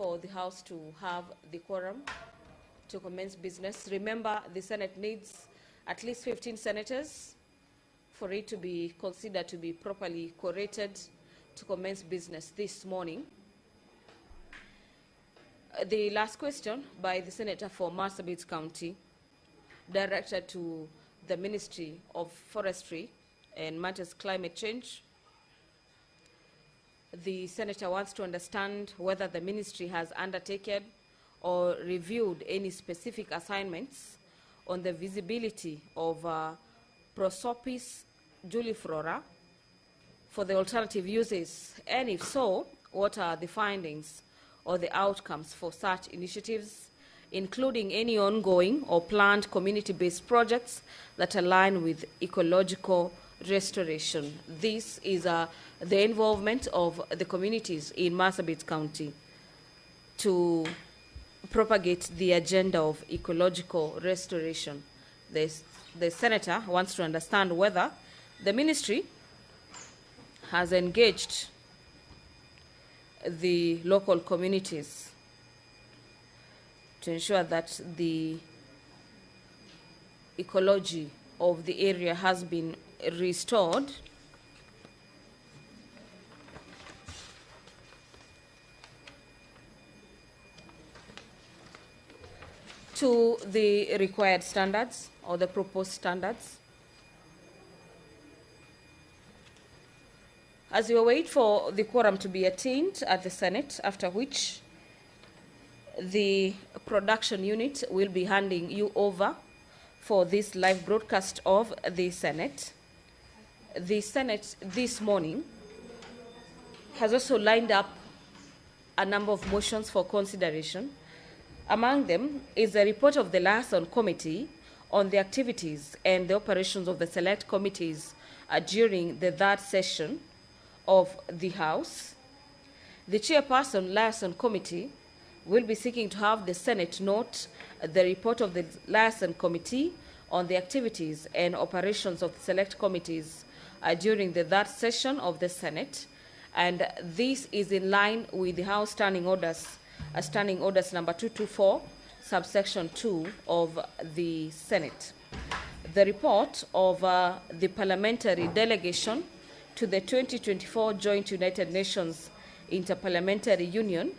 for the House to have the quorum to commence business. Remember, the Senate needs at least 15 senators for it to be considered to be properly quorated to commence business this morning. The last question by the Senator for Marsabit County, directed to the Ministry of Forestry and Matters Climate Change. The Senator wants to understand whether the ministry has undertaken or reviewed any specific assignments on the visibility of Prosopis juliflora for the alternative uses, and if so, what are the findings or the outcomes for such initiatives, including any ongoing or planned community-based projects that align with ecological restoration. This is the involvement of the communities in Marsabit County to propagate the agenda of ecological restoration. The Senator wants to understand whether the ministry has engaged the local communities to ensure that the ecology of the area has been restored, to the required standards or the proposed standards. As we wait for the quorum to be attained at the Senate, after which the production unit will be handing you over for this live broadcast of the Senate. The Senate this morning has also lined up a number of motions for consideration. Among them is a report of the liaison committee on the activities and the operations of the select committees during the third session of the House. The chairperson liaison committee will be seeking to have the Senate note the report of the liaison committee on the activities and operations of the select committees during the third session of the Senate, and this is in line with the House Standing Orders, Standing Orders number 224, subsection 2 of the Senate. The report of the parliamentary delegation to the 2024 Joint United Nations Interparliamentary Union,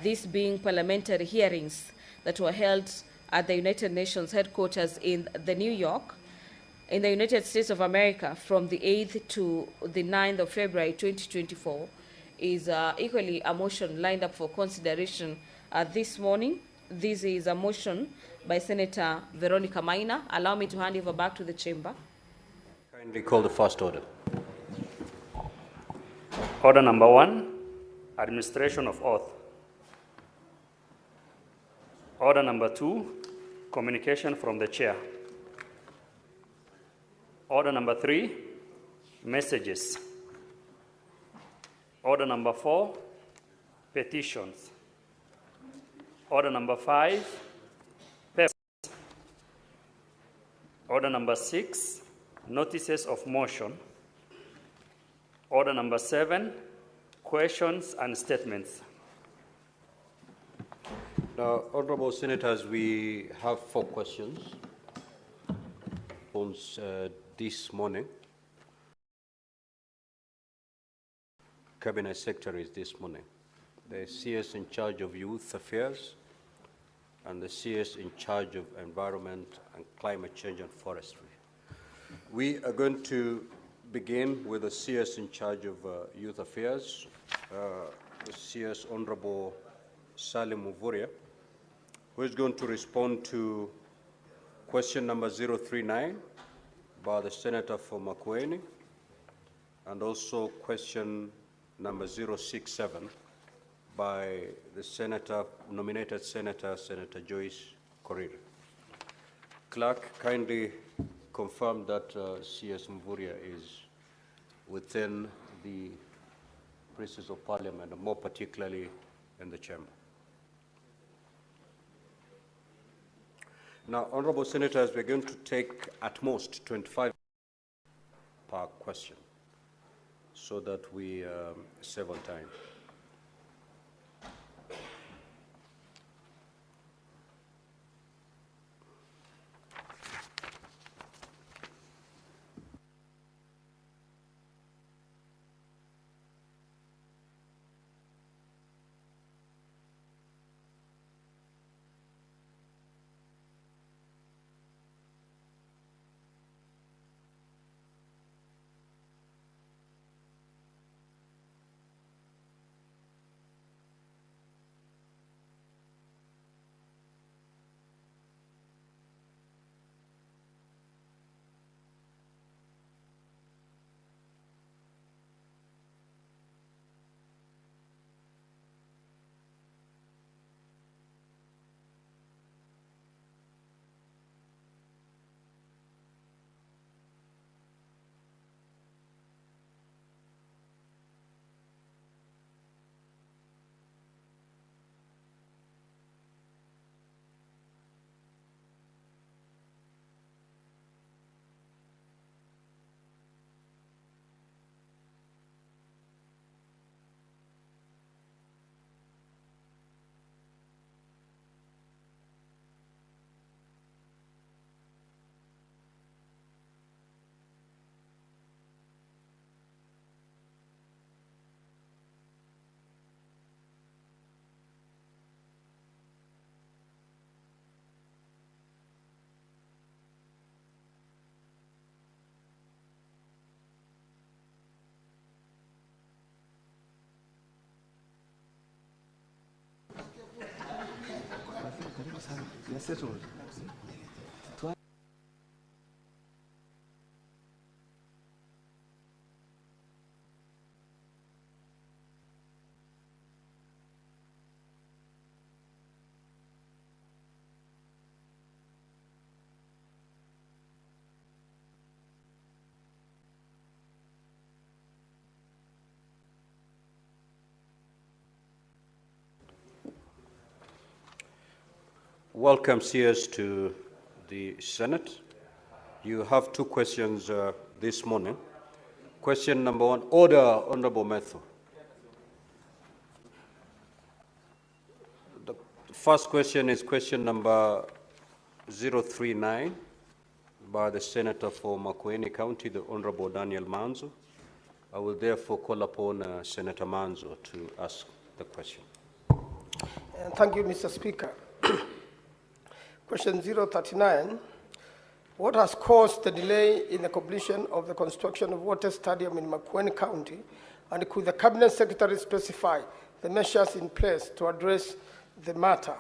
these being parliamentary hearings that were held at the United Nations headquarters in New York, in the United States of America from the 8th to the 9th of February 2024, is equally a motion lined up for consideration this morning. This is a motion by Senator Veronica Maina. Allow me to hand over back to the chamber. Kindly call the first order. Order number 1, administration of oath. Order number 2, communication from the chair. Order number 3, messages. Order number 4, petitions. Order number 5, papers. Order number 6, notices of motion. Order number 7, questions and statements. Now, Honorable Senators, we have 4 questions this morning. Cabinet Secretaries this morning. The CS in charge of Youth Affairs and the CS in charge of Environment and Climate Change and Forestry. We are going to begin with the CS in charge of Youth Affairs, the CS Honorable Salim Muvuria, who is going to respond to question number 039 by the Senator for Makwiny, and also question number 067 by the nominated Senator Joyce Korir. Clerk, kindly confirm that CS Muvuria is within the premises of Parliament, and more particularly in the chamber. Now, Honorable Senators, we're going to take at most 25 per question so that we save on time. You're settled. Welcome, CS, to the Senate. You have two questions this morning. Question number one, order, Honorable Metho. The first question is question number 039 by the Senator for Makwiny County, the Honorable Daniel Manzo. I will therefore call upon Senator Manzo to ask the question. Thank you, Mr. Speaker. Question 039, what has caused the delay in the completion of the construction of water stadium in Makwiny County, and could the Cabinet Secretary specify the measures in place to address the matter?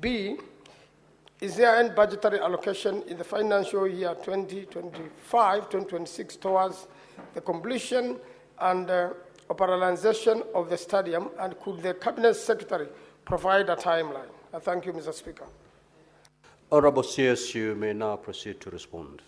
B, is there any budgetary allocation in the financial year 2025-2026 towards the completion and operationalization of the stadium, and could the Cabinet Secretary provide a timeline? I thank you, Mr. Speaker. Honorable CS, you may now proceed to respond.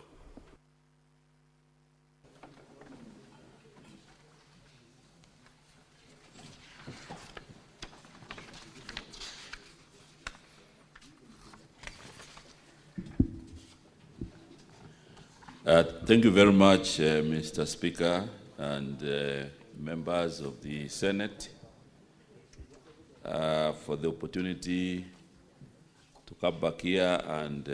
Thank you very much, Mr. Speaker, and members of the Senate for the opportunity to come back here and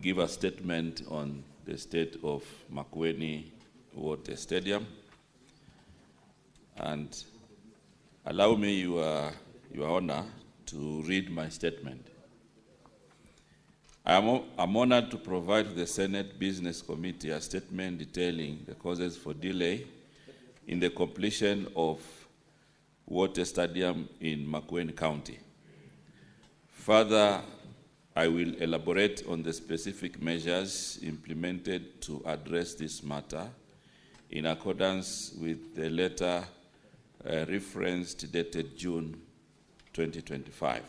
give a statement on the state of Makwiny Water Stadium. And allow me, Your Honor, to read my statement. I'm honored to provide to the Senate Business Committee a statement detailing the causes for delay in the completion of water stadium in Makwiny County. Further, I will elaborate on the specific measures implemented to address this matter in accordance with the letter referenced dated June 2025.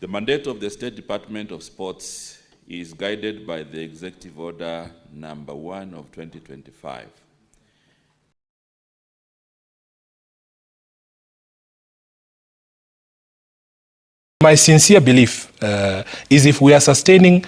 The mandate of the State Department of Sports is guided by the Executive Order number 1 of 2025. My sincere belief is if we are sustaining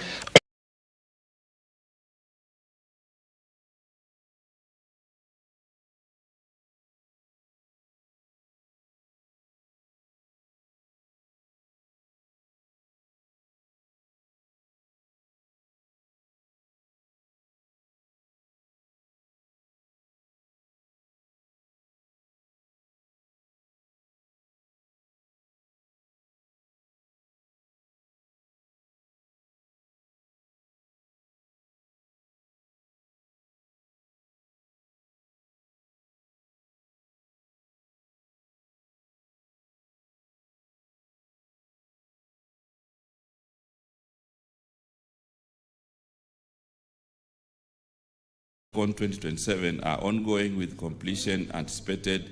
on 2027 are ongoing, with completion anticipated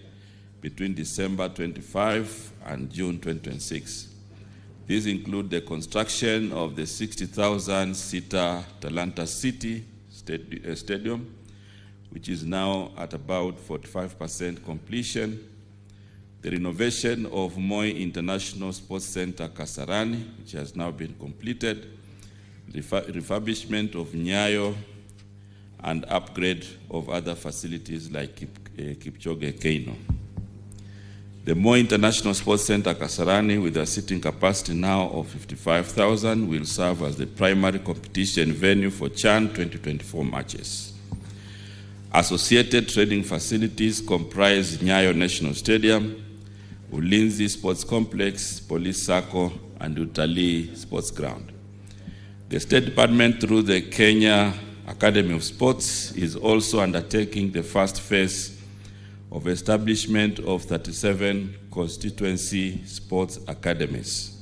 between December 25 and June 2026. These include the construction of the 60,000-seater Talanta City Stadium, which is now at about 45% completion, the renovation of Moi International Sports Center Kasarani, which has now been completed, refurbishment of Nyayo, and upgrade of other facilities like Kipchoge Keino. The Moi International Sports Center Kasarani, with a seating capacity now of 55,000, will serve as the primary competition venue for CHAN 2024 matches. Associated training facilities comprise Nyayo National Stadium, Ulinzi Sports Complex, Police Circle, and Utalii Sports Ground. The State Department, through the Kenya Academy of Sports, is also undertaking the first phase of establishment of 37 constituency sports academies.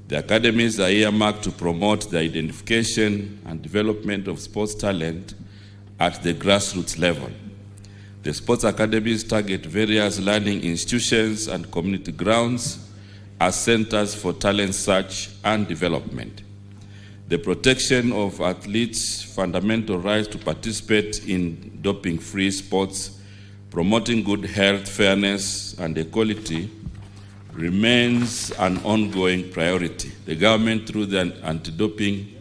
The academies are earmarked to promote the identification and development of sports talent at the grassroots level. The sports academies target various learning institutions and community grounds as centers for talent search and development. The protection of athletes' fundamental rights to participate in doping-free sports, promoting good health, fairness, and equality remains an ongoing priority. The government, through the anti-doping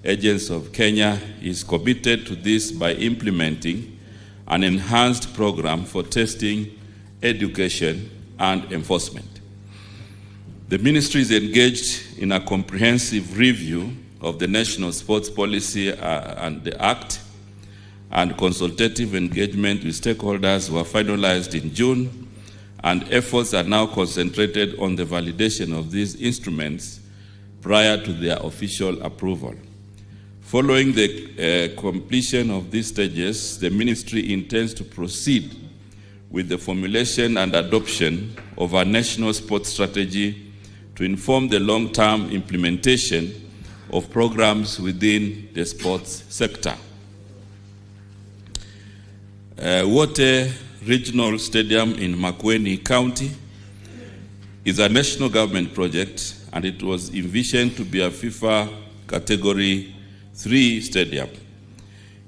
agency of Kenya, is committed to this by implementing an enhanced program for testing, education, and enforcement. The ministry is engaged in a comprehensive review of the National Sports Policy and the Act, and consultative engagement with stakeholders were finalized in June, and efforts are now concentrated on the validation of these instruments prior to their official approval. Following the completion of these stages, the ministry intends to proceed with the formulation and adoption of a national sports strategy to inform the long-term implementation of programs within the sports sector. Wote Regional Stadium in Makwiny County is a national government project, and it was envisioned to be a FIFA Category 3 stadium.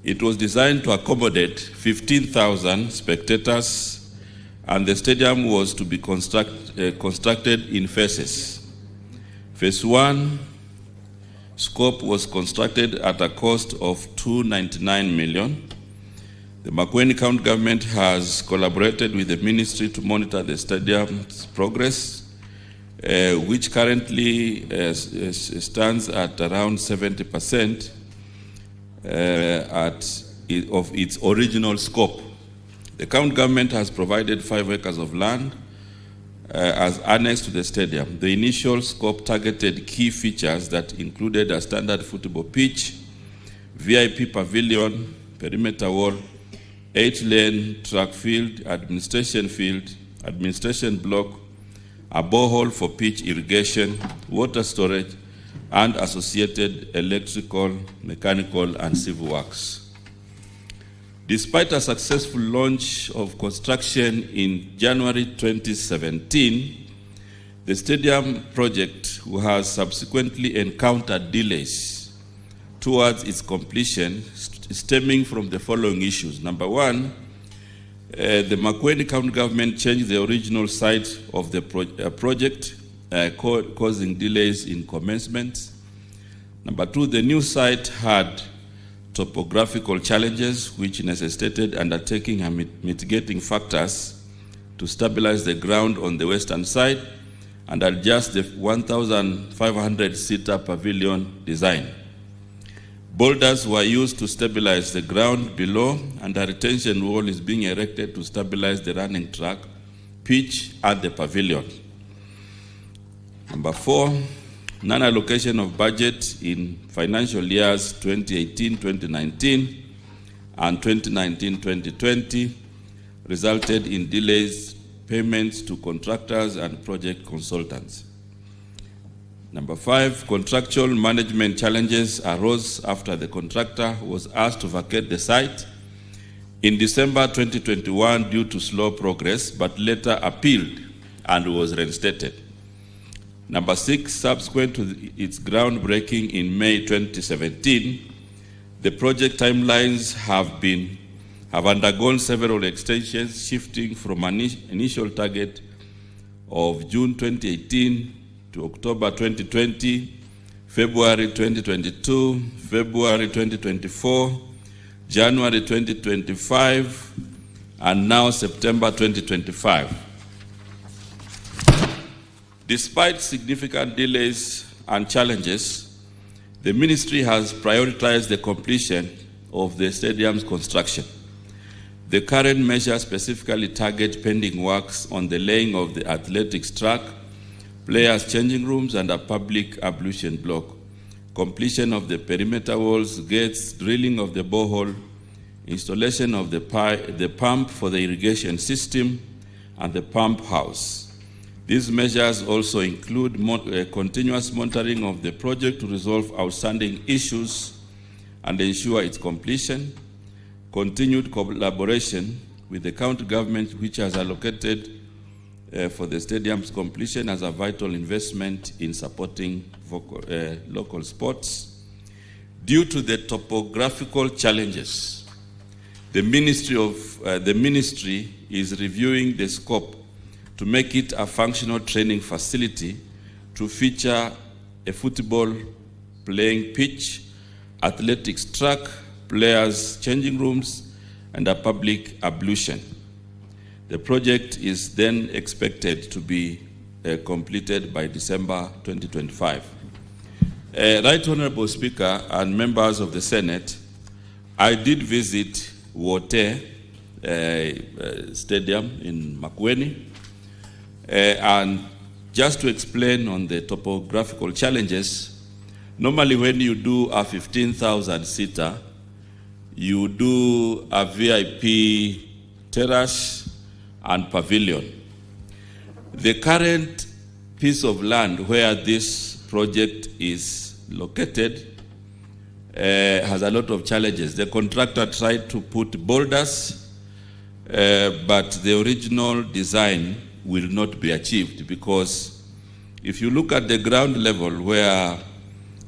It was designed to accommodate 15,000 spectators, and the stadium was to be constructed in phases. Phase 1 scope was constructed at a cost of $299 million. The Makwiny County government has collaborated with the ministry to monitor the stadium's progress, which currently stands at around 70% of its original scope. The county government has provided 5 acres of land as annex to the stadium. The initial scope targeted key features that included a standard football pitch, VIP pavilion, perimeter wall, 8-lane track field, administration block, a borehole for pitch irrigation, water storage, and associated electrical, mechanical, and civil works. Despite a successful launch of construction in January 2017, the stadium project has subsequently encountered delays towards its completion, stemming from the following issues. Number one, the Makwiny County government changed the original site of the project, causing delays in commencement. Number two, the new site had topographical challenges which necessitated undertaking and mitigating factors to stabilize the ground on the western side and adjust the 1,500-seater pavilion design. Boulders were used to stabilize the ground below, and a retention wall is being erected to stabilize the running track, pitch, and the pavilion. Number four, non-allocation of budget in financial years 2018-2019 and 2019-2020 resulted in delays payments to contractors and project consultants. Number five, contractual management challenges arose after the contractor was asked to vacate the site in December 2021 due to slow progress, but later appealed and was reinstated. Number six, subsequent to its groundbreaking in May 2017, the project timelines have undergone several extensions, shifting from an initial target of June 2018 to October 2020, February 2022, February 2024, January 2025, and now September 2025. Despite significant delays and challenges, the ministry has prioritized the completion of the stadium's construction. The current measures specifically target pending works on the laying of the athletics track, players' changing rooms, and a public ablution block, completion of the perimeter walls, gates, drilling of the borehole, installation of the pump for the irrigation system, and the pump house. These measures also include continuous monitoring of the project to resolve outstanding issues and ensure its completion, continued collaboration with the county government, which has allocated for the stadium's completion as a vital investment in supporting local sports. Due to the topographical challenges, the ministry is reviewing the scope to make it a functional training facility to feature a football playing pitch, athletics track, players' changing rooms, and a public ablution. The project is then expected to be completed by December 2025. Right Honorable Speaker and members of the Senate, I did visit Wote Stadium in Makwiny, and just to explain on the topographical challenges, normally when you do a 15,000 seater, you do a VIP terrace and pavilion. The current piece of land where this project is located has a lot of challenges. The contractor tried to put boulders, but the original design will not be achieved, because if you look at the ground level where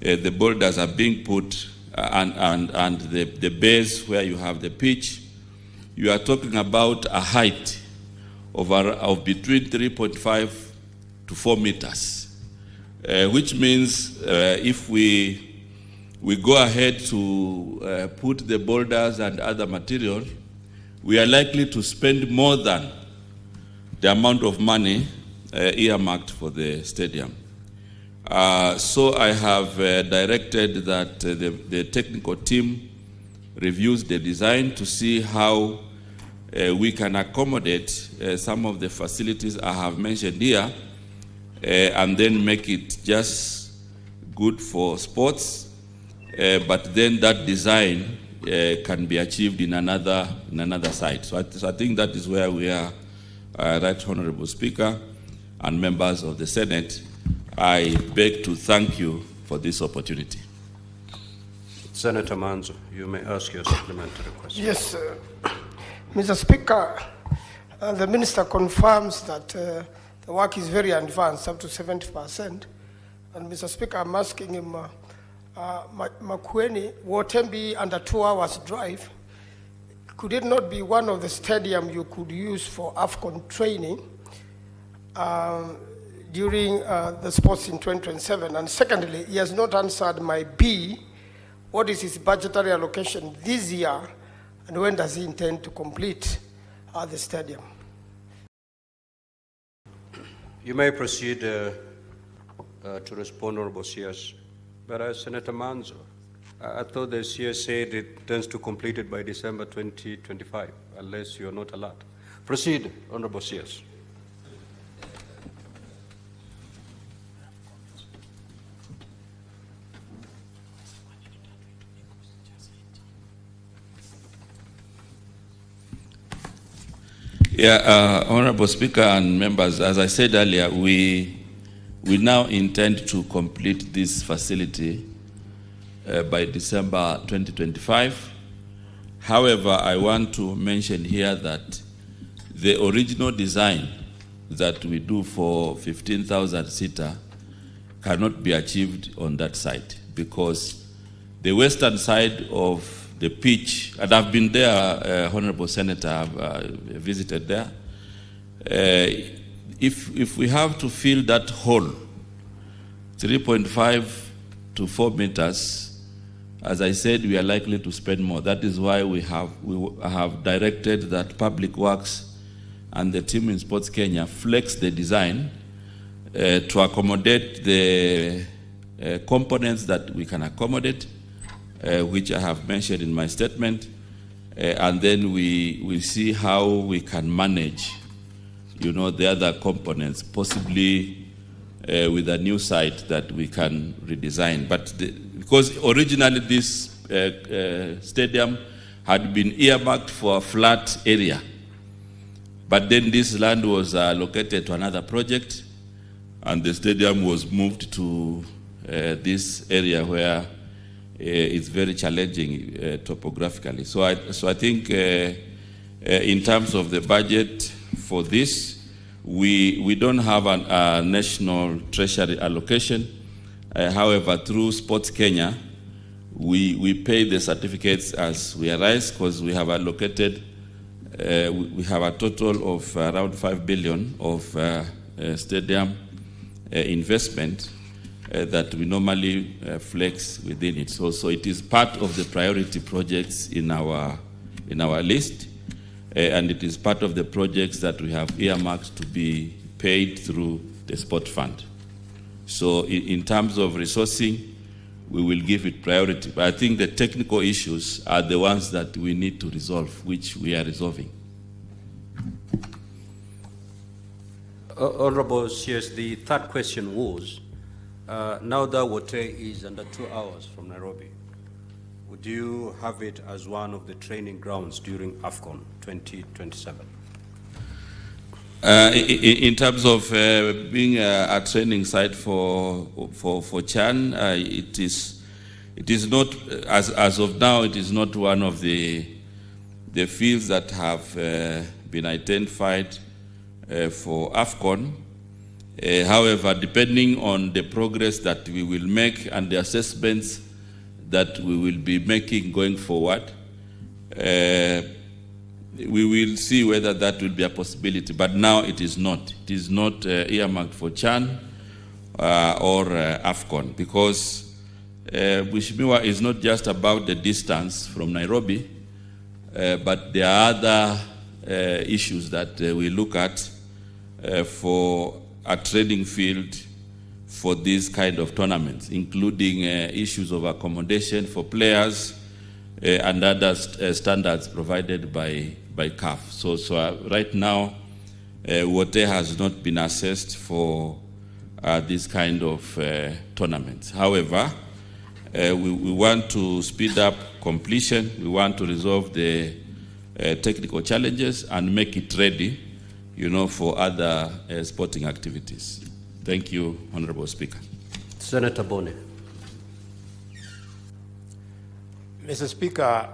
the boulders are being put and the base where you have the pitch, you are talking about a height of between 3.5 to 4 meters, which means if we go ahead to put the boulders and other material, we are likely to spend more than the amount of money earmarked for the stadium. So I have directed that the technical team reviews the design to see how we can accommodate some of the facilities I have mentioned here, and then make it just good for sports, but then that design can be achieved in another site. So I think that is where we are. Right Honorable Speaker and members of the Senate, I beg to thank you for this opportunity. Senator Manzo, you may ask your supplementary question. Yes, Mr. Speaker, the Minister confirms that the work is very advanced, up to 70%. And Mr. Speaker, I'm asking him, Makwiny, Wotembi under 2 hours drive, could it not be one of the stadium you could use for AFCON training during the sports in 2027? And secondly, he has not answered my B, what is his budgetary allocation this year, and when does he intend to complete the stadium? You may proceed to respond, Honorable CS. But Senator Manzo, I thought the CS said it intends to complete it by December 2025, unless you are not allowed. Proceed, Honorable CS. Yeah, Honorable Speaker and members, as I said earlier, we now intend to complete this facility by December 2025. However, I want to mention here that the original design that we do for 15,000 seater cannot be achieved on that site, because the western side of the pitch, and I've been there, Honorable Senator, I've visited there. If we have to fill that hole, 3.5 to 4 meters, as I said, we are likely to spend more. That is why we have directed that Public Works and the team in Sports Kenya flex the design to accommodate the components that we can accommodate, which I have mentioned in my statement, and then we will see how we can manage, the other components, possibly with a new site that we can redesign. But because originally this stadium had been earmarked for a flat area. But then this land was allocated to another project, and the stadium was moved to this area where it's very challenging topographically. So I think in terms of the budget for this, we don't have a national treasury allocation. However, through Sports Kenya, we pay the certificates as we arise, because we have allocated, we have a total of around 5 billion of stadium investment that we normally flex within it. So it is part of the priority projects in our list, and it is part of the projects that we have earmarked to be paid through the sport fund. So in terms of resourcing, we will give it priority. But I think the technical issues are the ones that we need to resolve, which we are resolving. Honorable CS, the third question was, now that Wote is under 2 hours from Nairobi, would you have it as one of the training grounds during AFCON 2027? In terms of being a training site for Chan, it is not, as of now, it is not one of the fields that have been identified for AFCON. However, depending on the progress that we will make and the assessments that we will be making going forward, we will see whether that will be a possibility. But now it is not. It is not earmarked for Chan or AFCON, because Mheshimiwa is not just about the distance from Nairobi, but there are other issues that we look at for a training field for these kind of tournaments, including issues of accommodation for players and other standards provided by CAF. So right now, Wote has not been assessed for this kind of tournaments. However, we want to speed up completion. We want to resolve the technical challenges and make it ready, for other sporting activities. Thank you, Honorable Speaker. Senator Bone. Mr. Speaker,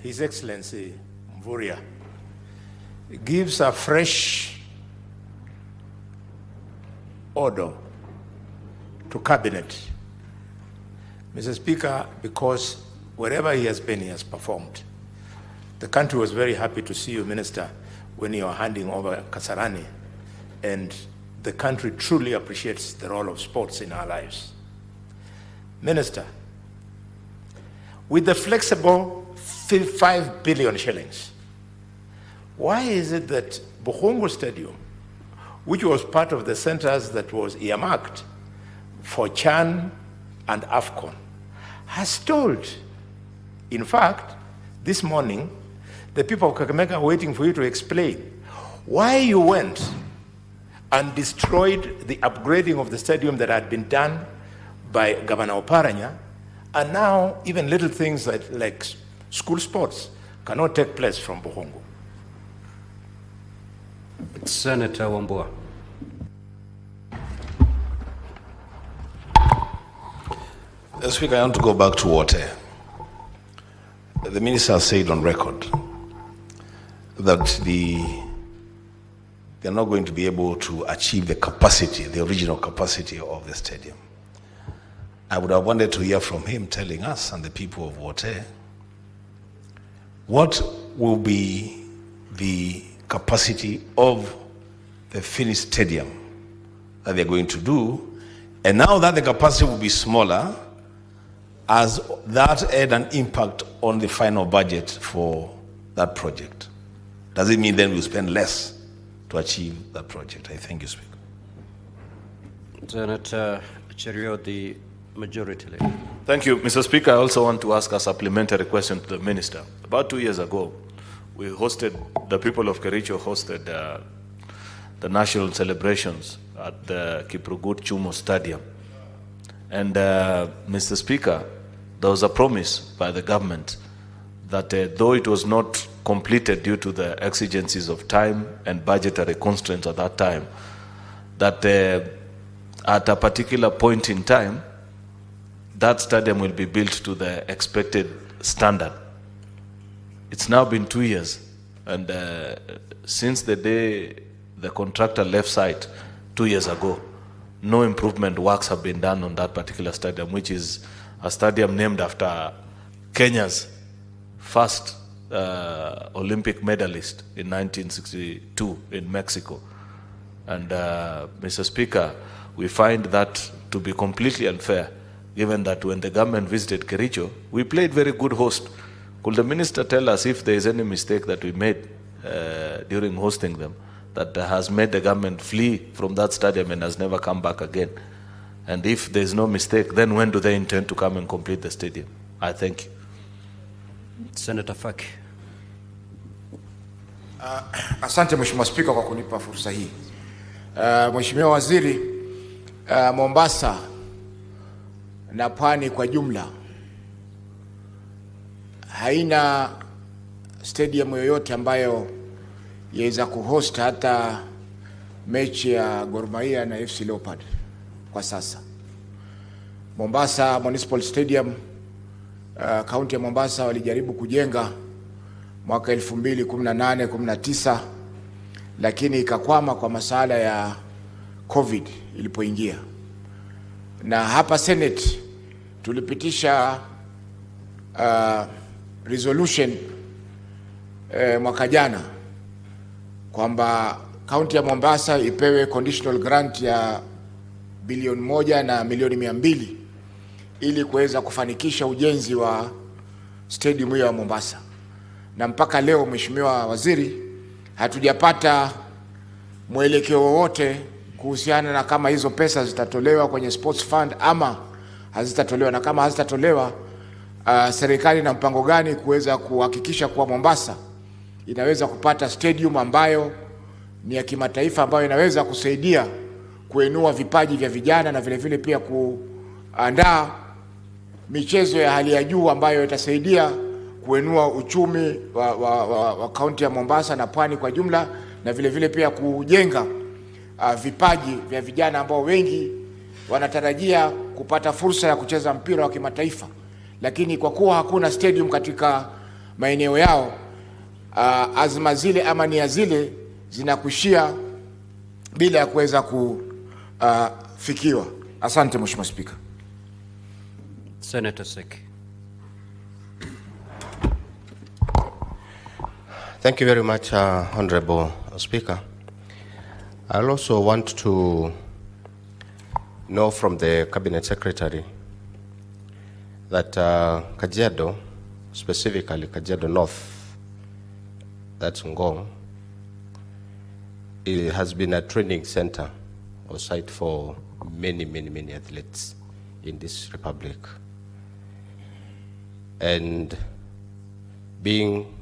His Excellency Mvurya gives a fresh order to Cabinet. Mr. Speaker, because wherever he has been, he has performed. The country was very happy to see you, Minister, when you are handing over Kasarani, and the country truly appreciates the role of sports in our lives. Minister, with the flexible 5 billion shillings, why is it that Bukhungu Stadium, which was part of the centers that was earmarked for Chan and AFCON, has stalled? In fact, this morning, the people of Kakamega are waiting for you to explain why you went and destroyed the upgrading of the stadium that had been done by Governor Oparanya, and now even little things like school sports cannot take place from Bukhungu. Senator Wambua. Speaker, I want to go back to water. The minister said on record that they're not going to be able to achieve the capacity, the original capacity of the stadium. I would have wanted to hear from him telling us and the people of Wote what will be the capacity of the finished stadium that they're going to do, and now that the capacity will be smaller, has that had an impact on the final budget for that project? Does it mean then we'll spend less to achieve that project? I thank you, Speaker. Senator Cherio, the majority leader. Thank you, Mr. Speaker. I also want to ask a supplementary question to the Minister. About 2 years ago, the people of Kericho hosted the national celebrations at the Kiprugut Chumo Stadium. And Mr. Speaker, there was a promise by the government that though it was not completed due to the exigencies of time and budgetary constraints at that time, that at a particular point in time, that stadium will be built to the expected standard. It's now been 2 years, and since the day the contractor left site 2 years ago, no improvement works have been done on that particular stadium, which is a stadium named after Kenya's first Olympic medalist in 1962 in Mexico. And Mr. Speaker, we find that to be completely unfair, given that when the government visited Kericho, we played very good host. Could the minister tell us if there is any mistake that we made during hosting them that has made the government flee from that stadium and has never come back again? And if there is no mistake, then when do they intend to come and complete the stadium? I thank you. Senator Faki. Asante Mheshimiwa Spika kwa kunipa fursa hii. Mheshimiwa Waziri, Mombasa na Pwani kwa jumla haina stadium yoyote ambayo yaweza kuhost hata mechi ya Gor Mahia na FC Leopard kwa sasa. Mombasa Municipal Stadium, kaunti ya Mombasa walijaribu kujenga mwaka 2018-19, lakini ikakwama kwa masuala ya COVID ilipoingia. Na hapa Senate tulipitisha resolution mwaka jana kwamba kaunti ya Mombasa ipewe conditional grant ya bilioni 1 na milioni 200 ili kuweza kufanikisha ujenzi wa stadium hiyo ya Mombasa. Na mpaka leo Mheshimiwa Waziri, hatujapata mwelekeo wowote kuhusiana na kama hizo pesa zitatolewa kwenye sports fund ama hazitatolewa, na kama hazitatolewa serikali na mpango gani kuweza kuhakikisha kuwa Mombasa inaweza kupata stadium ambayo ni ya kimataifa, ambayo inaweza kusaidia kuinua vipaji vya vijana na vile vile pia kuandaa michezo ya hali ya juu ambayo itasaidia kuinua uchumi wa kaunti ya Mombasa na Pwani kwa jumla, na vile vile pia kujenga vipaji vya vijana ambao wengi wanatarajia kupata fursa ya kucheza mpira wa kimataifa. Lakini kwa kuwa hakuna stadium katika maeneo yao, azma zile ama nia zile zinakushia bila ya kuweza kufikiwa. Asante Mheshimiwa Spika. Senator Seki. Thank you very much, Honorable Speaker. I also want to know from the Cabinet Secretary that Kajiado, specifically Kajiado North, that's Ngong, it has been a training center or site for many athletes in this republic. And being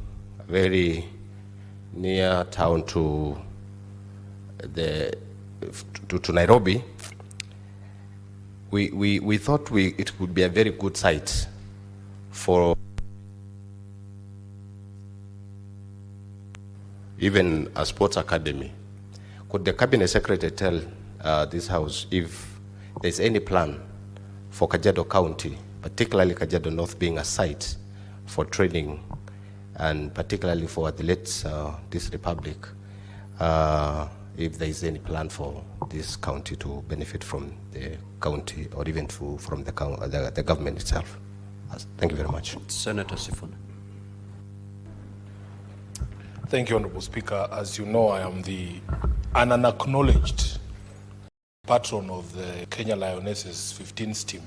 very near town to Nairobi, we thought it would be a very good site for even a sports academy. Could the Cabinet Secretary tell this House if there's any plan for Kajiado County, particularly Kajiado North, being a site for training and particularly for athletes this republic, if there is any plan for this county to benefit from the county or even from the government itself? Thank you very much. Senator Sifuna. Thank you, Honorable Speaker. As you know, I am an unacknowledged patron of the Kenya Lionesses 15s team.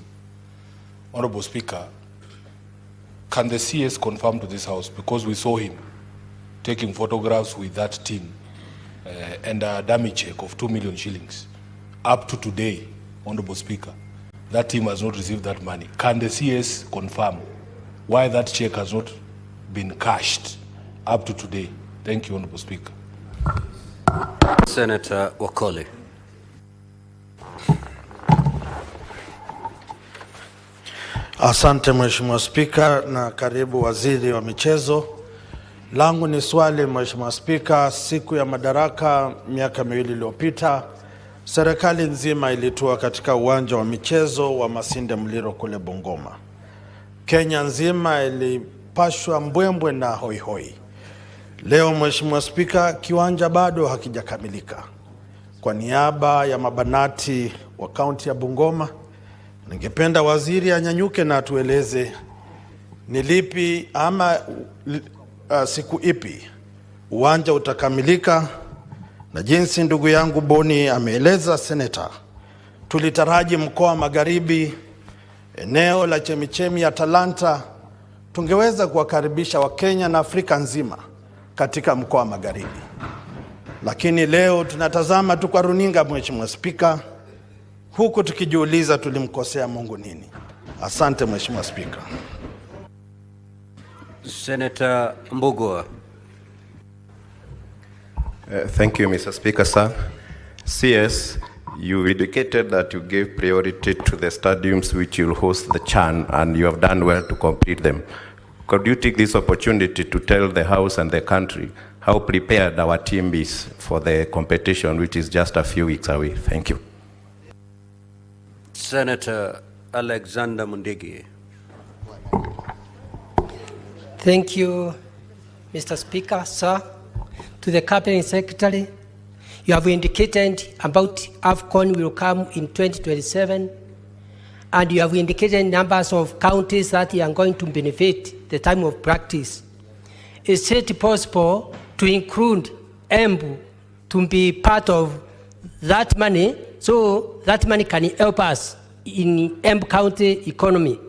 Honorable Speaker, can the CS confirm to this House, because we saw him taking photographs with that team and a dummy check of 2 million shillings. Up to today, Honorable Speaker, that team has not received that money. Can the CS confirm why that check has not been cashed up to today? Thank you, Honorable Speaker. Senator Wakoli. Asante Mheshimiwa Spika na karibu Waziri wa Michezo. Langu ni swali Mheshimiwa Spika, siku ya madaraka miaka miwili iliyopita, serikali nzima ilitua katika uwanja wa michezo wa Masinde Muliro kule Bungoma. Kenya nzima ilipashwa mbwembwe na hoihoi. Leo Mheshimiwa Spika, kiwanja bado hakijakamilika. Kwa niaba ya mabanati wa kaunti ya Bungoma, ningependa waziri anyanyuke na atueleze ni lipi ama siku ipi uwanja utakamilika, na jinsi ndugu yangu Boni ameeleza seneta, tulitaraji mkoa wa Magharibi, eneo la chemichemi ya talanta, tungeweza kuwakaribisha Wakenya na Afrika nzima katika mkoa wa Magharibi. Lakini leo tunatazama tu kwa runinga Mheshimiwa Spika, huku tukijiuliza tulimkosea Mungu nini. Asante Mheshimiwa Spika. Senator Mbugua. Thank you, Mr. Speaker, sir. CS, you indicated that you gave priority to the stadiums which will host the CHAN, and you have done well to complete them. Could you take this opportunity to tell the House and the country how prepared our team is for the competition, which is just a few weeks away? Thank you. Senator Alexander Mundigi. Thank you, Mr. Speaker, sir. To the Cabinet Secretary, you have indicated about AFCON will come in 2027, and you have indicated numbers of counties that are going to benefit the time of practice. Is it possible to include Embu to be part of that money, so that money can help us in Embu County economy?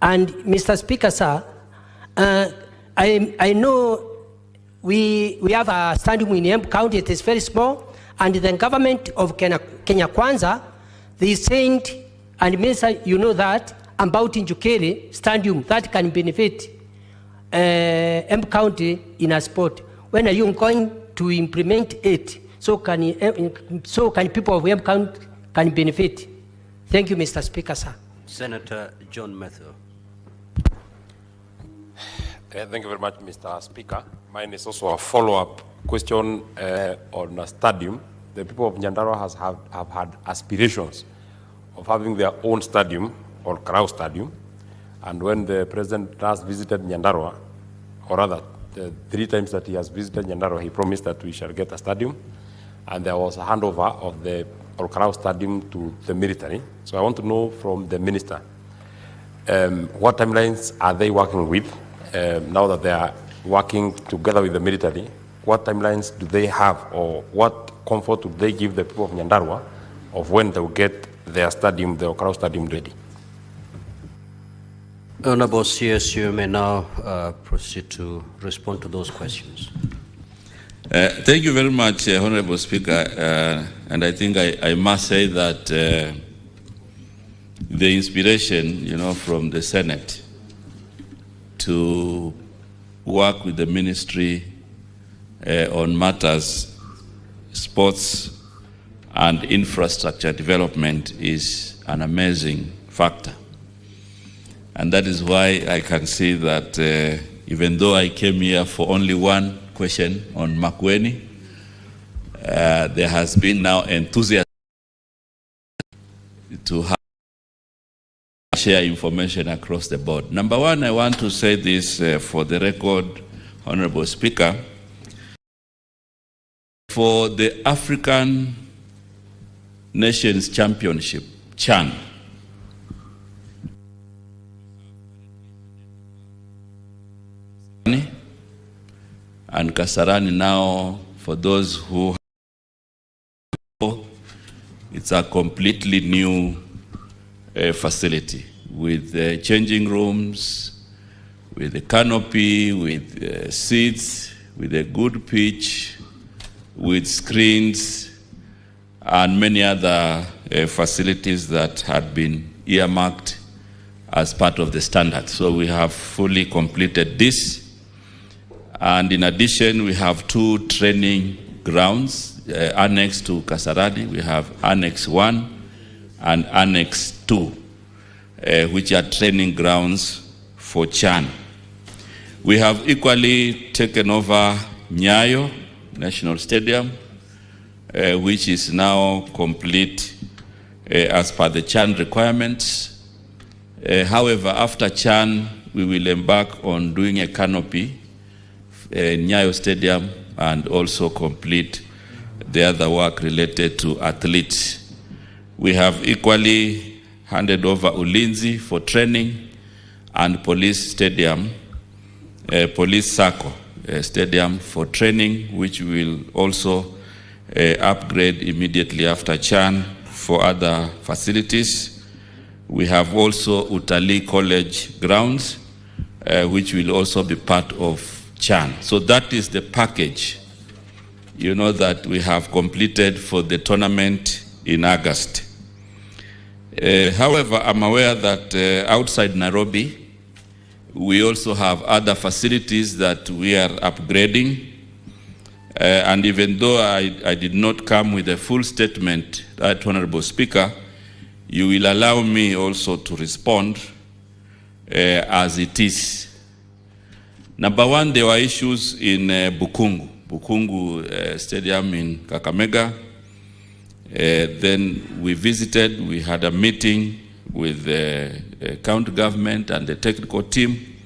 And Mr. Speaker, sir, I know we have a stadium in Embu County. It is very small, and the government of Kenya Kwanza, they sent, and Minister, you know that, about Njukere stadium that can benefit Embu County in a sport. When are you going to implement it so can people of Embu County can benefit? Thank you, Mr. Speaker, sir. Senator John Metho. Thank you very much, Mr. Speaker. Mine is also a follow-up question on a stadium. The people of Nyandarua have had aspirations of having their own stadium, or Krau Stadium. And when the President last visited Nyandarua, or rather, the 3 times that he has visited Nyandarua, he promised that we shall get a stadium. And there was a handover of the Krau Stadium to the military. So I want to know from the Minister, what timelines are they working with? Now that they are working together with the military, what timelines do they have, or what comfort do they give the people of Nyandarua of when they will get their stadium, the Okara Stadium, ready? Honorable CS, you may now proceed to respond to those questions. Thank you very much, Honorable Speaker. And I think I must say that the inspiration, from the Senate to work with the ministry on matters, sports and infrastructure development is an amazing factor. And that is why I can say that even though I came here for only one question on makwiny, there has been now enthusiasm to have share information across the board. Number one, I want to say this for the record, Honorable Speaker. For the African Nations Championship, CHAN, and Kasarani now, for those who know, it's a completely new facility with changing rooms, with a canopy, with seats, with a good pitch, with screens, and many other facilities that had been earmarked as part of the standard. So we have fully completed this. And in addition, we have 2 training grounds annexed to Kasarani. We have Annex 1 and Annex 2. which are training grounds for CHAN. We have equally taken over Nyayo National Stadium, which is now complete as per the CHAN requirements. However, after CHAN, we will embark on doing a canopy in Nyayo Stadium and also complete the other work related to athletes. We have equally handed over Ulinzi for training and police stadium, police circle stadium for training, which will also upgrade immediately after CHAN for other facilities. We have also Utalii College grounds, which will also be part of CHAN. So that is the package, you know, that we have completed for the tournament in August. However, I'm aware that outside Nairobi, we also have other facilities that we are upgrading. And even though I did not come with a full statement, Right Honorable Speaker, you will allow me also to respond as it is. Number one, there were issues in Bukungu Stadium in Kakamega. Then we visited, we had a meeting with the county government and the technical team.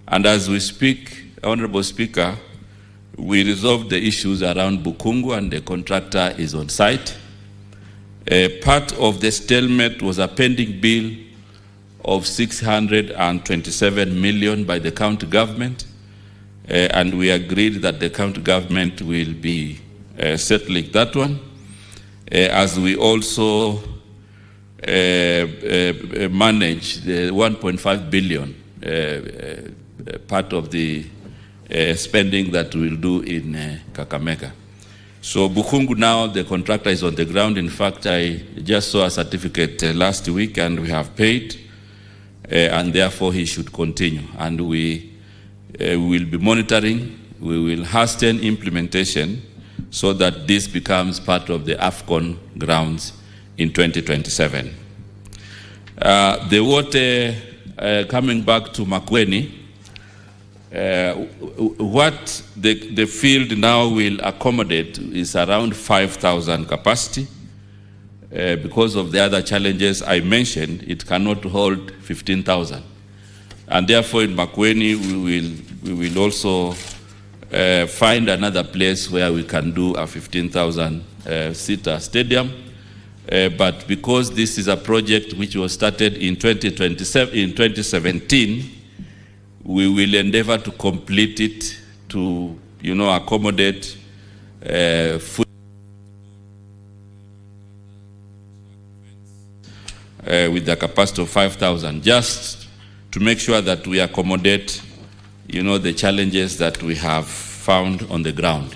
And as we speak, Honorable Speaker, we resolved the issues around Bukungu and the contractor is on site. Part of the stalemate was a pending bill of 627 million by the county government. And we agreed that the county government will be settling that one. As we also manage the 1.5 billion part of the spending that we'll do in Kakamega. So Bukungu now, the contractor is on the ground. In fact, I just saw a certificate last week and we have paid, and therefore he should continue. And we will be monitoring, we will hasten implementation so that this becomes part of the AFCON grounds in 2027. The water, coming back to makwiny, what the field now will accommodate is around 5,000 capacity. Because of the other challenges I mentioned, it cannot hold 15,000. And therefore in makwiny, we will also find another place where we can do a 15,000 seater stadium. But because this is a project which was started in 2017, we will endeavor to complete it to, you know, accommodate food with the capacity of 5,000, just to make sure that we accommodate, you know, the challenges that we have found on the ground.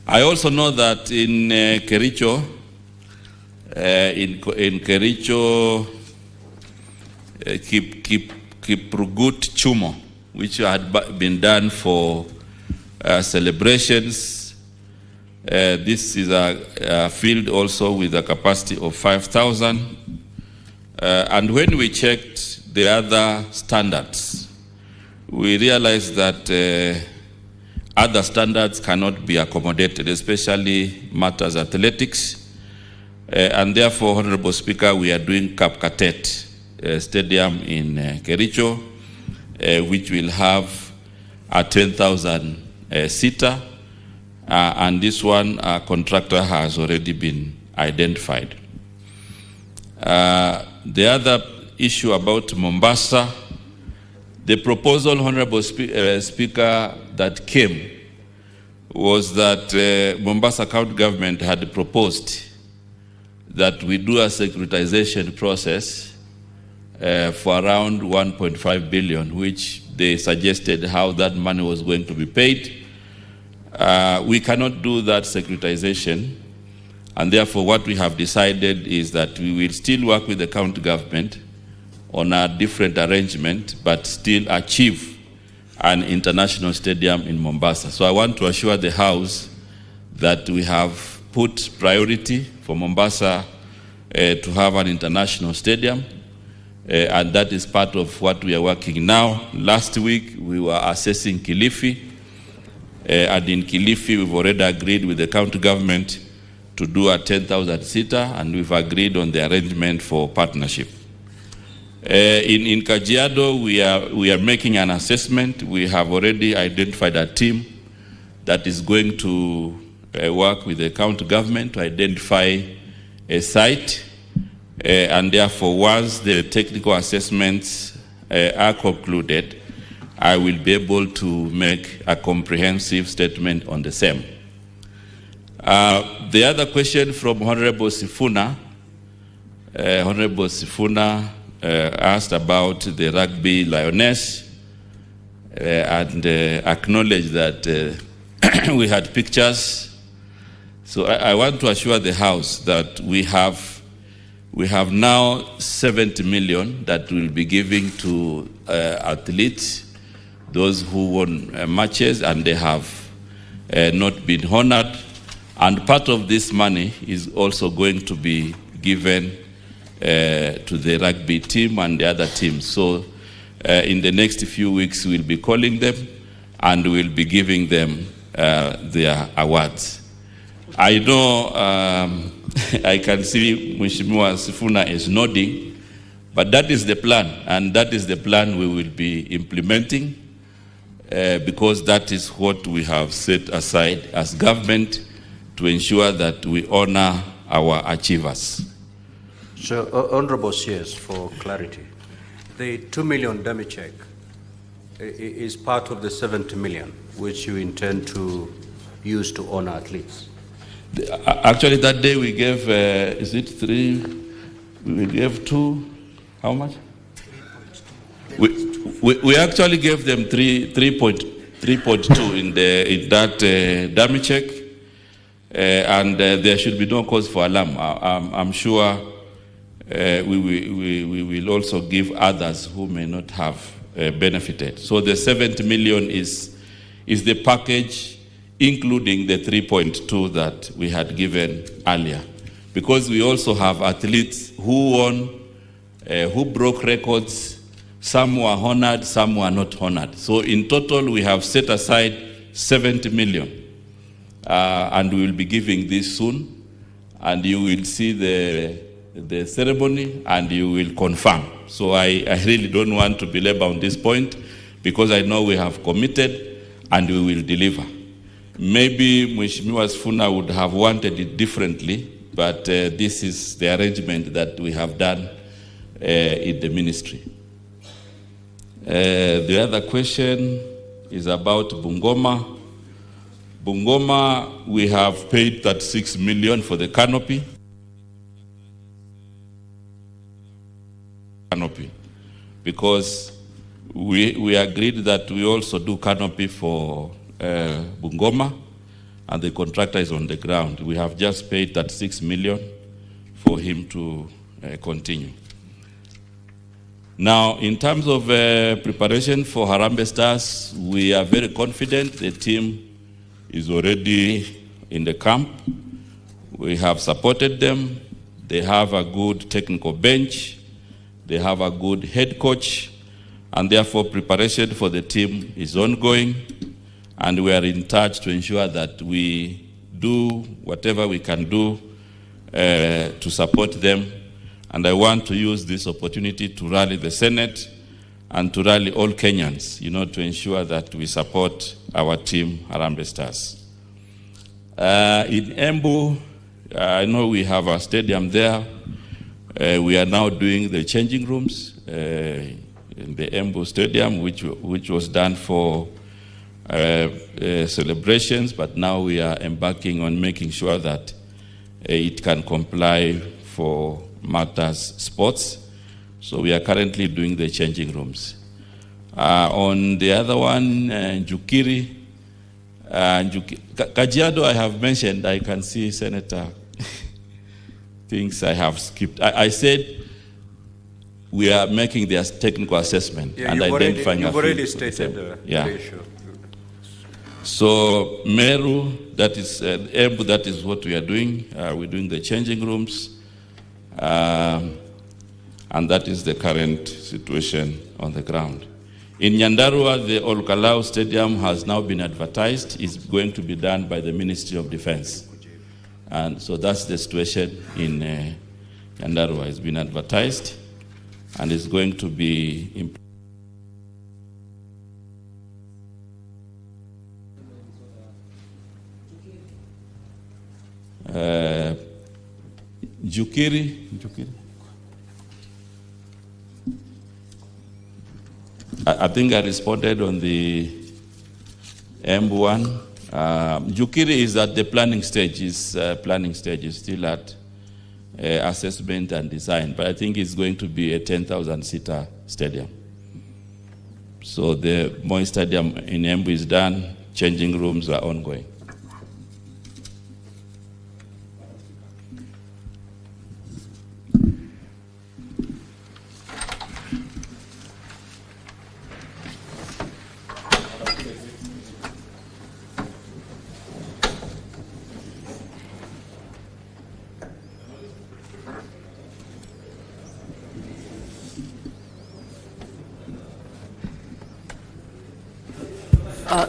I also know that in Kericho, Kiprugut Chumo, which had been done for celebrations. This is a field also with a capacity of 5,000. And when we checked the other standards, we realized that other standards cannot be accommodated, especially matters athletics. And therefore, Honorable Speaker, we are doing Kapkatet Stadium in Kericho, which will have a 10,000 seater. And this one, a contractor has already been identified. The other issue about Mombasa, the proposal, Honorable Speaker, that came was that Mombasa County Government had proposed that we do a securitization process for around 1.5 billion, which they suggested how that money was going to be paid. We cannot do that securitization, and therefore what we have decided is that we will still work with the county government on a different arrangement, but still achieve an international stadium in Mombasa. So I want to assure the House that we have put priority for Mombasa to have an international stadium, and that is part of what we are working now. Last week, we were assessing Kilifi, and in Kilifi, we've already agreed with the county government to do a 10,000-seater, and we've agreed on the arrangement for partnership. In Kajiado, we are making an assessment. We have already identified a team that is going to work with the county government to identify a site, and therefore once the technical assessments are concluded, I will be able to make a comprehensive statement on the same. The other question from Honorable Sifuna, asked about the rugby lioness and acknowledged that we had pictures. So I want to assure the House that we have now 70 million that we'll be giving to athletes, those who won matches and they have not been honored. And part of this money is also going to be given to the rugby team and the other teams. So in the next few weeks, we'll be calling them and we'll be giving them their awards. I know I can see Mheshimiwa Sifuna is nodding, but that is the plan, and that is the plan we will be implementing because that is what we have set aside as government to ensure that we honor our achievers. So, Honorable CS, for clarity, the 2 million dummy check is part of the 70 million which you intend to use to honor athletes? Actually, that day we gave, is it 3? We gave 2, how much? We actually gave them 3.2 in that dummy check, and there should be no cause for alarm. I'm sure we will also give others who may not have benefited. So the 70 million is the package, including the 3.2 that we had given earlier. Because we also have athletes who won, who broke records. Some were honored, some were not honored. So in total, we have set aside 70 million. And we will be giving this soon. And you will see the ceremony and you will confirm. So I really don't want to belabor on this point because I know we have committed and we will deliver. Maybe Mheshimiwa Sifuna would have wanted it differently, but this is the arrangement that we have done in the ministry. The other question is about Bungoma. Bungoma, we have paid 36 million for the canopy. Because we agreed that we also do canopy for Bungoma, and the contractor is on the ground. We have just paid that 6 million for him to continue. Now, in terms of preparation for Harambee Stars, we are very confident. The team is already in the camp. We have supported them. They have a good technical bench. They have a good head coach, and therefore preparation for the team is ongoing. And we are in touch to ensure that we do whatever we can do to support them. And I want to use this opportunity to rally the Senate and to rally all Kenyans, to ensure that we support our team, Harambee Stars. In Embu, I know we have a stadium there. We are now doing the changing rooms in the Embu Stadium, which was done for celebrations, but now we are embarking on making sure that it can comply for matters sports. So we are currently doing the changing rooms. On the other one, Njukiri, Kajiado I have mentioned. I can see Senator things I have skipped. I said we are making their technical assessment and identifying. You've already stated the issue. So Meru, that is Embu, that is what we are doing. We're doing the changing rooms. And that is the current situation on the ground. In Nyandarua, the Olkalau Stadium has now been advertised. It's going to be done by the Ministry of Defense. And so that's the situation in Nyandarua. It's been advertised and it's going to be Jukiri. I think I responded on the M1. Jukiri is at the planning stage. Is still at assessment and design, but I think it's going to be a 10,000-seater stadium. So the Moi Stadium in Embu is done. Changing rooms are ongoing.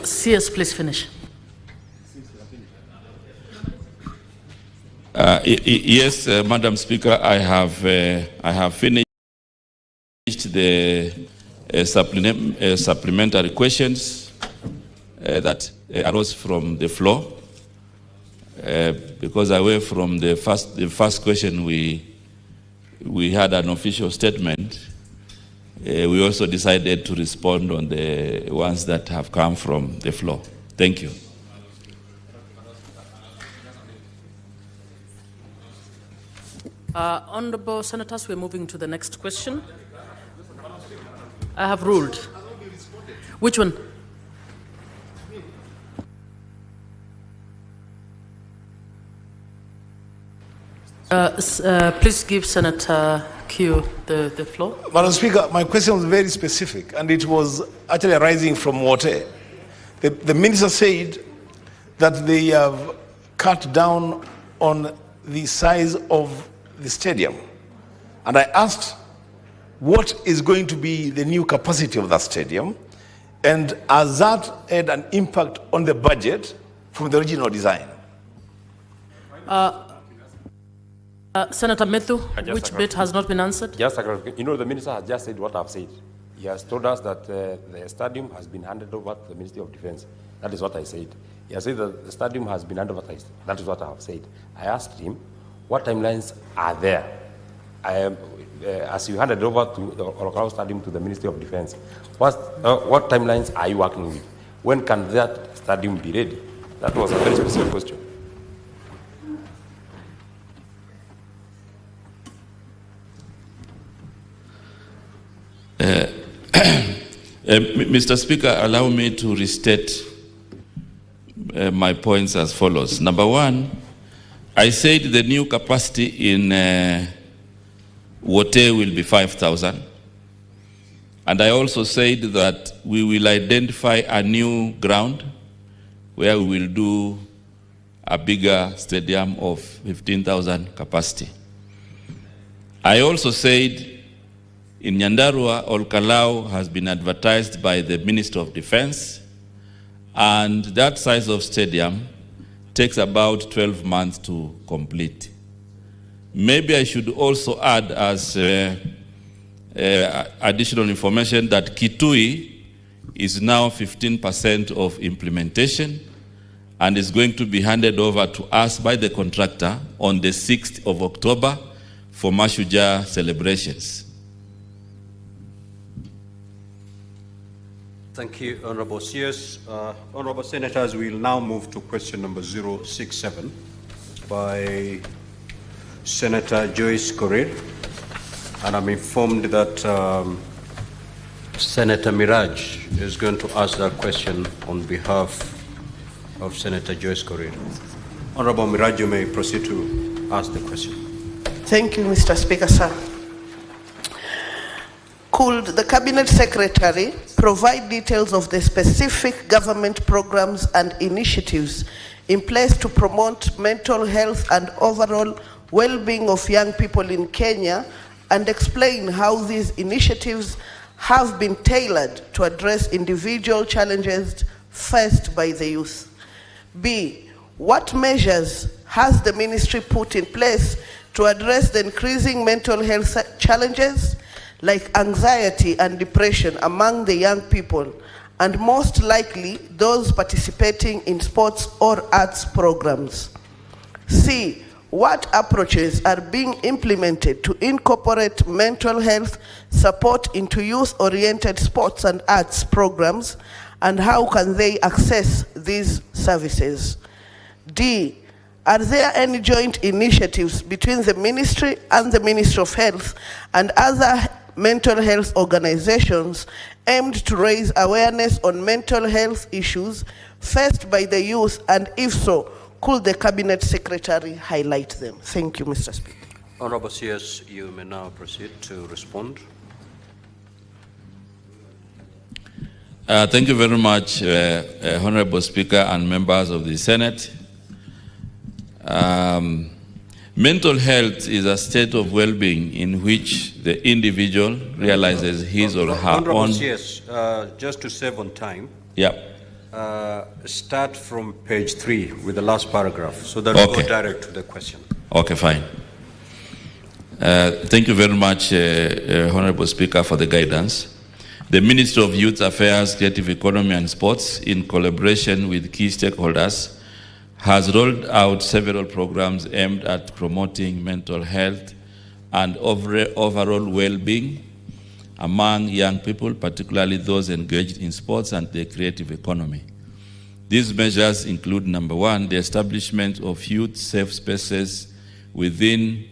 CS, please finish. Yes, Madam Speaker, I have finished the supplementary questions that arose from the floor. Because away from the first question, we had an official statement. We also decided to respond on the ones that have come from the floor. Thank you. Honorable Senators, we're moving to the next question. I have ruled. Which one? Please give Senator Q the floor. Madam Speaker, my question was very specific, and it was actually arising from what the minister said, that they have cut down on the size of the stadium. And I asked, what is going to be the new capacity of that stadium? And has that had an impact on the budget from the original design? Senator Methu, which bit has not been answered? Just you know, the minister has just said what I've said. He has told us that the stadium has been handed over to the Ministry of Defense. That is what I said. He has said that the stadium has been advertised. That is what I have said. I asked him, what timelines are there? As you handed over to the Olkalau Stadium to the Ministry of Defense, what timelines are you working with? When can that stadium be ready? That was a very specific question. Mr. Speaker, allow me to restate my points as follows. Number one, I said the new capacity in Wote will be 5,000. And I also said that we will identify a new ground where we will do a bigger stadium of 15,000 capacity. I also said in Nyandarua, Olkalau has been advertised by the Minister of Defense, and that size of stadium takes about 12 months to complete. Maybe I should also add as additional information that Kitui is now 15% of implementation and is going to be handed over to us by the contractor on the 6th of October for Mashujaa celebrations. Thank you, Honorable Sears. Honorable Senators, we will now move to question number 067 by Senator Joyce Korir. And I'm informed that Senator Miraj is going to ask that question on behalf of Senator Joyce Korir. Honorable Miraj, you may proceed to ask the question. Thank you, Mr. Speaker, sir. Could the Cabinet Secretary provide details of the specific government programs and initiatives in place to promote mental health and overall well-being of young people in Kenya and explain how these initiatives have been tailored to address individual challenges faced by the youth. B, what measures has the ministry put in place to address the increasing mental health challenges like anxiety and depression among the young people, and most likely those participating in sports or arts programs? C, what approaches are being implemented to incorporate mental health support into youth-oriented sports and arts programs, and how can they access these services? D, are there any joint initiatives between the ministry and the Ministry of Health and other mental health organizations aimed to raise awareness on mental health issues faced by the youth, and if so, could the Cabinet Secretary highlight them? Thank you, Mr. Speaker. Honorable CS, you may now proceed to respond. Thank you very much, Honorable Speaker and members of the Senate. Mental health is a state of well-being in which the individual realizes his or her Honorable own... CS, just to save on time, Yep. start from page 3 with the last paragraph, so that we go direct to the question. Okay, fine. Thank you very much, Honorable Speaker, for the guidance. The Ministry of Youth Affairs, Creative Economy and Sports, in collaboration with key stakeholders, has rolled out several programs aimed at promoting mental health and overall well-being among young people, particularly those engaged in sports and the creative economy. These measures include, number one, the establishment of youth safe spaces within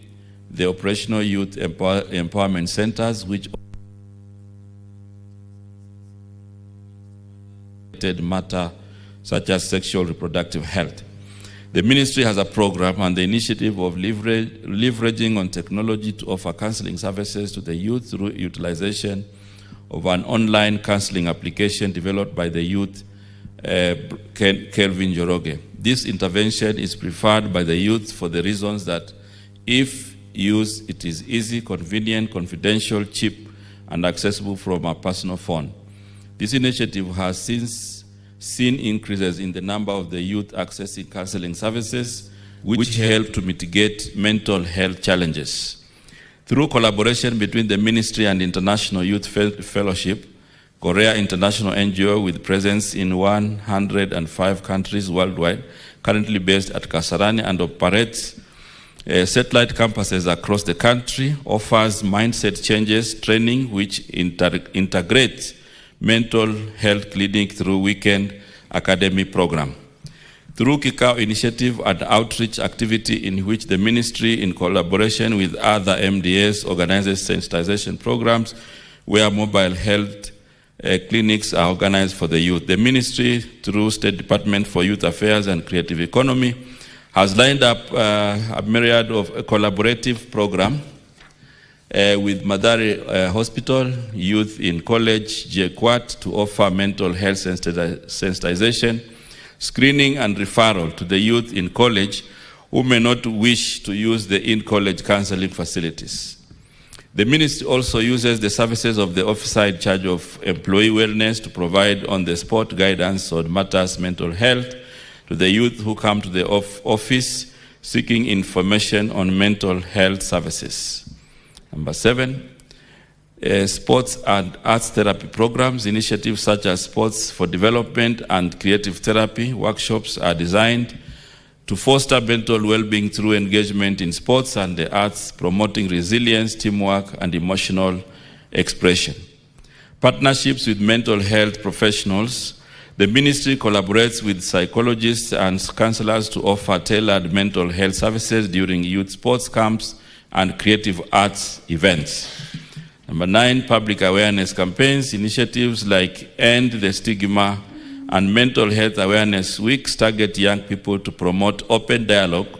the operational youth empowerment centers, which matter such as sexual reproductive health. The ministry has a program and the initiative of leveraging on technology to offer counseling services to the youth through utilization of an online counseling application developed by the youth, Kelvin Joroge. This intervention is preferred by the youth for the reasons that if used, it is easy, convenient, confidential, cheap, and accessible from a personal phone. This initiative has since seen increases in the number of the youth accessing counseling services, which help to mitigate mental health challenges. Through collaboration between the ministry and International Youth Fellowship, Korea International NGO with presence in 105 countries worldwide, currently based at Kasarani and operates satellite campuses across the country, offers mindset changes training which integrates mental health clinic through weekend academy program. Through Kikao initiative and outreach activity in which the ministry in collaboration with other MDAs organizes sensitization programs where mobile health clinics are organized for the youth. The ministry, through State Department for Youth Affairs and Creative Economy, has lined up a myriad of collaborative program with Madari Hospital, Youth in College, JQuat, to offer mental health sensitization, screening and referral to the youth in college who may not wish to use the in-college counseling facilities. The ministry also uses the services of the officer in charge of employee wellness to provide on-the-spot guidance on matters mental health to the youth who come to the office seeking information on mental health services. Number 7, sports and arts therapy programs. Initiatives such as sports for development and creative therapy workshops are designed to foster mental well-being through engagement in sports and the arts, promoting resilience, teamwork, and emotional expression. Partnerships with mental health professionals. The ministry collaborates with psychologists and counselors to offer tailored mental health services during youth sports camps and creative arts events. Number 9, public awareness campaigns. Initiatives like End the Stigma and Mental Health Awareness Weeks target young people to promote open dialogue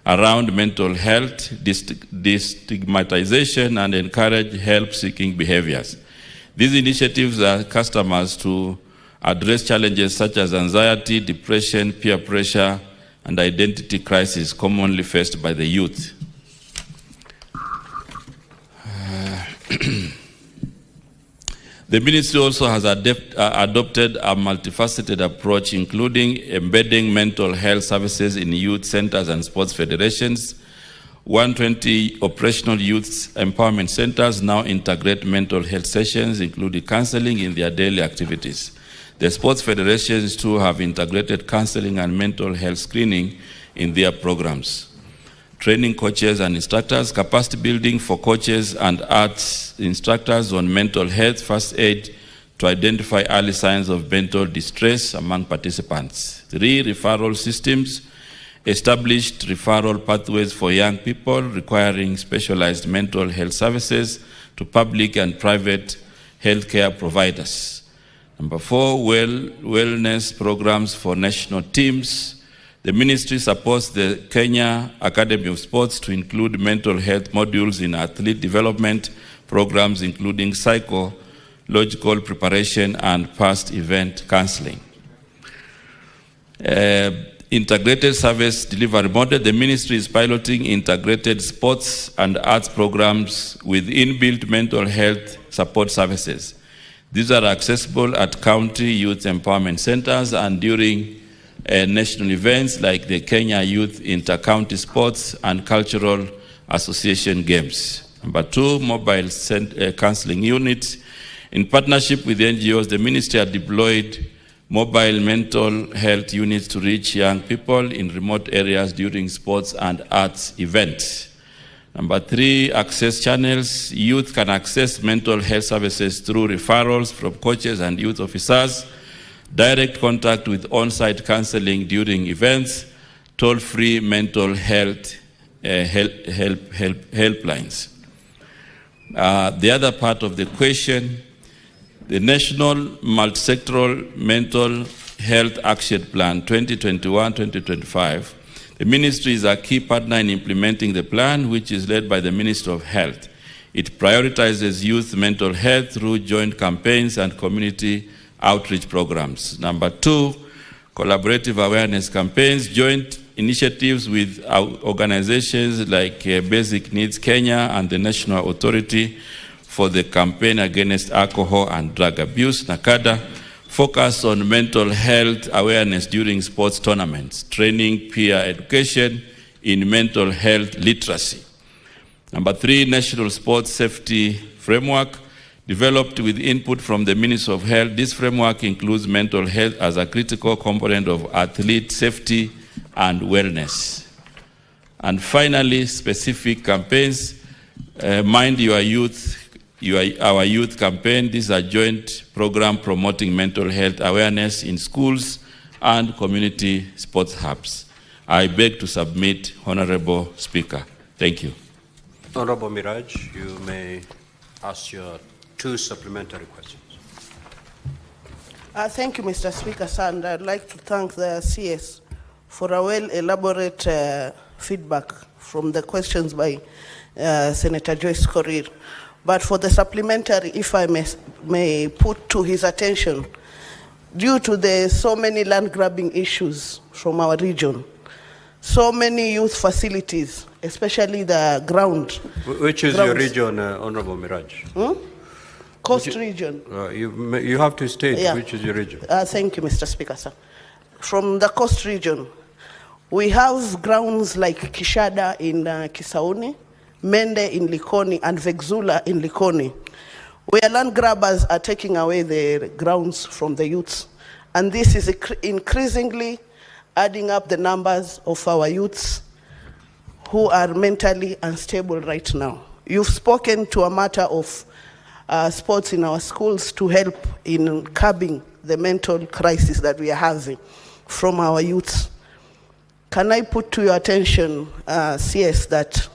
around mental health, destigmatization, and encourage help-seeking behaviors. These initiatives are customers to address challenges such as anxiety, depression, peer pressure, and identity crisis commonly faced by the youth. The ministry also has adopted a multifaceted approach, including embedding mental health services in youth centers and sports federations. 120 operational youth empowerment centers now integrate mental health sessions, including counseling in their daily activities. The sports federations too have integrated counseling and mental health screening in their programs. Training coaches and instructors, capacity building for coaches and arts instructors on mental health, first aid to identify early signs of mental distress among participants. 3, referral systems, established referral pathways for young people requiring specialized mental health services to public and private healthcare providers. Number 4, wellness programs for national teams. The ministry supports the Kenya Academy of Sports to include mental health modules in athlete development programs, including psychological preparation and past-event counseling. Integrated service delivery model. The ministry is piloting integrated sports and arts programs with inbuilt mental health support services. These are accessible at county youth empowerment centers and during national events like the Kenya Youth Inter-County Sports and Cultural Association Games. Number 2, mobile counseling units. In partnership with NGOs, the ministry has deployed mobile mental health units to reach young people in remote areas during sports and arts events. Number 3, access channels. Youth can access mental health services through referrals from coaches and youth officers, direct contact with on-site counseling during events, toll-free mental health helplines. The other part of the question, the National Multisectoral Mental Health Action Plan 2021-2025, the ministry is a key partner in implementing the plan, which is led by the Ministry of Health. It prioritizes youth mental health through joint campaigns and community outreach programs. Number 2, collaborative awareness campaigns, joint initiatives with organizations like Basic Needs Kenya and the National Authority for the Campaign Against Alcohol and Drug Abuse, NACADA, focus on mental health awareness during sports tournaments, training peer education in mental health literacy. Number 3, National Sports Safety Framework, developed with input from the Ministry of Health. This framework includes mental health as a critical component of athlete safety and wellness. And finally, specific campaigns. Mind Your Youth, our youth campaign. This is a joint program promoting mental health awareness in schools and community sports hubs. I beg to submit, Honorable Speaker. Thank you. Honorable Miraj, you may ask your 2 supplementary questions. Thank you, Mr. Speaker, sir, and I'd like to thank the CS for a well-elaborate feedback from the questions by Senator Joyce Korir. But for the supplementary, if I may put to his attention, due to the so many land-grabbing issues from our region, so many youth facilities, especially the ground. Which is your region, Honorable Miraj? Coast region. You have to state which is your region. Thank you, Mr. Speaker, sir. From the coast region, we have grounds like Kishada in Kisauni, Mende in Likoni, and Vexula in Likoni, where land grabbers are taking away the grounds from the youths. And this is increasingly adding up the numbers of our youths who are mentally unstable right now. You've spoken to a matter of sports in our schools to help in curbing the mental crisis that we are having from our youths. Can I put to your attention, CS, that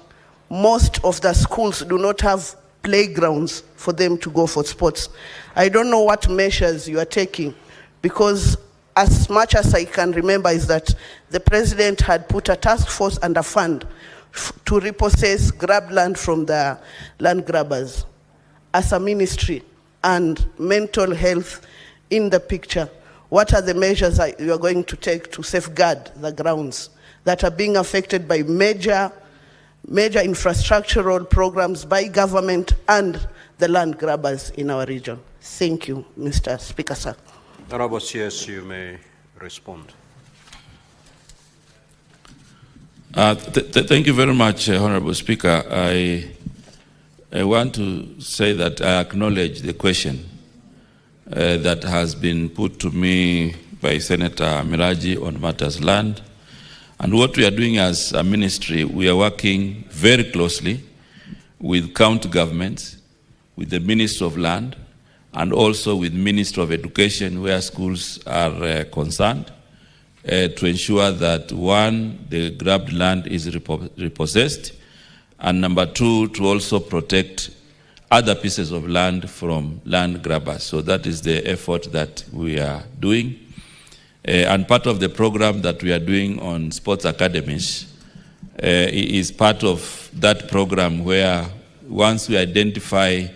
most of the schools do not have playgrounds for them to go for sports. I don't know what measures you are taking, because as much as I can remember is that the president had put a task force and a fund to repossess grabbed land from the land grabbers. As a ministry and mental health in the picture, what are the measures you are going to take to safeguard the grounds that are being affected by major infrastructural programs by government and the land grabbers in our region. Thank you, Mr. Speaker, sir. Honorable CS, you may respond. Thank you very much, Honorable Speaker. I want to say that I acknowledge the question that has been put to me by Senator Miraji on matters land. And what we are doing as a ministry, we are working very closely with county governments, with the Ministry of Land, and also with Ministry of Education where schools are concerned, to ensure that, one, the grabbed land is repossessed, and number two, to also protect other pieces of land from land grabbers. So that is the effort that we are doing. And part of the program that we are doing on sports academies is part of that program where once we identify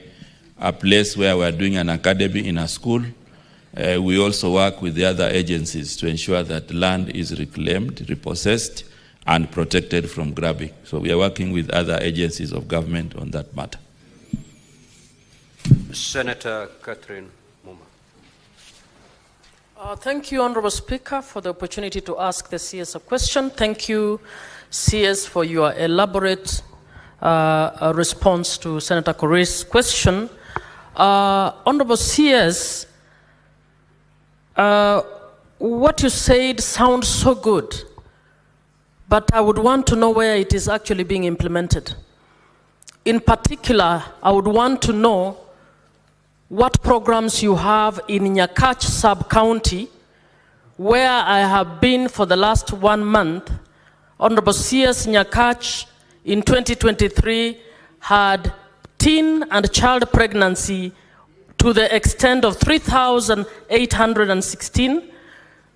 a place where we are doing an academy in a school, we also work with the other agencies to ensure that land is reclaimed, repossessed, and protected from grabbing. So we are working with other agencies of government on that matter. Senator Catherine Muma. Thank you, Honorable Speaker, for the opportunity to ask the CS a question. Thank you, CS, for your elaborate response to Senator Kore's question. Honorable CS, what you said sounds so good, but I would want to know where it is actually being implemented. In particular, I would want to know what programs you have in Nyakach sub-county, where I have been for the last 1 month. Honorable CS Nyakach in 2023 had teen and child pregnancy to the extent of 3,816.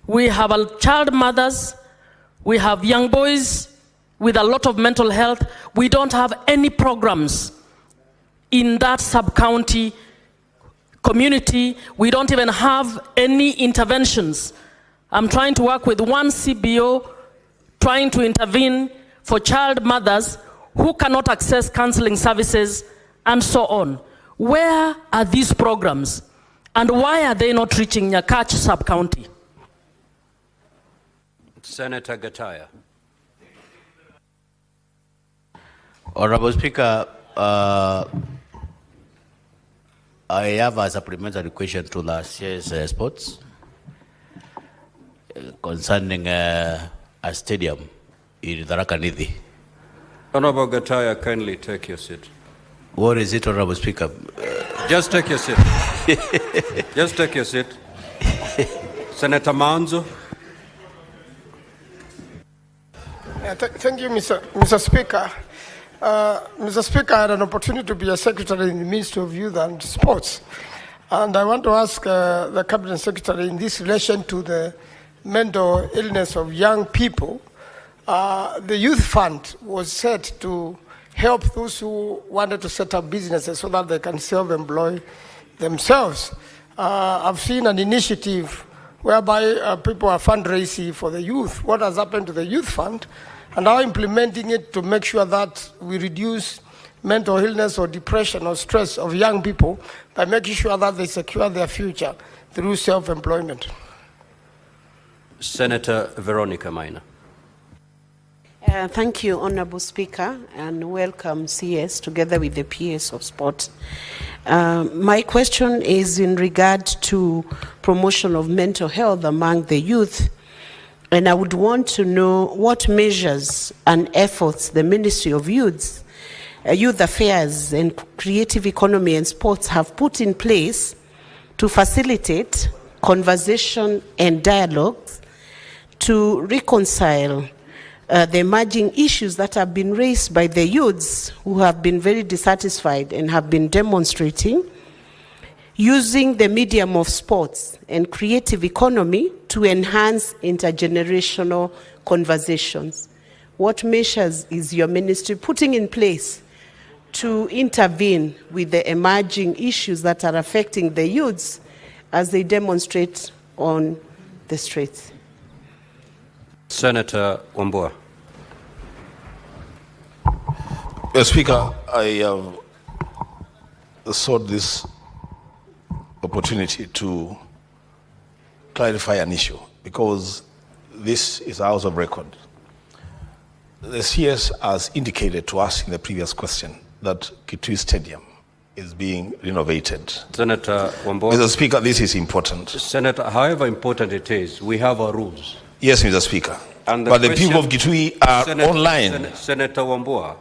We have child mothers, we have young boys with a lot of mental health. We don't have any programs in that sub-county community. We don't even have any interventions. I'm trying to work with one CBO, trying to intervene for child mothers who cannot access counseling services and so on. Where are these programs? And why are they not reaching Nyakach sub-county? Senator Gataya. Honorable Speaker, I have a supplementary question to the CS Sports concerning a stadium in Tharaka Nithi. Honorable Gataya, kindly take your seat. What is it, Honorable Speaker? Just take your seat. Just take your seat. Senator Manzo. Thank you, Mr. Speaker. Mr. Speaker, I had an opportunity to be a secretary in the Ministry of Youth and Sports. And I want to ask the Cabinet Secretary in this relation to the mental illness of young people. The Youth Fund was set to help those who wanted to set up businesses so that they can self-employ themselves. I've seen an initiative whereby people are fundraising for the youth. What has happened to the Youth Fund? And now implementing it to make sure that we reduce mental illness or depression or stress of young people by making sure that they secure their future through self-employment. Senator Veronica Maina. Thank you, Honorable Speaker, and welcome CS together with the PS of Sport. My question is in regard to promotion of mental health among the youth, and I would want to know what measures and efforts the Ministry of Youth Affairs and Creative Economy and Sports have put in place to facilitate conversation and dialogues to reconcile the emerging issues that have been raised by the youths who have been very dissatisfied and have been demonstrating, using the medium of sports and creative economy to enhance intergenerational conversations. What measures is your ministry putting in place to intervene with the emerging issues that are affecting the youths as they demonstrate on the streets? Senator Wambua. Speaker, I have sought this opportunity to clarify an issue because this is a house of record. The CS has indicated to us in the previous question that Kitui Stadium is being renovated. Senator Wambua. Mr. Speaker, this is important. Senator, however important it is, we have our rules. Yes, Mr. Speaker. And but the people of Kitui are online. Senator Wambua.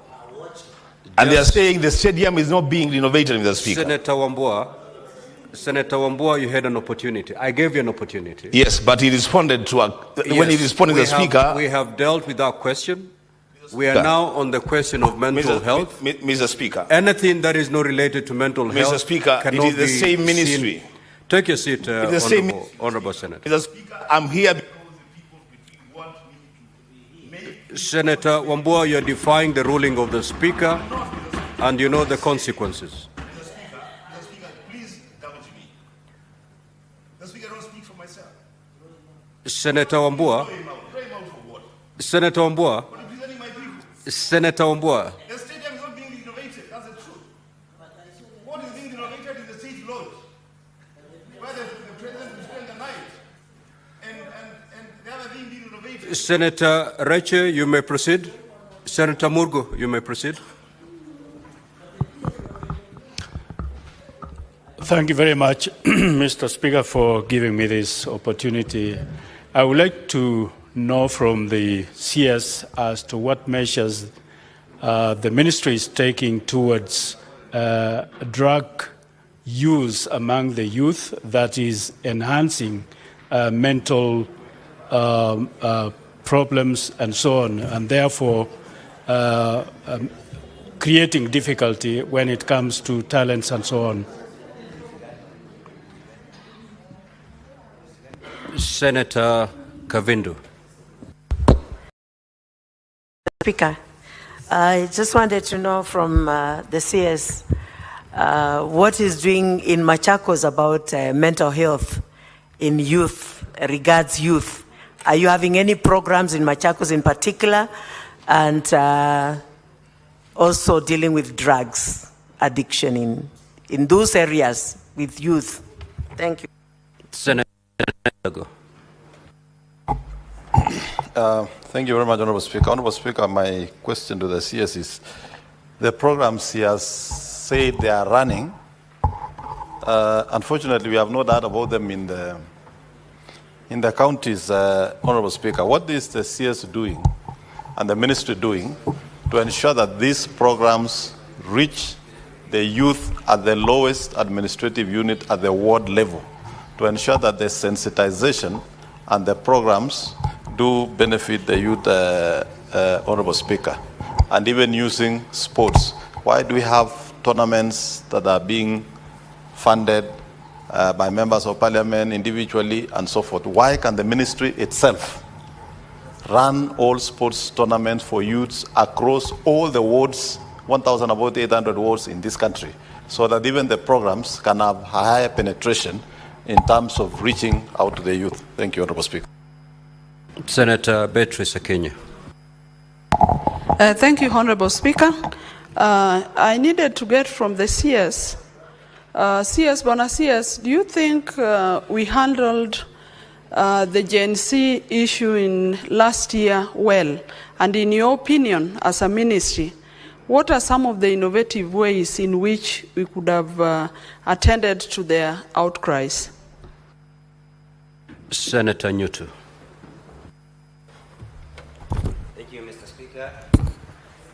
And they are saying the stadium is not being renovated, Mr. Speaker. Senator Wambua, you had an opportunity. I gave you an opportunity. Yes, but he responded to when he responded to the Speaker. We have dealt with our question. We are now on the question of mental health. Mr. Speaker. Anything that is not related to mental health. Mr. Speaker, it is the same ministry. Seen. Take your seat, Honorable Senator. Mr. Speaker, I'm here because Senator Wambua, you're defying the ruling of the Speaker, and you know the consequences. Mr. Speaker, please double to me. Mr. Speaker, I don't speak for myself. Senator Wambua. Senator Wambua. Senator Wambua. The stadium is not being renovated, that's the truth. What is being renovated is the state lodge, where the president will spend the night. And the other thing being renovated. Senator Reche, you may proceed. Senator Murgo, you may proceed. Thank you very much, Mr. Speaker, for giving me this opportunity. I would like to know from the CS as to what measures the ministry is taking towards drug use among the youth that is enhancing mental problems and so on, and therefore creating difficulty when it comes to talents and so on. Senator Kavindu. Speaker, I just wanted to know from the CS what is doing in Machakos about mental health in youth, regards youth. Are you having any programs in Machakos in particular, and also dealing with drugs addiction in those areas with youth? Thank you. Senator. Thank you very much, Honorable Speaker. Honorable Speaker, my question to the CS is, the programs he has said they are running, unfortunately we have no doubt about them in the counties, Honorable Speaker. What is the CS doing and the ministry doing to ensure that these programs reach the youth at the lowest administrative unit at the ward level, to ensure that the sensitization and the programs do benefit the youth, Honorable Speaker, and even using sports? Why do we have tournaments that are being funded by members of parliament individually and so forth? Why can the ministry itself run all sports tournaments for youths across all the wards, 1,800 wards in this country, so that even the programs can have higher penetration in terms of reaching out to the youth? Thank you, Honorable Speaker. Senator Beatrice Kenya. Thank you, Honorable Speaker. I needed to get from the CS. Bona CS, do you think we handled the Gen Z issue in last year well? And in your opinion, as a ministry, what are some of the innovative ways in which we could have attended to their outcries? Senator Newton. Thank you, Mr. Speaker.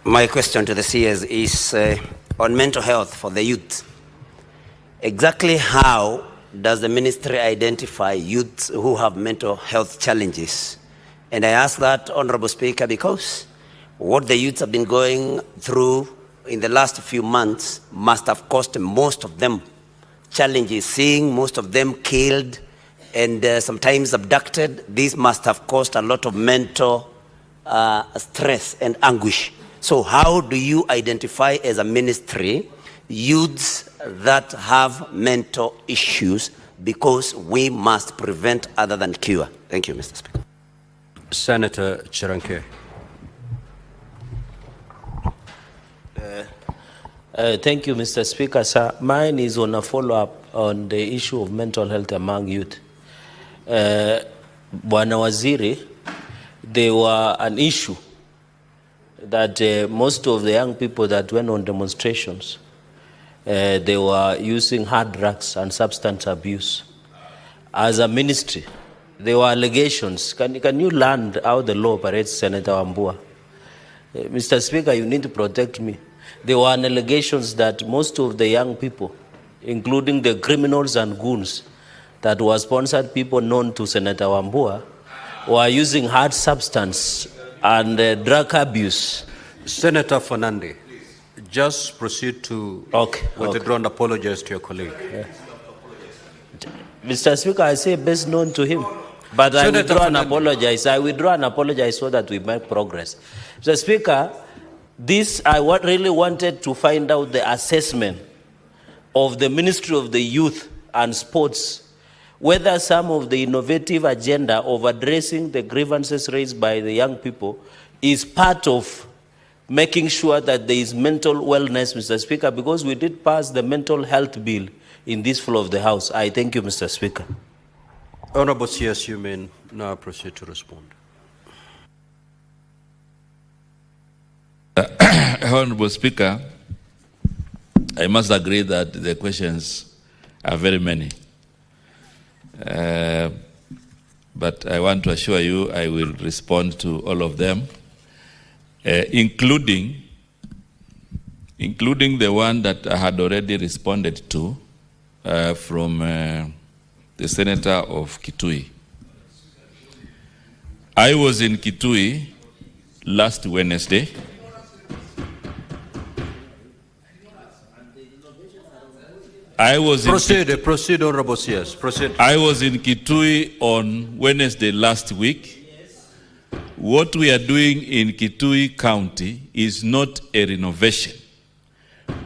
My question to the CS is on mental health for the youth. Exactly how does the ministry identify youths who have mental health challenges? And I ask that, Honorable Speaker, because what the youths have been going through in the last few months must have cost most of them challenges, seeing most of them killed and sometimes abducted. This must have caused a lot of mental stress and anguish. So how do you identify as a ministry youths that have mental issues, because we must prevent other than cure? Thank you, Mr. Speaker. Senator Chiranke. Thank you, Mr. Speaker. Sir, mine is on a follow-up on the issue of mental health among youth. Bwana Waziri, there were an issue that most of the young people that went on demonstrations, they were using hard drugs and substance abuse. As a ministry, there were allegations. Can you learn how the law operates, Senator Wambua? Mr. Speaker, you need to protect me. There were allegations that most of the young people, including the criminals and goons that were sponsored people known to Senator Wambua, were using hard substance and drug abuse. Senator Fernandez, just proceed to withdraw and apologize to your colleague. Yeah. Mr. Speaker, I say best known to him. But I withdraw and apologize. I withdraw and apologize so that we make progress. Mr. Speaker, I really wanted to find out the assessment of the Ministry of the Youth and Sports, whether some of the innovative agenda of addressing the grievances raised by the young people is part of making sure that there is mental wellness, Mr. Speaker, because we did pass the mental health bill in this floor of the House. I thank you, Mr. Speaker. Honorable CS, you may now proceed to respond. Honorable Speaker, I must agree that the questions are very many. But I want to assure you I will respond to all of them, including the one that I had already responded to from the Senator of Kitui. I was in Kitui last Wednesday. Proceed, Honorable CS. Proceed. I was in Kitui on Wednesday last week. What we are doing in Kitui County is not a renovation.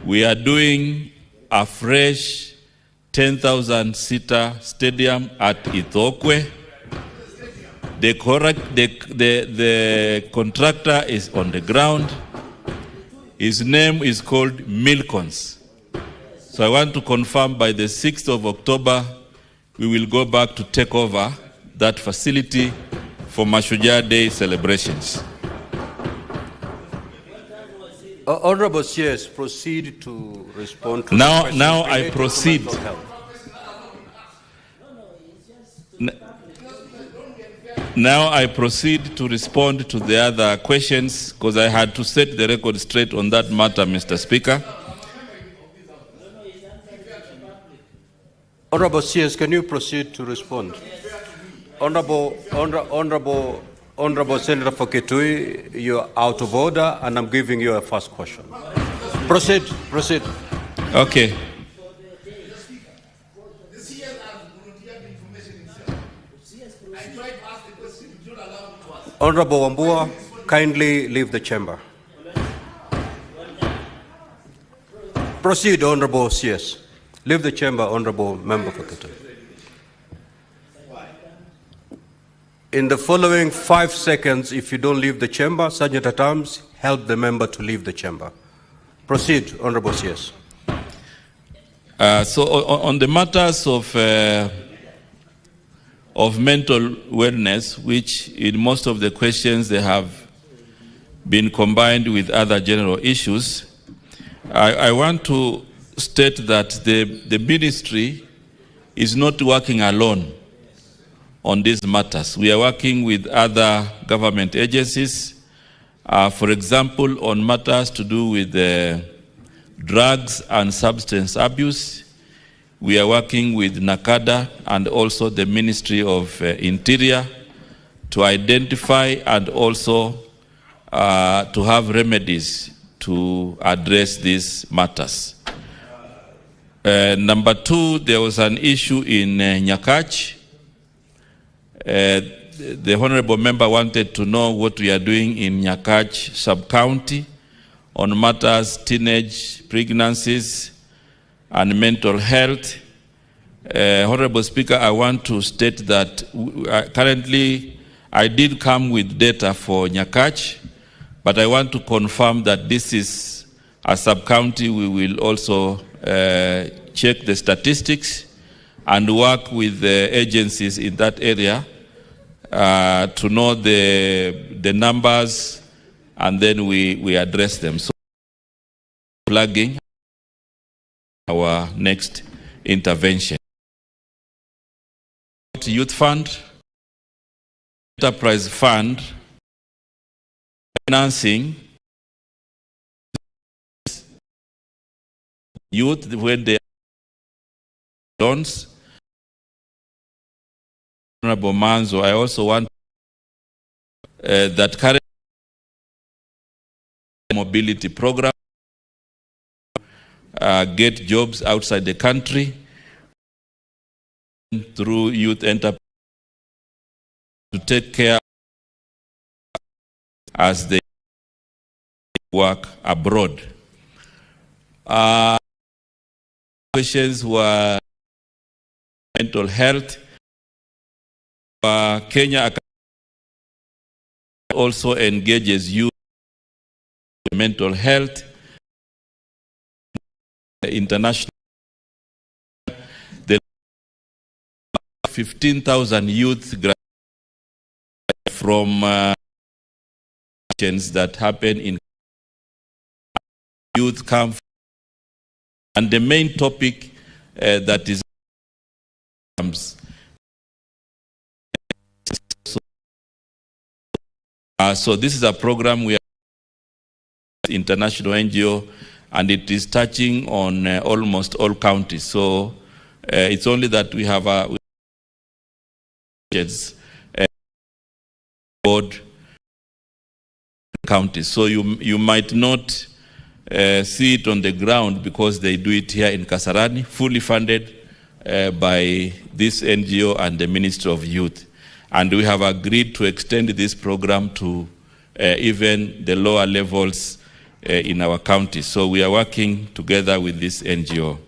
We are doing a fresh 10,000-seater stadium at Ithokwe. The contractor is on the ground. His name is called Milcons. So I want to confirm by the 6th of October, we will go back to take over that facility for Mashujaa Day celebrations. Honorable CS, proceed to respond to now I proceed. Now I proceed to respond to the other questions because I had to set the record straight on that matter, Mr. Speaker. Honorable CS, can you proceed to respond? Honorable Senator for Kitui, you're out of order, and I'm giving you a first question. Proceed. Okay. Honorable Wambua, kindly leave the chamber. Proceed, Honorable CS. Leave the chamber, Honorable Member for Kitui. In the following 5 seconds, if you don't leave the chamber, Sergeant at Arms, help the member to leave the chamber. Proceed, Honorable CS. So on the matters of mental wellness, which in most of the questions they have been combined with other general issues, I want to state that the ministry is not working alone on these matters. We are working with other government agencies, for example, on matters to do with drugs and substance abuse. We are working with NACADA and also the Ministry of Interior to identify and also to have remedies to address these matters. Number two, there was an issue in Nyakach. The honorable member wanted to know what we are doing in Nyakach sub-county on matters teenage pregnancies and mental health. Honorable Speaker, I want to state that currently I did come with data for Nyakach, but I want to confirm that this is As sub-county, we will also check the statistics and work with the agencies in that area to know the numbers, and then we address them. So plugging our next intervention. Youth Fund, Enterprise Fund, financing youth when they loans. Honorable Manzo, I also want that current mobility program get jobs outside the country through youth enterprise to take care as they work abroad. Questions were mental health. Kenya also engages youth in mental health. International, the 15,000 youth from that happen in youth camp, and the main topic that is so this is a program we are international NGO, and it is touching on almost all counties. So it's only that we have a board counties. So you might not see it on the ground because they do it here in Kasarani, fully funded by this NGO and the Ministry of Youth. And we have agreed to extend this program to even the lower levels in our county. So we are working together with this NGO.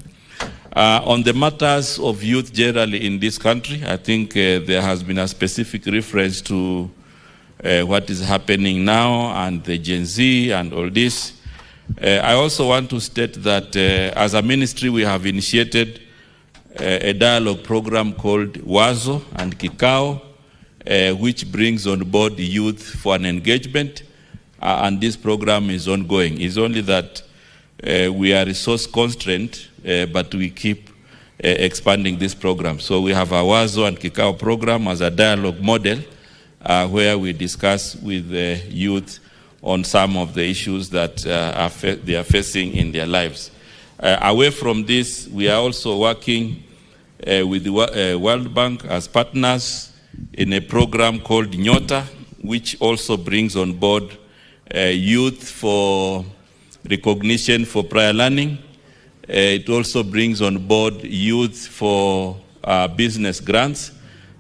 On the matters of youth generally in this country, I think there has been a specific reference to what is happening now and the Gen Z and all this. I also want to state that as a ministry, we have initiated a dialogue program called Wazo and Kikao, which brings on board the youth for an engagement. And this program is ongoing. It's only that we are resource constrained, but we keep expanding this program. So we have a Wazo and Kikao program as a dialogue model where we discuss with the youth on some of the issues that they are facing in their lives. Away from this, we are also working with the World Bank as partners in a program called Nyota, which also brings on board youth for recognition for prior learning. It also brings on board youth for business grants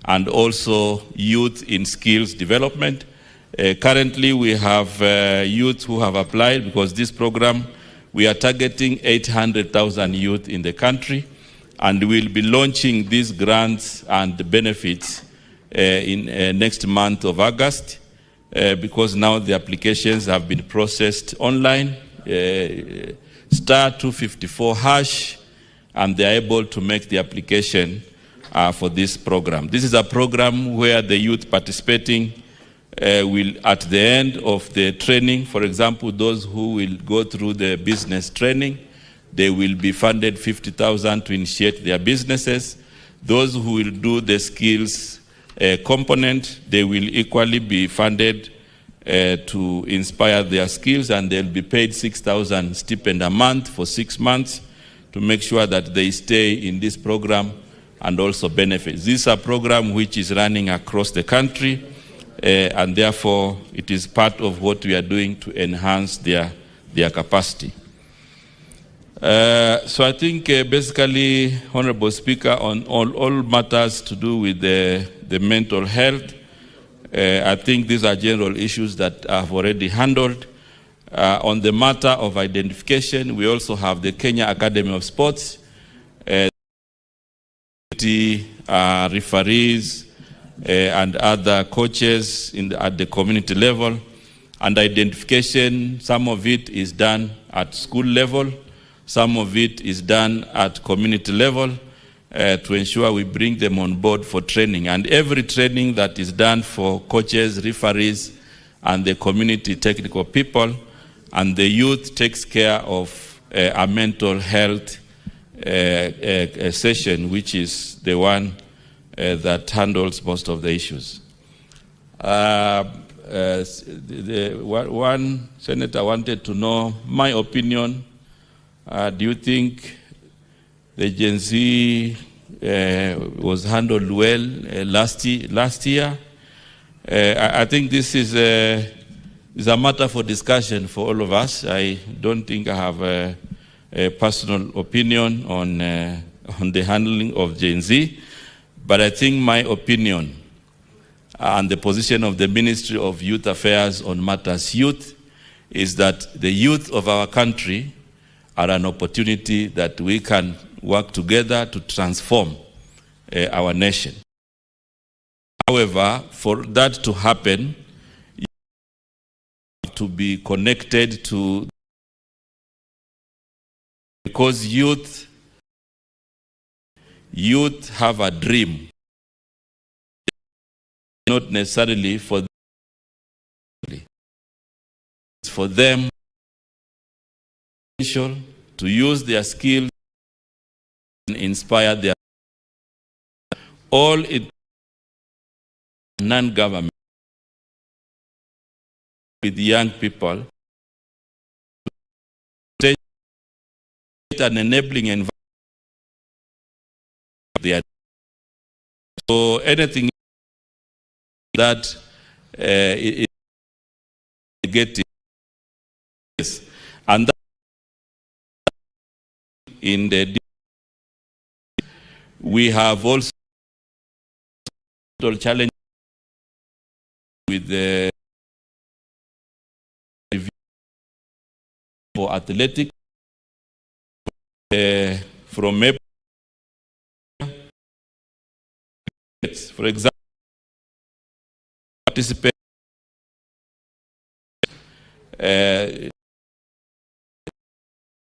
and also youth in skills development. Currently, we have youth who have applied because this program, we are targeting 800,000 youth in the country, and we'll be launching these grants and benefits in next month of August because now the applications have been processed online, *254#, and they are able to make the application for this program. This is a program where the youth participating will, at the end of the training, for example, those who will go through the business training, they will be funded 50,000 to initiate their businesses. Those who will do the skills component, they will equally be funded to inspire their skills, and they'll be paid 6,000 stipend a month for 6 months to make sure that they stay in this program and also benefit. This is a program which is running across the country, and therefore it is part of what we are doing to enhance their capacity. So I think basically, Honorable Speaker, on all matters to do with the mental health, I think these are general issues that I've already handled. On the matter of identification, we also have the Kenya Academy of Sports, referees, and other coaches at the community level. And identification, some of it is done at school level, some of it is done at community level to ensure we bring them on board for training. And every training that is done for coaches, referees, and the community technical people, and the youth takes care of a mental health session, which is the one that handles most of the issues. One senator wanted to know my opinion. Do you think the Gen Z was handled well last year? I think this is a matter for discussion for all of us. I don't think I have a personal opinion on the handling of Gen Z, but I think my opinion and the position of the Ministry of Youth Affairs on matters youth is that the youth of our country are an opportunity that we can work together to transform our nation. However, for that to happen, you have to be connected to, because youth have a dream, not necessarily for them. It's for them to use their skills and inspire their all in non-government with young people to create an enabling environment. So anything that is getting this, and that in the we have also challenge with the for athletics from April, for example, participate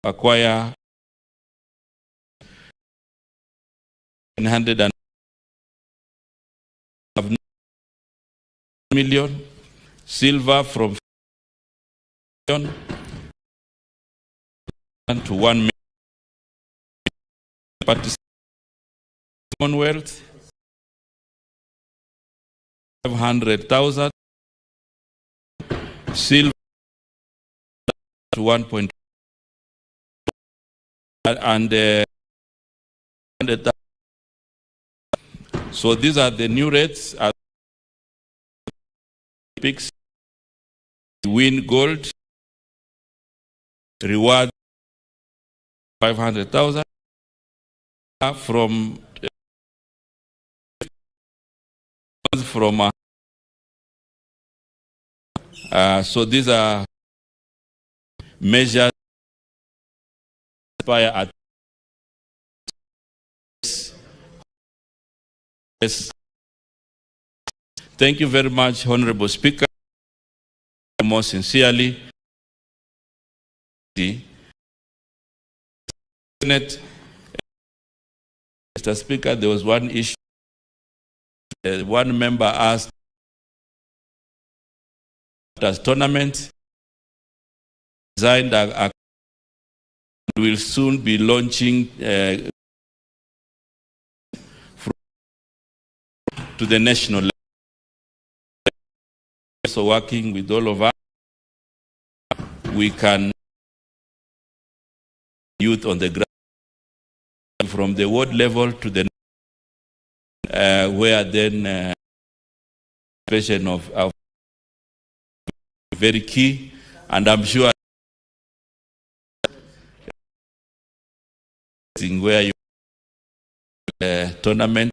acquire 100 million, silver from million to 1 million. Commonwealth, 500,000, silver to 1.2, and so these are the new rates. Olympics, win gold, reward 500,000 from so these are measures inspire at yes. Thank you very much, Honorable Speaker. Most sincerely, Senate, Mr. Speaker, there was one issue. One member asked, as tournament designed will soon be launching to the national level. So working with all of us, we can youth on the ground from the ward level to the where then participation of very key, and I'm sure where you tournament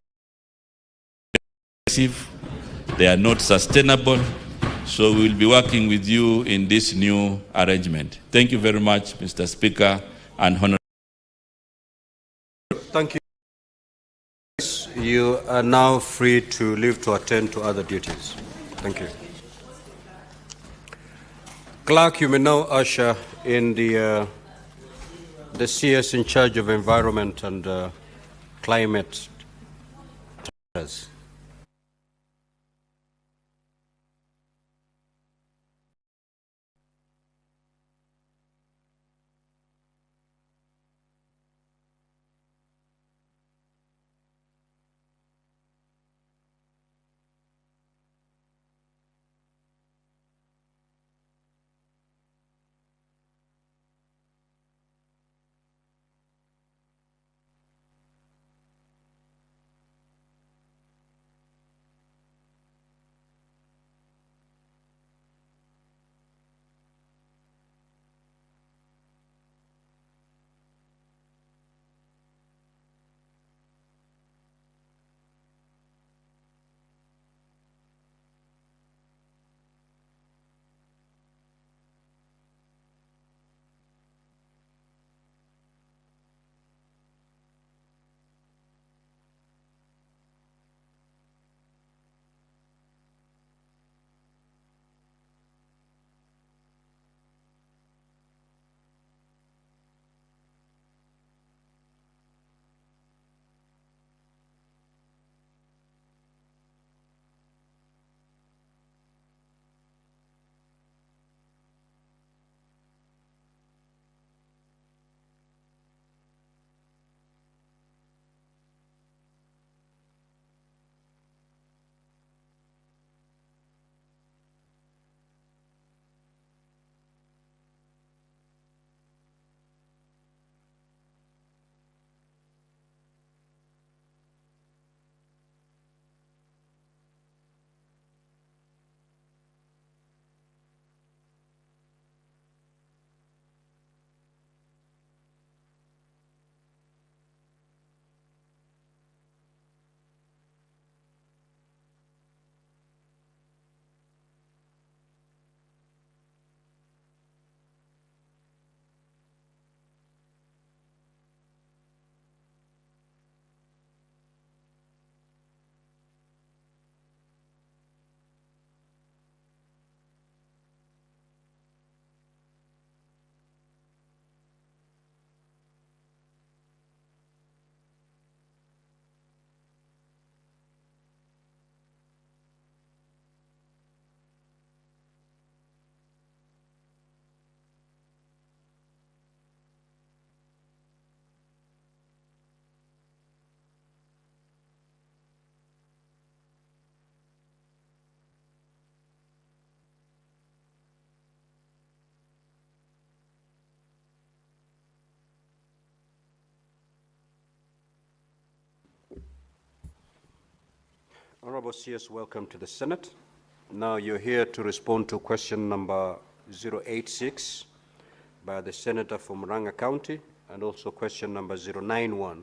they are not sustainable, so we will be working with you in this new arrangement. Thank you very much, Mr. Speaker and Honorable. Thank you. You are now free to leave to attend to other duties. Thank you. Clerk, you may now usher in the CS in charge of environment and climate matters. Honorable CS, welcome to the Senate. Now you're here to respond to question number 086 by the Senator from Murang'a County, and also question number 091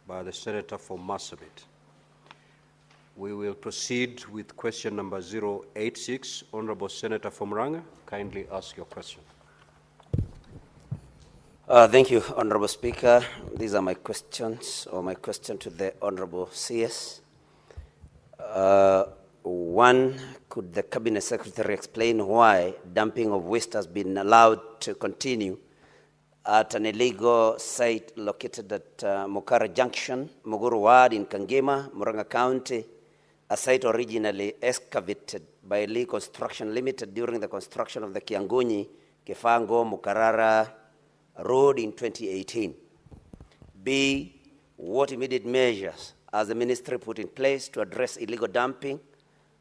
by the Senator from Marsabit. We will proceed with question number 086. Honorable Senator from Murang'a, kindly ask your question. Thank you, Honorable Speaker. These are my questions, or my question to the Honorable CS. One, could the Cabinet Secretary explain why dumping of waste has been allowed to continue at an illegal site located at Mukara Junction, Muguru Ward in Kangema, Murang'a County, a site originally excavated by Lee Construction Limited during the construction of the Ngunyi, Kefango, Mukarara Road in 2018. B, what immediate measures has the ministry put in place to address illegal dumping,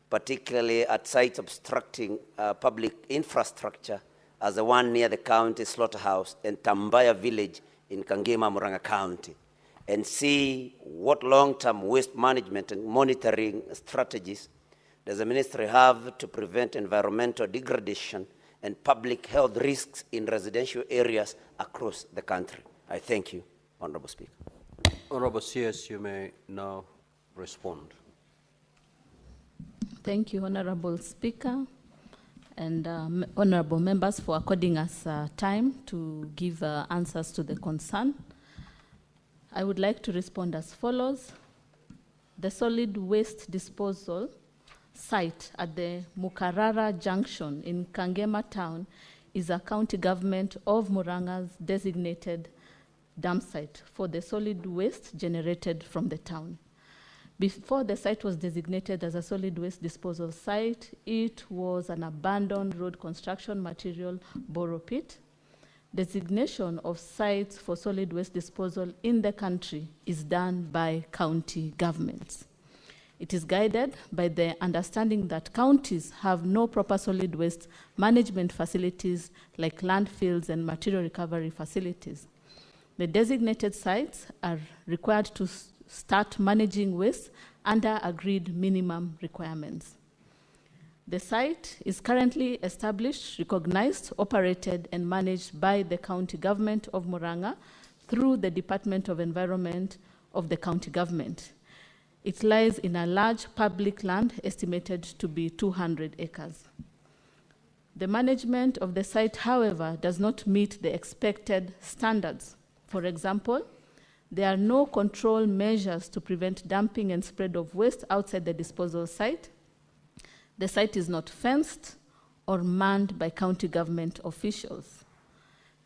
particularly at sites obstructing public infrastructure, as the one near the county slaughterhouse and Tambaya village in Kangema, Murang'a County? And C, what long-term waste management and monitoring strategies does the ministry have to prevent environmental degradation and public health risks in residential areas across the country? I thank you, Honorable Speaker. Honorable CS, you may now respond. Thank you, Honorable Speaker, and honorable members for according us time to give answers to the concern. I would like to respond as follows. The solid waste disposal site at the Mukarara Junction in Kangema town is a county government of Muranga's designated dump site for the solid waste generated from the town. Before the site was designated as a solid waste disposal site, it was an abandoned road construction material borrow pit. Designation of sites for solid waste disposal in the country is done by county governments. It is guided by the understanding that counties have no proper solid waste management facilities like landfills and material recovery facilities. The designated sites are required to start managing waste under agreed minimum requirements. The site is currently established, recognized, operated, and managed by the county government of Murang'a through the Department of Environment of the county government. It lies in a large public land estimated to be 200 acres. The management of the site, however, does not meet the expected standards. For example, there are no control measures to prevent dumping and spread of waste outside the disposal site. The site is not fenced or manned by county government officials.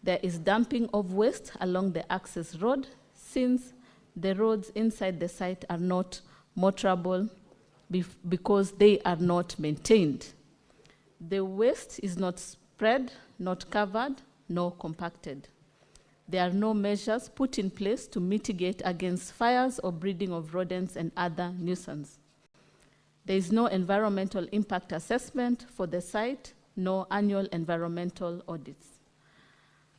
There is dumping of waste along the access road since the roads inside the site are not motorable because they are not maintained. The waste is not spread, not covered, nor compacted. There are no measures put in place to mitigate against fires or breeding of rodents and other nuisance. There is no environmental impact assessment for the site, no annual environmental audits.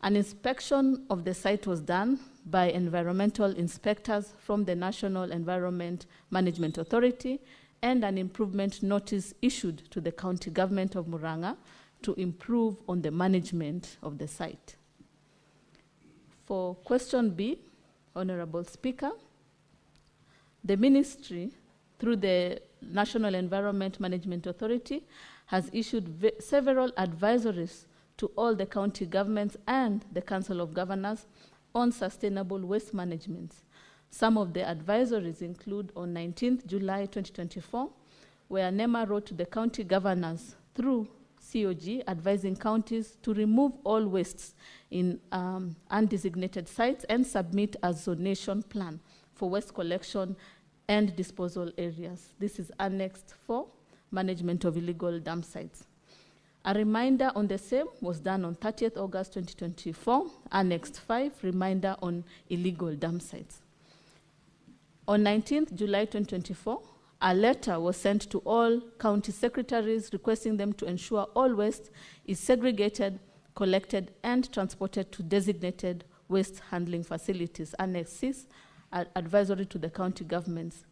An inspection of the site was done by environmental inspectors from the National Environment Management Authority, and an improvement notice issued to the county government of Murang'a to improve on the management of the site. For question B, Honorable Speaker, the ministry, through the National Environment Management Authority, has issued several advisories to all the county governments and the Council of Governors on sustainable waste management. Some of the advisories include on 19th July 2024, where NEMA wrote to the county governors through COG advising counties to remove all wastes in undesignated sites and submit a zonation plan for waste collection and disposal areas. This is Annex 4, Management of Illegal Dump Sites. A reminder on the same was done on 30th August 2024, Annex 5, Reminder on Illegal Dump Sites. On 19th July 2024, a letter was sent to all county secretaries requesting them to ensure all waste is segregated, collected, and transported to designated waste handling facilities, Annex 6, advisory to the county governments.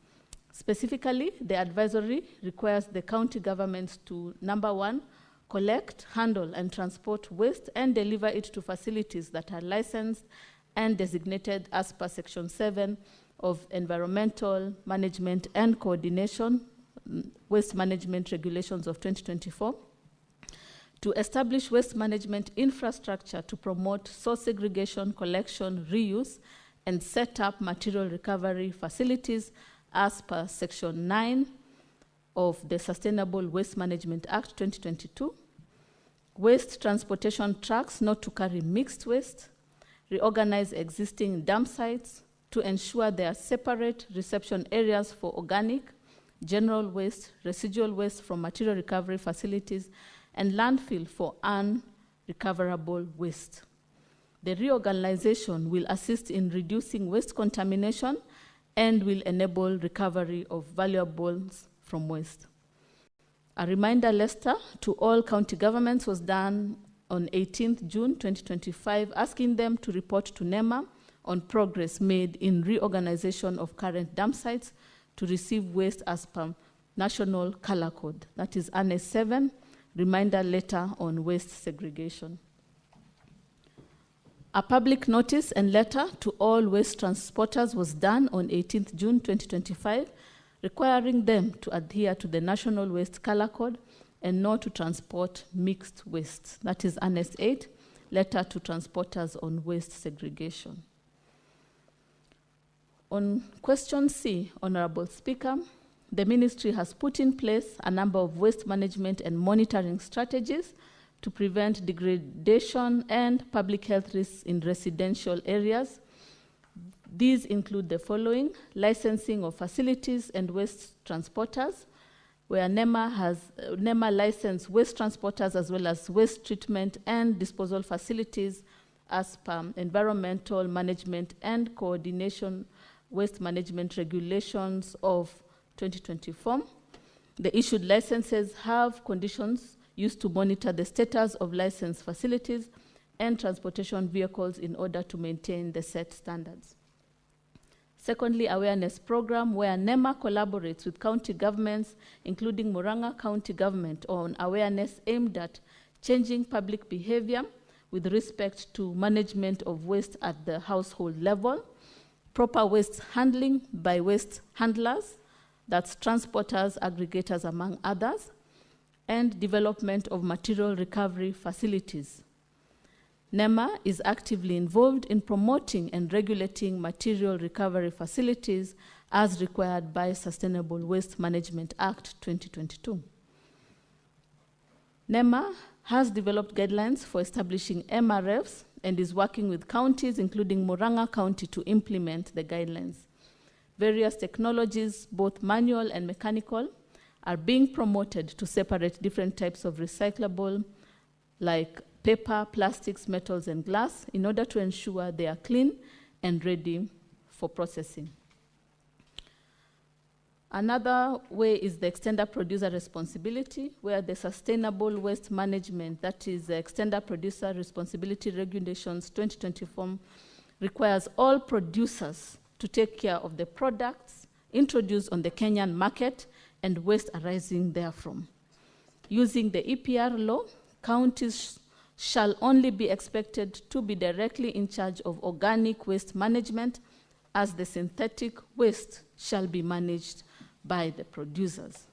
Specifically, the advisory requires the county governments to, number one, collect, handle, and transport waste and deliver it to facilities that are licensed and designated as per Section 7 of Environmental Management and Coordination, Waste Management Regulations of 2024, to establish waste management infrastructure to promote source segregation, collection, reuse, and set up material recovery facilities as per Section 9 of the Sustainable Waste Management Act 2022, waste transportation trucks not to carry mixed waste, reorganize existing dump sites to ensure there are separate reception areas for organic, general waste, residual waste from material recovery facilities, and landfill for unrecoverable waste. The reorganization will assist in reducing waste contamination and will enable recovery of valuables from waste. A reminder letter to all county governments was done on 18th June 2025, asking them to report to NEMA on progress made in reorganization of current dump sites to receive waste as per National Color Code. That is Annex 7, reminder letter on waste segregation. A public notice and letter to all waste transporters was done on 18th June 2025, requiring them to adhere to the National Waste Color Code and not to transport mixed waste. That is Annex 8, letter to transporters on waste segregation. On question C, Honorable Speaker, the ministry has put in place a number of waste management and monitoring strategies to prevent degradation and public health risks in residential areas. These include the following: licensing of facilities and waste transporters, where NEMA licensed waste transporters as well as waste treatment and disposal facilities as per Environmental Management and Coordination Waste Management Regulations of 2024. The issued licenses have conditions used to monitor the status of licensed facilities and transportation vehicles in order to maintain the set standards. Secondly, awareness program, where NEMA collaborates with county governments, including Murang'a County Government, on awareness aimed at changing public behavior with respect to management of waste at the household level, proper waste handling by waste handlers, that's transporters, aggregators, among others, and development of material recovery facilities. NEMA is actively involved in promoting and regulating material recovery facilities as required by Sustainable Waste Management Act 2022. NEMA has developed guidelines for establishing MRFs and is working with counties, including Murang'a County, to implement the guidelines. Various technologies, both manual and mechanical, are being promoted to separate different types of recyclable, like paper, plastics, metals, and glass, in order to ensure they are clean and ready for processing. Another way is the extender producer responsibility, where the Sustainable Waste Management, that is the Extender Producer Responsibility Regulations 2024, requires all producers to take care of the products introduced on the Kenyan market and waste arising therefrom. Using the EPR law, counties shall only be expected to be directly in charge of organic waste management, as the synthetic waste shall be managed by the producers.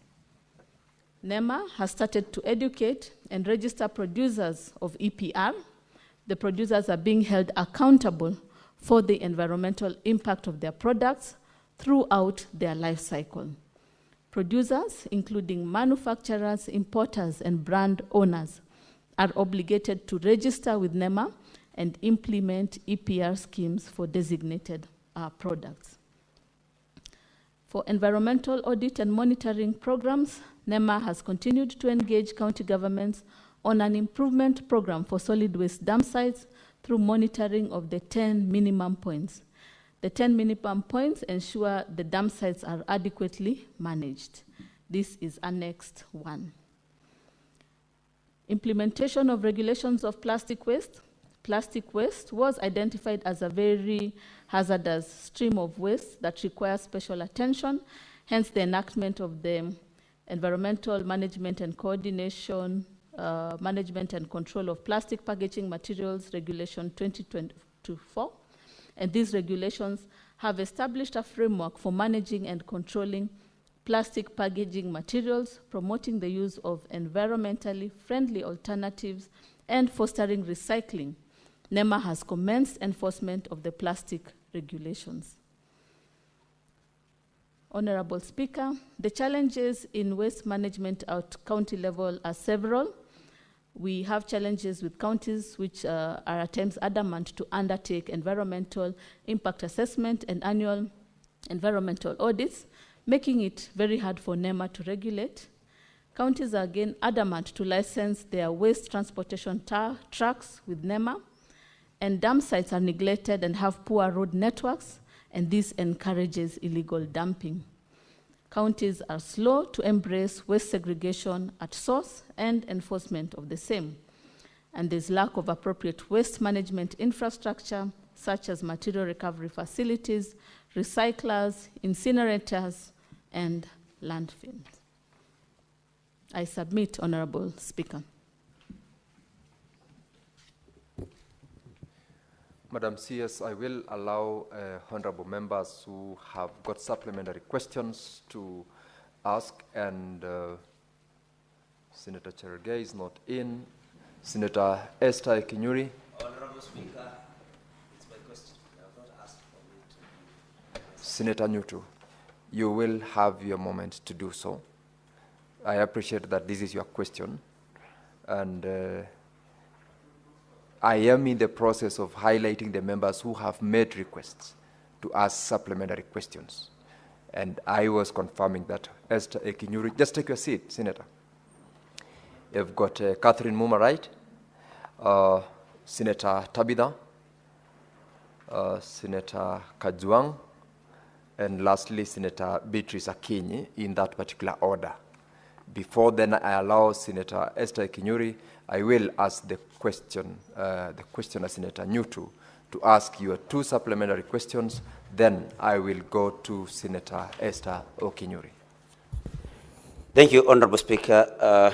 NEMA has started to educate and register producers of EPR. The producers are being held accountable for the environmental impact of their products throughout their life cycle. Producers, including manufacturers, importers, and brand owners, are obligated to register with NEMA and implement EPR schemes for designated products. For environmental audit and monitoring programs, NEMA has continued to engage county governments on an improvement program for solid waste dump sites through monitoring of the 10 minimum points. The 10 minimum points ensure the dump sites are adequately managed. This is Annexed 1. Implementation of regulations of plastic waste. Plastic waste was identified as a very hazardous stream of waste that requires special attention, hence the enactment of the Environmental Management and Coordination, Management and Control of Plastic Packaging Materials Regulation 2024. And these regulations have established a framework for managing and controlling plastic packaging materials, promoting the use of environmentally friendly alternatives, and fostering recycling. NEMA has commenced enforcement of the plastic regulations. Honorable Speaker, the challenges in waste management at county level are several. We have challenges with counties which are at times adamant to undertake environmental impact assessment and annual environmental audits, making it very hard for NEMA to regulate. Counties are again adamant to license their waste transportation trucks with NEMA, and dump sites are neglected and have poor road networks, and this encourages illegal dumping. Counties are slow to embrace waste segregation at source and enforcement of the same, and there's lack of appropriate waste management infrastructure, such as material recovery facilities, recyclers, incinerators, and landfills. I submit, Honorable Speaker. Madam CS, I will allow honorable members who have got supplementary questions to ask, and Senator Cherargei is not in. Senator Esther Kinyuri. Honorable Speaker, it's my question. I have not asked for me to. Senator Nyutu, you will have your moment to do so. I appreciate that this is your question, and I am in the process of highlighting the members who have made requests to ask supplementary questions. And I was confirming that Esther Ekinyuri, just take your seat, Senator. You've got Catherine Muma, right? Senator Tabitha, Senator Kajwang, and lastly, Senator Beatrice Akinyi, in that particular order. Before then I allow Senator Esther Ekinyuri, I will ask the questioner, Senator Nyutu, to ask your 2 supplementary questions. Then I will go to Senator Esther Ekinyuri. Thank you, Honorable Speaker.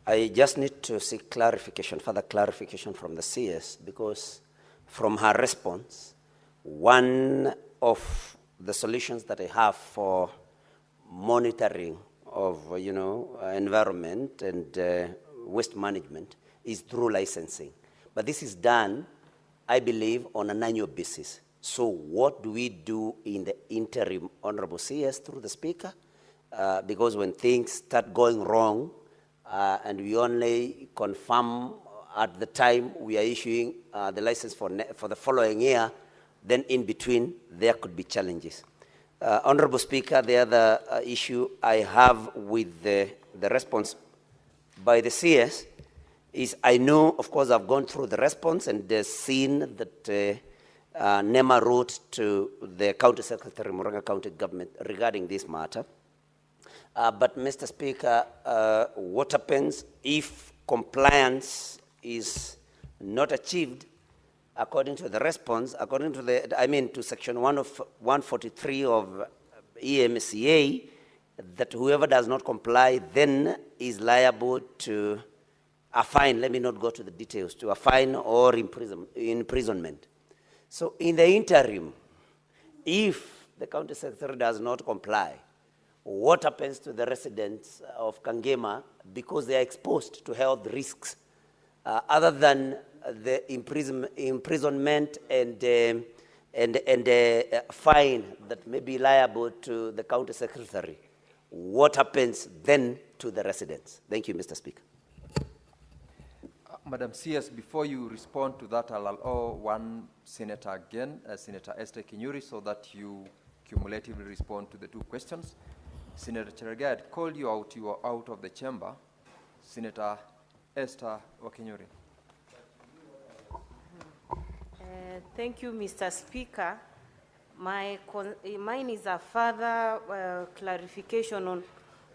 I just need to seek clarification, further clarification from the CS, because from her response, one of the solutions that I have for monitoring of, environment and waste management is through licensing. But this is done, I believe, on an annual basis. So what do we do in the interim, Honorable CS, through the Speaker? Because when things start going wrong, and we only confirm at the time we are issuing the license for the following year, then in between there could be challenges. Honorable Speaker, the other issue I have with the response by the CS is I know, of course, I've gone through the response and seen that NEMA wrote to the County Secretary, Murang'a County Government, regarding this matter. But, Mr. Speaker, what happens if compliance is not achieved according to the response, according to to Section 143 of EMCA, that whoever does not comply then is liable to a fine, let me not go to the details, to a fine or imprisonment. So in the interim, if the County Secretary does not comply, what happens to the residents of Kangema because they are exposed to health risks other than the imprisonment and fine that may be liable to the County Secretary? What happens then to the residents? Thank you, Mr. Speaker. Madam CS, before you respond to that, I'll allow one senator again, Senator Esther Ekinyuri, so that you cumulatively respond to the 2 questions. Senator Cherargei, I called you out. You are out of the chamber. Senator Esther Ekinyuri. Thank you, Mr. Speaker. Mine is a further clarification on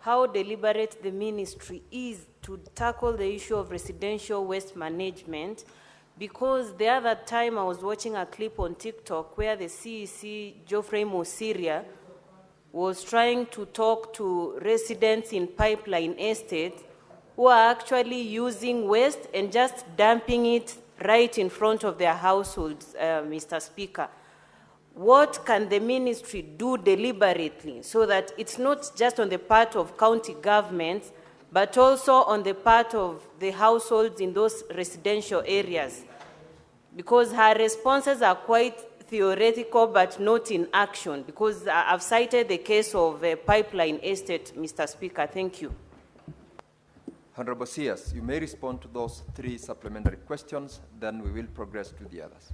how deliberate the ministry is to tackle the issue of residential waste management, because the other time I was watching a clip on TikTok where the CEC, Geoffrey Mosiria, was trying to talk to residents in Pipeline Estate who are actually using waste and just dumping it right in front of their households, Mr. Speaker. What can the ministry do deliberately so that it's not just on the part of county governments, but also on the part of the households in those residential areas? Because her responses are quite theoretical, but not in action, because I've cited the case of Pipeline Estate, Mr. Speaker. Thank you. Honorable CS, you may respond to those 3 supplementary questions, then we will progress to the others.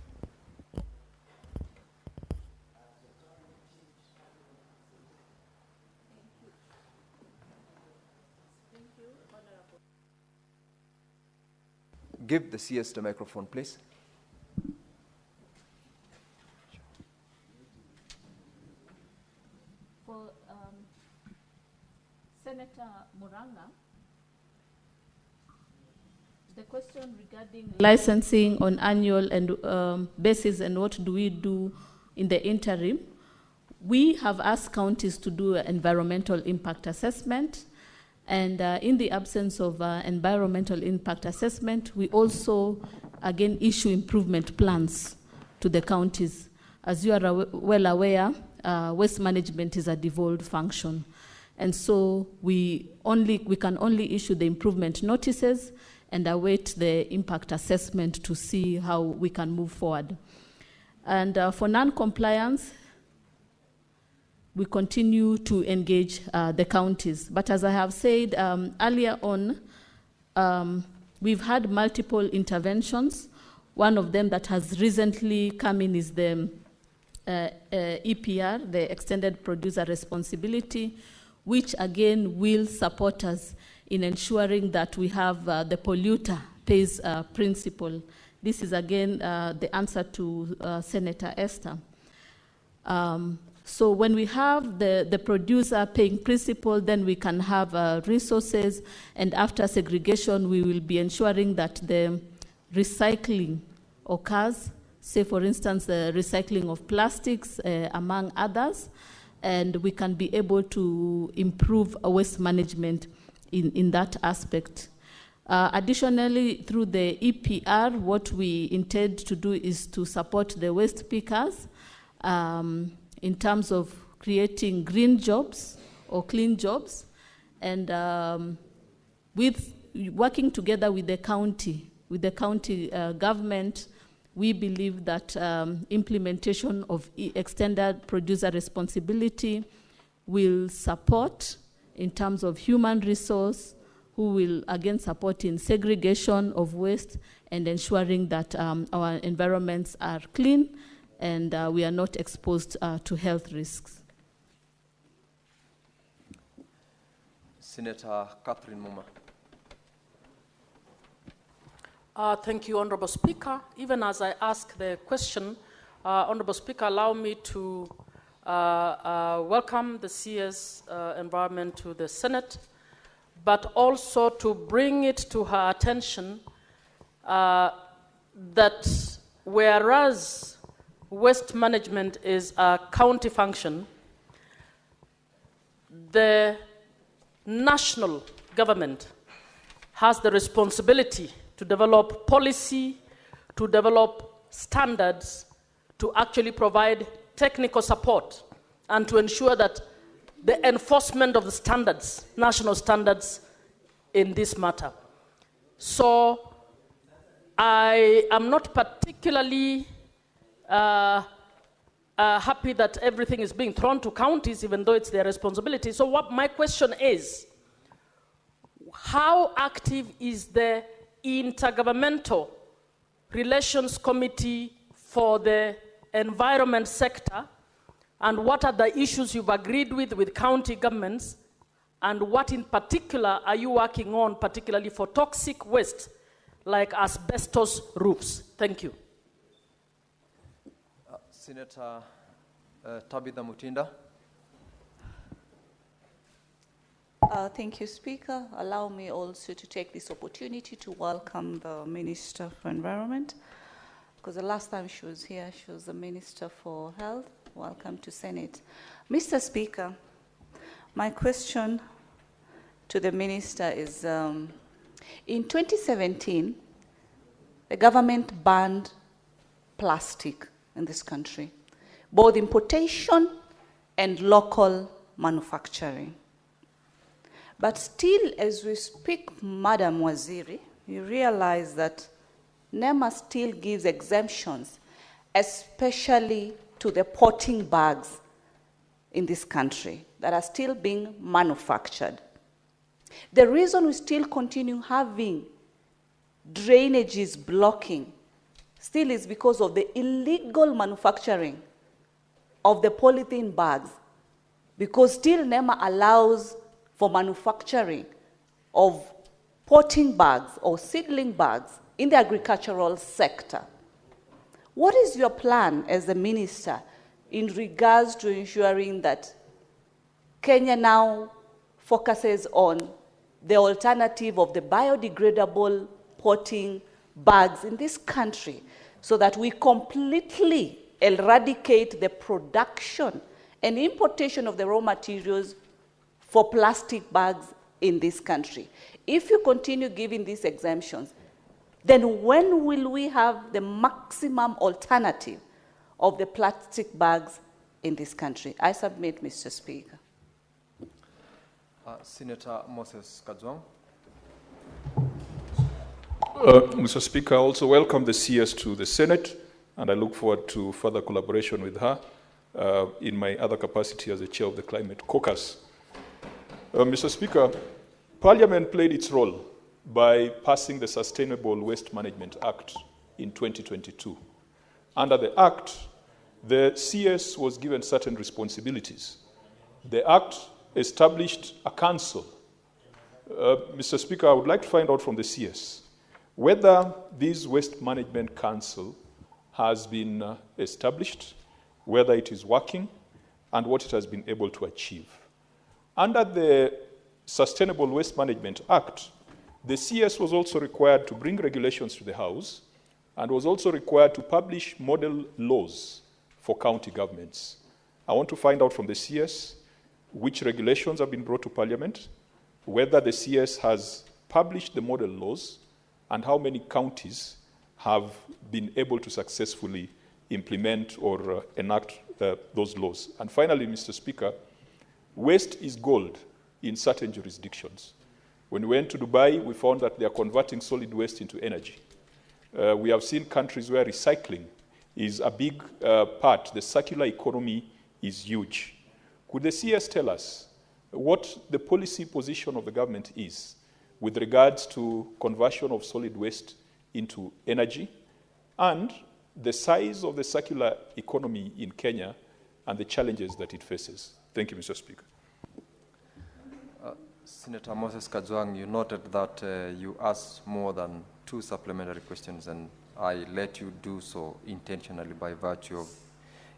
Give the CS the microphone, please. For Senator Murang'a, the question regarding licensing on annual and basis and what do we do in the interim, we have asked counties to do an environmental impact assessment. And in the absence of environmental impact assessment, we also, again, issue improvement plans to the counties. As you are well aware, waste management is a devolved function. And so we can only issue the improvement notices and await the impact assessment to see how we can move forward. And for non-compliance, we continue to engage the counties. But as I have said earlier on, we've had multiple interventions. One of them that has recently come in is the EPR, the Extended Producer Responsibility, which again will support us in ensuring that we have the polluter pays principle. This is again the answer to Senator Esther. So when we have the producer paying principle, then we can have resources, and after segregation, we will be ensuring that the recycling occurs, say for instance, the recycling of plastics, among others, and we can be able to improve waste management in that aspect. Additionally, through the EPR, what we intend to do is to support the waste pickers in terms of creating green jobs or clean jobs, and with working together with the county government, we believe that implementation of extended producer responsibility will support in terms of human resource, who will again support in segregation of waste and ensuring that our environments are clean and we are not exposed to health risks. Senator Catherine Muma. Thank you, Honorable Speaker. Even as I ask the question, Honorable Speaker, allow me to welcome the CS environment to the Senate, but also to bring it to her attention that whereas waste management is a county function, the national government has the responsibility to develop policy, to develop standards, to actually provide technical support, and to ensure that the enforcement of the standards, national standards, in this matter. So I am not particularly happy that everything is being thrown to counties, even though it's their responsibility. So what my question is, how active is the Intergovernmental Relations Committee for the environment sector, and what are the issues you've agreed with county governments, and what in particular are you working on, particularly for toxic waste like asbestos roofs? Thank you. Senator Tabitha Mutinda. Thank you, Speaker. Allow me also to take this opportunity to welcome the Minister for Environment, because the last time she was here, she was the Minister for Health. Welcome to Senate. Mr. Speaker, my question to the Minister is, in 2017, the government banned plastic in this country, both importation and local manufacturing. But still, as we speak, Madam Waziri, you realize that NEMA still gives exemptions, especially to the potting bags in this country that are still being manufactured. The reason we still continue having drainages blocking still is because of the illegal manufacturing of the polythene bags, because still NEMA allows for manufacturing of potting bags or seedling bags in the agricultural sector. What is your plan as the minister in regards to ensuring that Kenya now focuses on the alternative of the biodegradable potting bags in this country, so that we completely eradicate the production and importation of the raw materials for plastic bags in this country? If you continue giving these exemptions, then when will we have the maximum alternative of the plastic bags in this country? I submit, Mr. Speaker. Senator Moses Kadzwang. Mr. Speaker, I also welcome the CS to the Senate, and I look forward to further collaboration with her in my other capacity as the chair of the Climate Caucus. Mr. Speaker, Parliament played its role by passing the Sustainable Waste Management Act in 2022. Under the Act, the CS was given certain responsibilities. The Act established a council. Mr. Speaker, I would like to find out from the CS whether this Waste Management Council has been established, whether it is working, and what it has been able to achieve. Under the Sustainable Waste Management Act, the CS was also required to bring regulations to the House and was also required to publish model laws for county governments. I want to find out from the CS which regulations have been brought to Parliament, whether the CS has published the model laws, and how many counties have been able to successfully implement or enact those laws. And finally, Mr. Speaker, waste is gold in certain jurisdictions. When we went to Dubai, we found that they are converting solid waste into energy. We have seen countries where recycling is a big part. The circular economy is huge. Could the CS tell us what the policy position of the government is with regards to conversion of solid waste into energy and the size of the circular economy in Kenya and the challenges that it faces? Thank you, Mr. Speaker. Senator Moses Kajwang, you noted that you asked more than 2 supplementary questions, and I let you do so intentionally by virtue of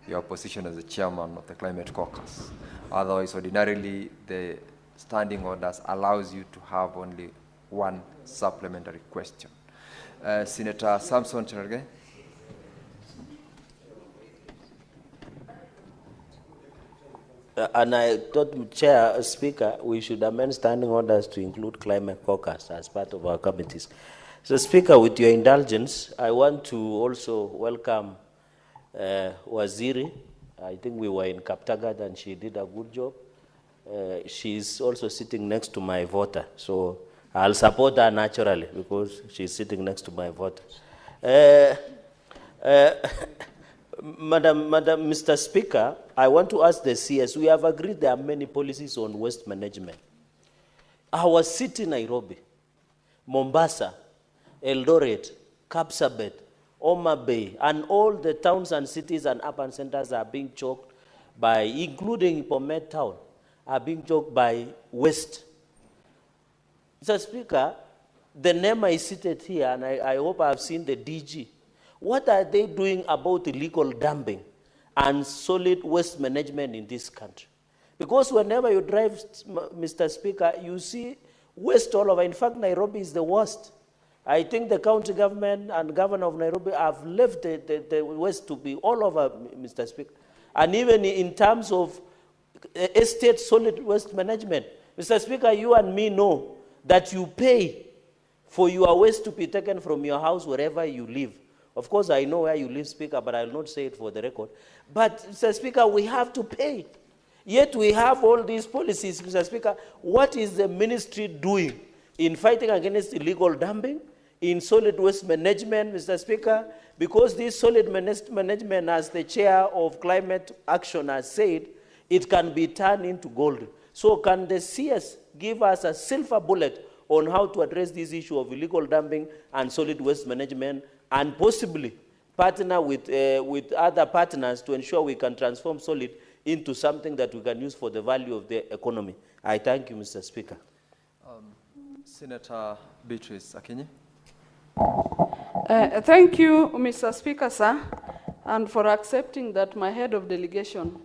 your position as the chairman of the Climate Caucus. Otherwise, ordinarily, the standing orders allows you to have only 1 supplementary question. Senator Samson Cherargei. And I thought, Speaker, we should amend standing orders to include Climate Caucus as part of our committees. So, Speaker, with your indulgence, I want to also welcome Waziri. I think we were in Kaptagat and she did a good job. She's also sitting next to my voter. So I'll support her naturally because she's sitting next to my voter. Mr. Speaker, I want to ask the CS, we have agreed there are many policies on waste management. Our city, Nairobi, Mombasa, Eldoret, Kapsabet, Homa Bay, and all the towns and cities and urban centers are being choked by, including Bomet town, are being choked by waste. Mr. Speaker, the NEMA is seated here, and I hope I've seen the DG. What are they doing about illegal dumping and solid waste management in this country? Because whenever you drive, Mr. Speaker, you see waste all over. In fact, Nairobi is the worst. I think the county government and governor of Nairobi have left the waste to be all over, Mr. Speaker. And even in terms of estate solid waste management, Mr. Speaker, you and me know that you pay for your waste to be taken from your house wherever you live. Of course, I know where you live, Speaker, but I will not say it for the record. But, Mr. Speaker, we have to pay. Yet we have all these policies, Mr. Speaker. What is the ministry doing in fighting against illegal dumping, in solid waste management, Mr. Speaker? Because this solid management, as the chair of climate action has said, it can be turned into gold. So can the CS give us a silver bullet on how to address this issue of illegal dumping and solid waste management, and possibly partner with other partners to ensure we can transform solid into something that we can use for the value of the economy? I thank you, Mr. Speaker. Senator Beatrice Akinyi. Thank you, Mr. Speaker, sir, and for accepting that my head of delegation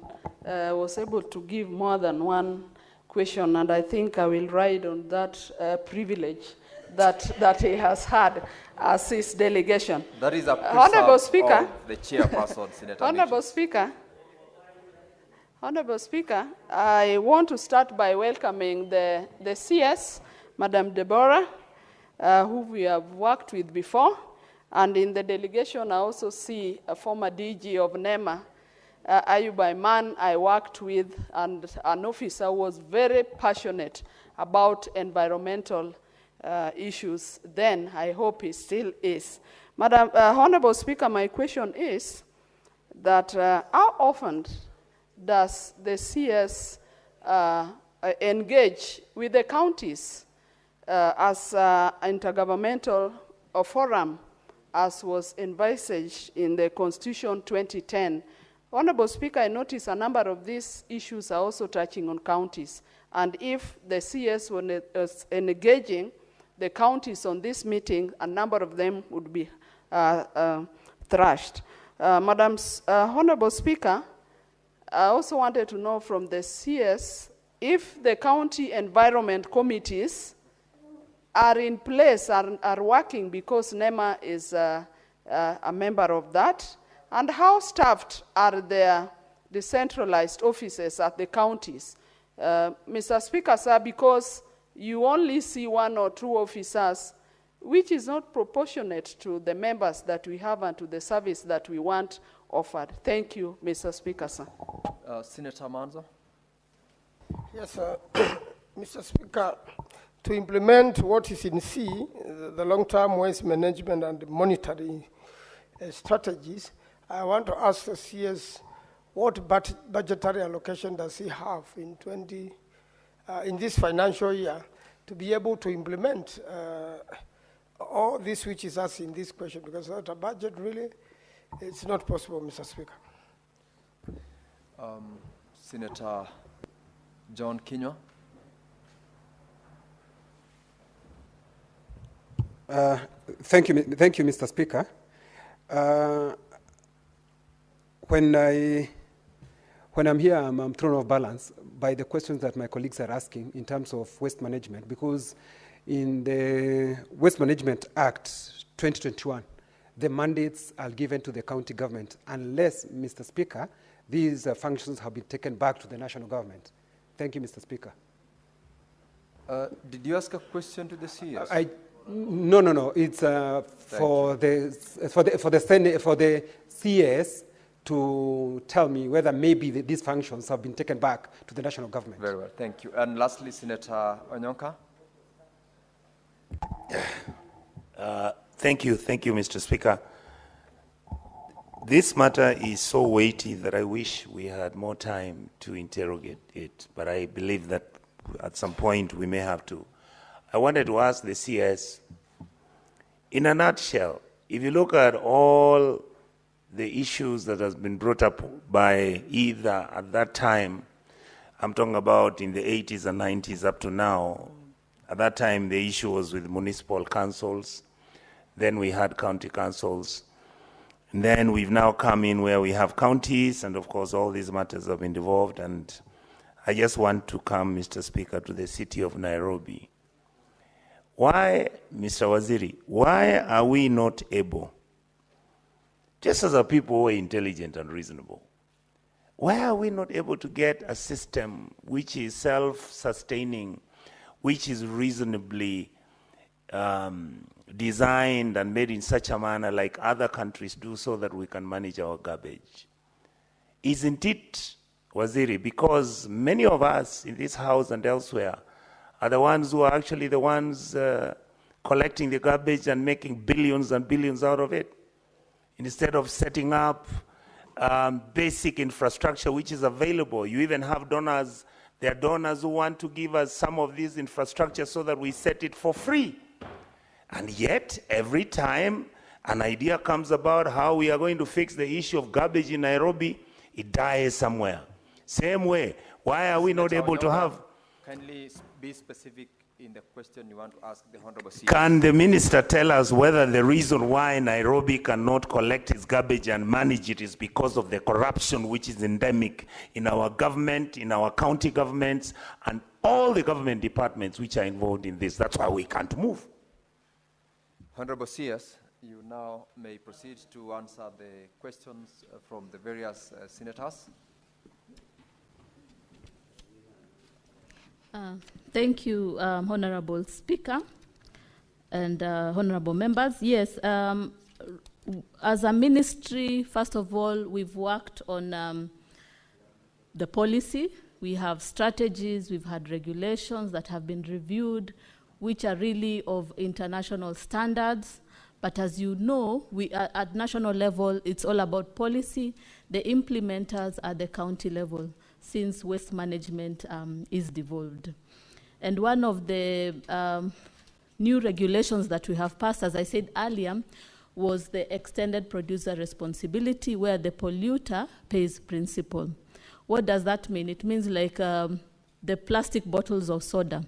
was able to give more than 1 question, and I think I will ride on that privilege that he has had as his delegation. That is a Honorable Speaker, of the chairperson, Senator Honorable Speaker, Honorable Speaker, I want to start by welcoming the CS, Madam Deborah, who we have worked with before, and in the delegation I also see a former DG of NEMA, Ayuba, man I worked with, and an officer was very passionate about environmental issues then. I hope he still is. Madam Honorable Speaker, my question is that how often does the CS engage with the counties as intergovernmental forum, as was envisaged in the Constitution 2010. Honorable Speaker, I notice a number of these issues are also touching on counties. And if the CS was engaging the counties on this meeting, a number of them would be thrashed. Honorable Speaker, I also wanted to know from the CS if the county environment committees are in place, are working, because NEMA is a member of that, and how staffed are their decentralized offices at the counties? Mr. Speaker, sir, because you only see 1 or 2 officers, which is not proportionate to the members that we have and to the service that we want offered. Thank you, Mr. Speaker, sir. Senator Manzo. Yes, sir. Mr. Speaker, to implement what is in C, the long-term waste management and monitoring strategies, I want to ask the CS what budgetary allocation does he have in this financial year to be able to implement all this which is asked in this question, because without a budget, really, it's not possible, Mr. Speaker. Senator John Kinywa. Thank you, Mr. Speaker. When I'm here, I'm thrown off balance by the questions that my colleagues are asking in terms of waste management, because in the Waste Management Act 2021, the mandates are given to the county government unless, Mr. Speaker, these functions have been taken back to the national government. Thank you, Mr. Speaker. Did you ask a question to the CS? No. It's for the CS to tell me whether maybe these functions have been taken back to the national government. Very well, thank you. And lastly, Senator Onyonka. Thank you, Mr. Speaker. This matter is so weighty that I wish we had more time to interrogate it, but I believe that at some point we may have to. I wanted to ask the CS, in a nutshell, if you look at all the issues that has been brought up by either at that time, I'm talking about in the 80s and 90s up to now, at that time the issue was with municipal councils, then we had county councils, and then we've now come in where we have counties, and of course all these matters have been devolved, and I just want to come, Mr. Speaker, to the city of Nairobi. Why, Mr. Waziri, why are we not able, just as a people who are intelligent and reasonable, why are we not able to get a system which is self-sustaining, which is reasonably designed and made in such a manner like other countries do, so that we can manage our garbage? Isn't it, Waziri, because many of us in this house and elsewhere are the ones who are actually the ones collecting the garbage and making billions and billions out of it, instead of setting up basic infrastructure which is available? You even have donors. There are donors who want to give us some of this infrastructure so that we set it for free. And yet, every time an idea comes about how we are going to fix the issue of garbage in Nairobi, it dies somewhere. Same way, why are we not able to have... Kindly be specific in the question you want to ask the Honorable CS. Can the minister tell us whether the reason why Nairobi cannot collect its garbage and manage it is because of the corruption which is endemic in our government, in our county governments, and all the government departments which are involved in this? That's why we can't move. Honorable CS, you now may proceed to answer the questions from the various senators. Thank you, Honorable Speaker and honorable members. Yes, as a ministry, first of all, we've worked on the policy. We have strategies, we've had regulations that have been reviewed, which are really of international standards. But as you know, we at national level, it's all about policy. The implementers are the county level, since waste management is devolved. And one of the new regulations that we have passed, as I said earlier, was the extended producer responsibility, where the polluter pays principle. What does that mean? It means like the plastic bottles of soda.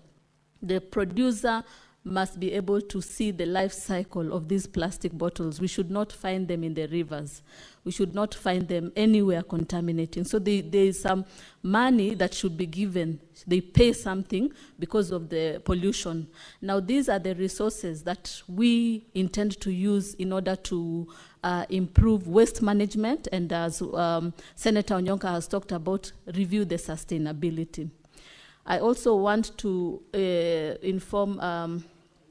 The producer must be able to see the life cycle of these plastic bottles. We should not find them in the rivers. We should not find them anywhere contaminating. So there is some money that should be given. They pay something because of the pollution. Now, these are the resources that we intend to use in order to improve waste management, and as Senator Onyonka has talked about, review the sustainability. I also want to inform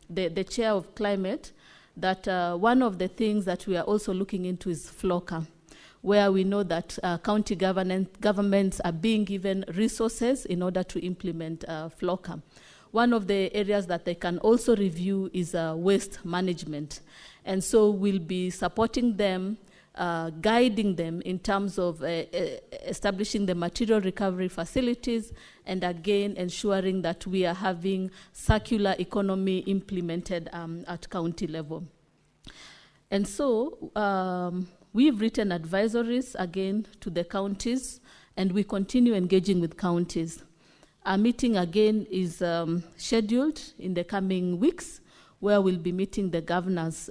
the chair of climate that one of the things that we are also looking into is FLOCA, where we know that county governments are being given resources in order to implement FLOCA. One of the areas that they can also review is waste management. And so we'll be supporting them, guiding them in terms of establishing the material recovery facilities, and again ensuring that we are having circular economy implemented at county level. And so we've written advisories again to the counties, and we continue engaging with counties. Our meeting again is scheduled in the coming weeks, where we'll be meeting the governors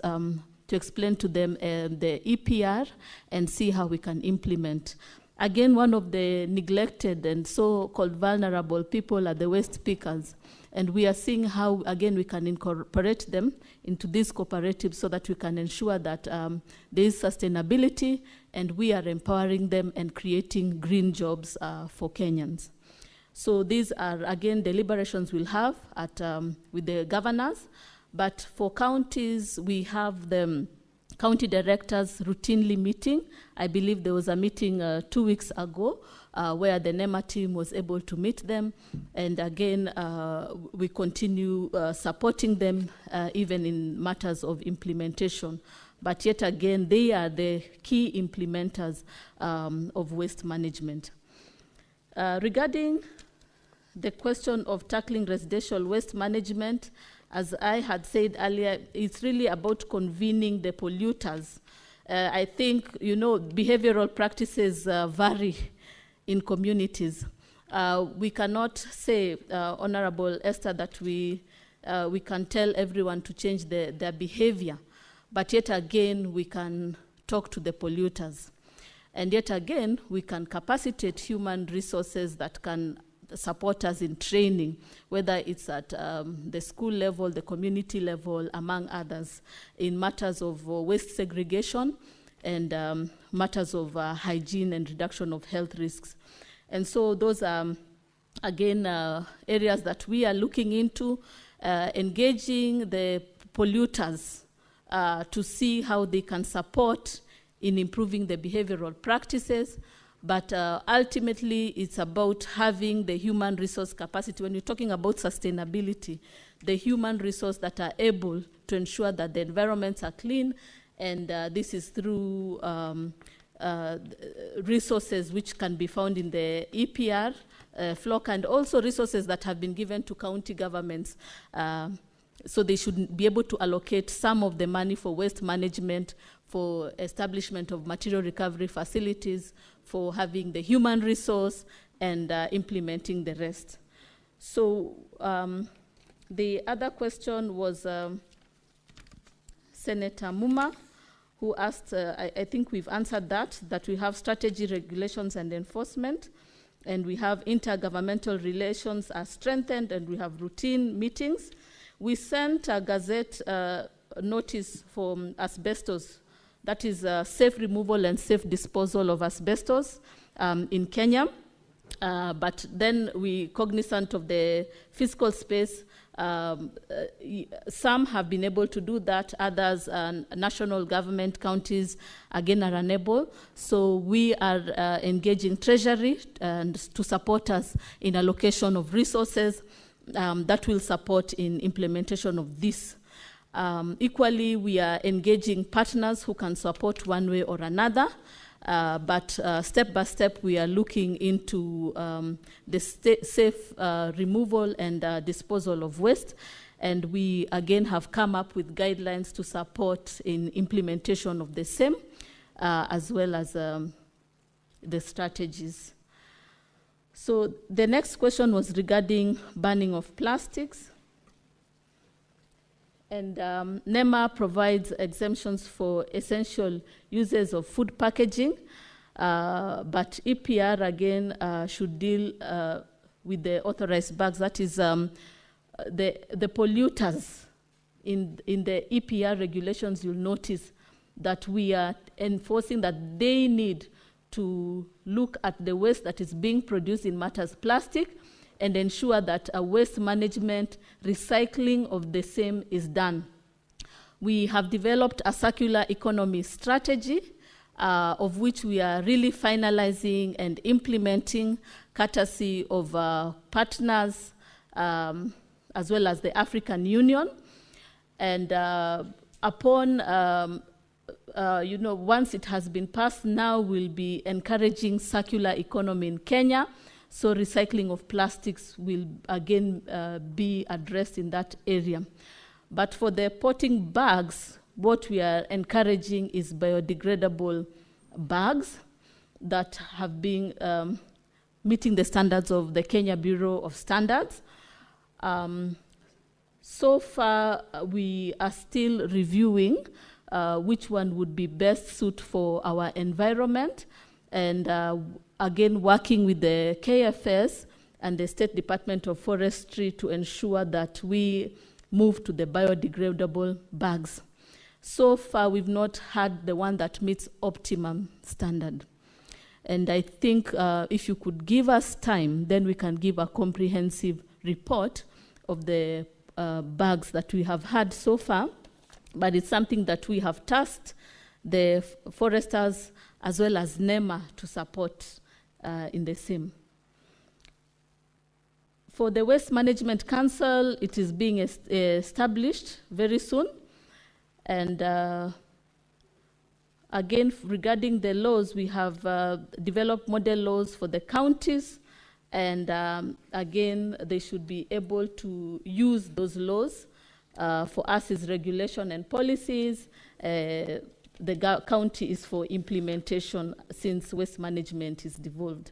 to explain to them the EPR and see how we can implement. Again, one of the neglected and so-called vulnerable people are the waste pickers. And we are seeing how, again, we can incorporate them into these cooperatives so that we can ensure that there is sustainability, and we are empowering them and creating green jobs for Kenyans. So these are, again, deliberations we'll have at, with the governors. But for counties, we have the county directors routinely meeting. I believe there was a meeting 2 weeks ago where the NEMA team was able to meet them. And again, we continue supporting them even in matters of implementation. But yet again, they are the key implementers of waste management. Regarding the question of tackling residential waste management, as I had said earlier, it's really about convening the polluters. I think, you know, behavioral practices vary in communities. We cannot say, Honorable Esther, that we can tell everyone to change their behavior, but yet again, we can talk to the polluters. And yet again, we can capacitate human resources that can support us in training, whether it's at the school level, the community level, among others, in matters of waste segregation and matters of hygiene and reduction of health risks. And so those are, again, areas that we are looking into, engaging the polluters to see how they can support in improving the behavioral practices. But ultimately, it's about having the human resource capacity. When you're talking about sustainability, the human resource that are able to ensure that the environments are clean, and this is through resources which can be found in the EPR, FLOC, and also resources that have been given to county governments. So they should be able to allocate some of the money for waste management, for establishment of material recovery facilities, for having the human resource, and implementing the rest. So the other question was Senator Muma, who asked, I think we've answered that we have strategy, regulations, and enforcement, and we have intergovernmental relations are strengthened, and we have routine meetings. We sent a gazette notice for asbestos, that is safe removal and safe disposal of asbestos in Kenya. But then we, cognizant of the fiscal space, some have been able to do that, others, national government, counties, again, are unable. So we are engaging Treasury and to support us in allocation of resources that will support in implementation of this. Equally, we are engaging partners who can support one way or another, but step by step, we are looking into the safe removal and disposal of waste. And we, again, have come up with guidelines to support in implementation of the same, as well as the strategies. So the next question was regarding banning of plastics. And NEMA provides exemptions for essential uses of food packaging, but EPR, again, should deal with the authorized bags, that is the polluters. In the EPR regulations, you'll notice that we are enforcing that they need to look at the waste that is being produced in matters plastic and ensure that a waste management recycling of the same is done. We have developed a circular economy strategy, of which we are really finalizing and implementing, courtesy of partners, as well as the African Union. And upon, once it has been passed, now we'll be encouraging circular economy in Kenya. So recycling of plastics will again be addressed in that area. But for the potting bags, what we are encouraging is biodegradable bags that have been meeting the standards of the Kenya Bureau of Standards. So far, we are still reviewing which one would be best suited for our environment, and again, working with the KFS and the State Department of Forestry to ensure that we move to the biodegradable bags. So far, we've not had the one that meets optimum standard. And I think if you could give us time, then we can give a comprehensive report of the bags that we have had so far. But it's something that we have tasked the foresters as well as NEMA to support in the same. For the Waste Management Council, it is being established very soon. And again, regarding the laws, we have developed model laws for the counties. And again, they should be able to use those laws. For us is regulation and policies. The county is for implementation, since waste management is devolved.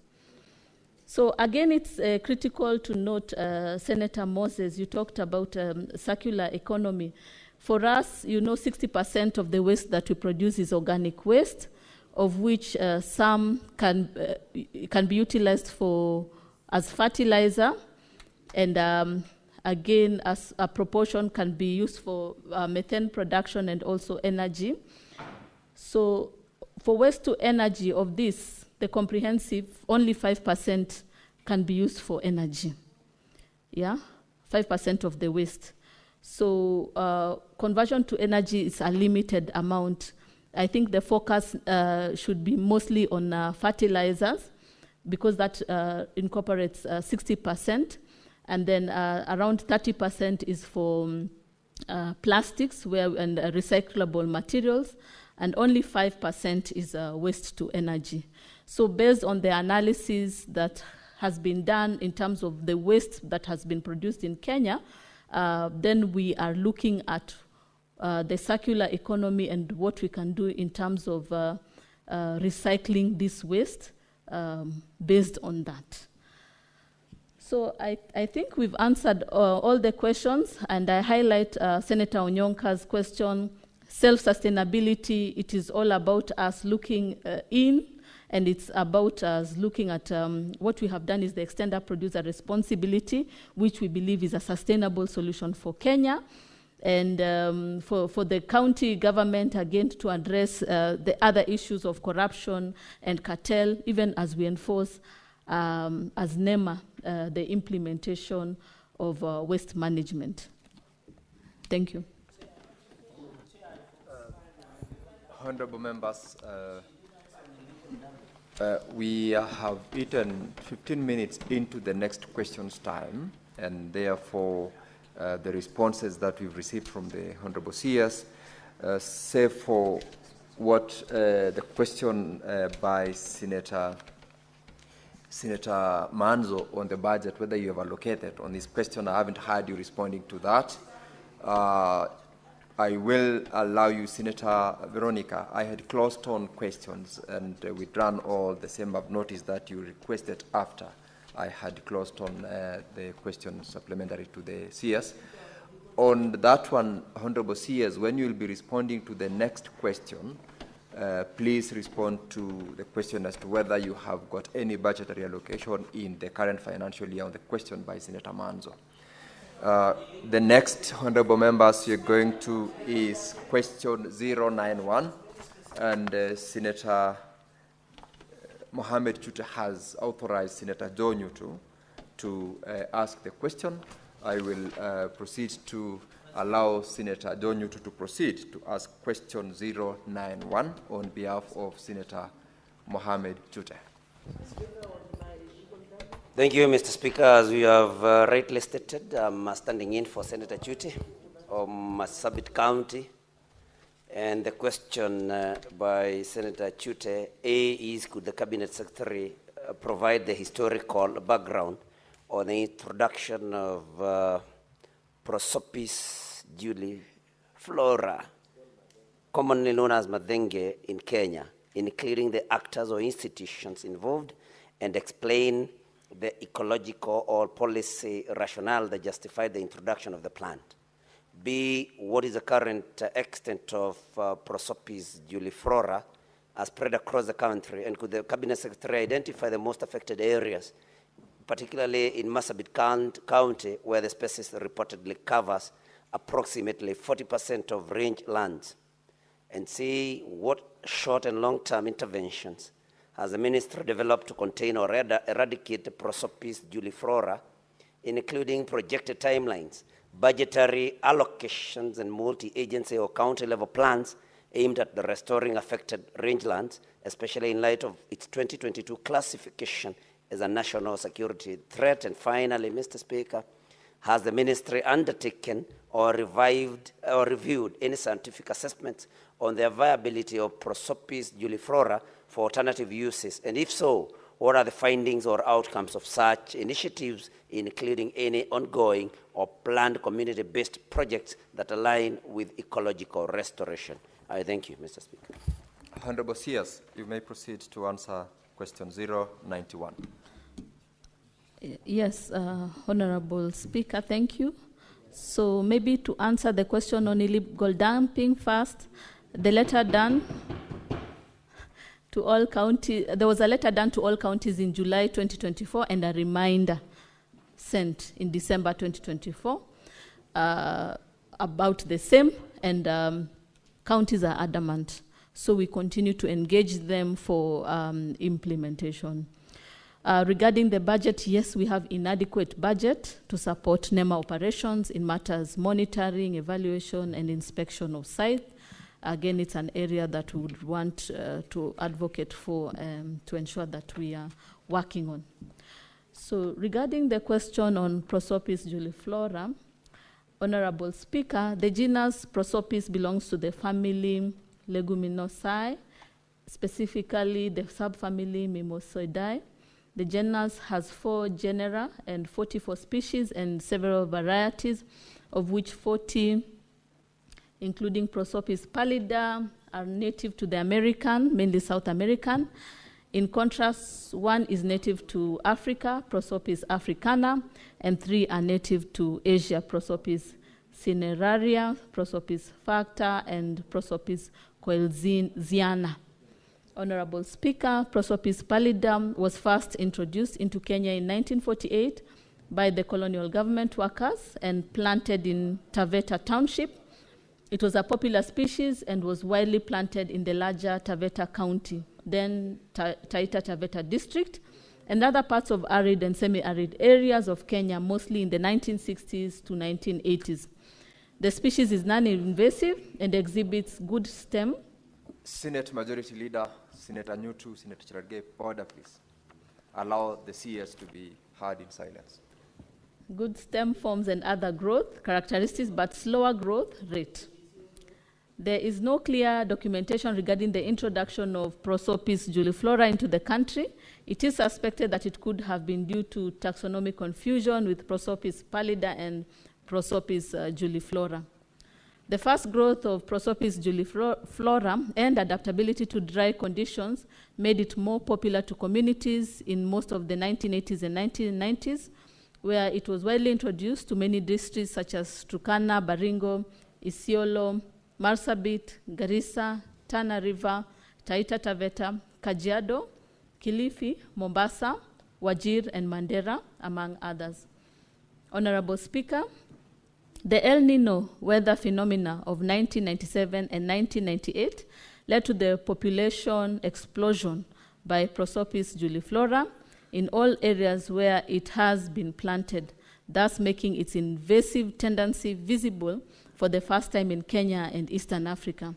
So again, it's critical to note, Senator Moses, you talked about circular economy. For us, 60% of the waste that we produce is organic waste, of which some can be utilized as fertilizer, and again, as a proportion can be used for methane production and also energy. So for waste to energy of this, the comprehensive, only 5% can be used for energy. Yeah, 5% of the waste. So conversion to energy is a limited amount. I think the focus should be mostly on fertilizers, because that incorporates 60%. And then around 30% is for plastics and recyclable materials, and only 5% is waste to energy. So based on the analysis that has been done in terms of the waste that has been produced in Kenya, then we are looking at the circular economy and what we can do in terms of recycling this waste based on that. So I think we've answered all the questions, and I highlight Senator Onyonka's question, self-sustainability. It is all about us looking in, and it's about us looking at what we have done is the extender producer responsibility, which we believe is a sustainable solution for Kenya. And for the county government, again, to address the other issues of corruption and cartel, even as we enforce as NEMA, the implementation of waste management. Thank you. Honorable members, we have eaten 15 minutes into the next questions time, and therefore the responses that we've received from the Honorable CS, save for what the question by Senator Manzo on the budget, whether you have allocated on this question. I haven't heard you responding to that. I will allow you, Senator Veronica. I had closed on questions and withdrawn all the same. I've noticed that you requested after I had closed on the question supplementary to the CS. On that one, Honorable CS, when you will be responding to the next question, please respond to the question as to whether you have got any budgetary allocation in the current financial year on the question by Senator Manzo. The next honorable members you're going to is question 091, and Senator Mohammed Chute has authorized Senator Jonyutu to ask the question. I will proceed to allow Senator Jonyutu to proceed to ask question 091 on behalf of Senator Mohammed Chute. Thank you, Mr. Speaker. As you have rightly stated, I'm standing in for Senator Chute of Marsabit County. And the question by Senator Chute, A, is could the Cabinet Secretary provide the historical background on the introduction of Prosopis juliflora, commonly known as madenge in Kenya, including the actors or institutions involved, and explain the ecological or policy rationale that justified the introduction of the plant. B, what is the current extent of Prosopis juliflora spread across the country, and could the Cabinet Secretary identify the most affected areas, particularly in Marsabit County, where the species reportedly covers approximately 40% of range lands? And C, what short and long-term interventions has the ministry developed to contain or eradicate the Prosopis juliflora, including projected timelines, budgetary allocations, and multi-agency or county-level plans aimed at the restoring affected rangelands, especially in light of its 2022 classification as a national security threat? And finally, Mr. Speaker, has the ministry undertaken or reviewed any scientific assessments on the viability of Prosopis juliflora for alternative uses? And if so, what are the findings or outcomes of such initiatives, including any ongoing or planned community-based projects that align with ecological restoration? I thank you, Mr. Speaker. Honorable CS, you may proceed to answer question 091. Yes, Honorable Speaker, thank you. So maybe to answer the question on illegal dumping first, the letter done to all counties, there was a letter done to all counties in July 2024 and a reminder sent in December 2024 about the same, and counties are adamant. So we continue to engage them for implementation. Regarding the budget, yes, we have inadequate budget to support NEMA operations in matters monitoring, evaluation, and inspection of sites. Again, it's an area that we would want to advocate for to ensure that we are working on. So regarding the question on Prosopis juliflora, Honorable Speaker, the genus Prosopis belongs to the family Leguminosae, specifically the subfamily Mimosoidae. The genus has 4 genera and 44 species and several varieties, of which 40, including Prosopis pallida, are native to the American, mainly South American. In contrast, 1 is native to Africa, Prosopis africana, and 3 are native to Asia, Prosopis cineraria, Prosopis facta, and Prosopis coelziana. Honorable Speaker, Prosopis pallida was first introduced into Kenya in 1948 by the colonial government workers and planted in Taveta Township. It was a popular species and was widely planted in the larger Taveta County, then Taita Taveta District, and other parts of arid and semi-arid areas of Kenya, mostly in the 1960s to 1980s. The species is non-invasive and exhibits good stem. Senate Majority Leader, Senator Nyutu, Senator Cherargei, order please. Allow the CS to be heard in silence. Good stem forms and other growth characteristics, but slower growth rate. There is no clear documentation regarding the introduction of Prosopis juliflora into the country. It is suspected that it could have been due to taxonomic confusion with Prosopis pallida and Prosopis juliflora. The fast growth of Prosopis juliflora and adaptability to dry conditions made it more popular to communities in most of the 1980s and 1990s, where it was widely introduced to many districts such as Turkana, Baringo, Isiolo, Marsabit, Garissa, Tana River, Taita Taveta, Kajiado, Kilifi, Mombasa, Wajir, and Mandera, among others. Honorable Speaker, the El Nino weather phenomena of 1997 and 1998 led to the population explosion by Prosopis juliflora in all areas where it has been planted, thus making its invasive tendency visible for the first time in Kenya and Eastern Africa.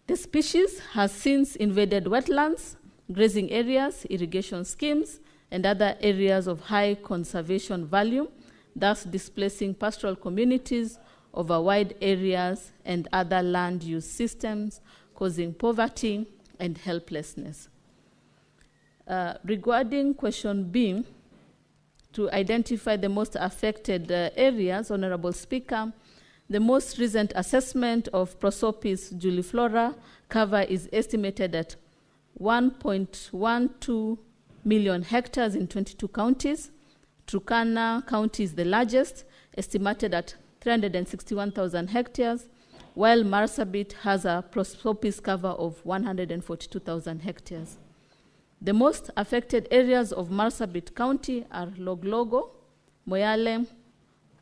The species has since invaded wetlands, grazing areas, irrigation schemes, and other areas of high conservation value, thus displacing pastoral communities over wide areas and other land use systems, causing poverty and helplessness. Regarding question B, to identify the most affected areas, Honorable Speaker, the most recent assessment of Prosopis juliflora cover is estimated at 1.12 million hectares in 22 counties. Turkana County is the largest, estimated at 361,000 hectares, while Marsabit has a Prosopis cover of 142,000 hectares. The most affected areas of Marsabit County are Loglogo, Moyale,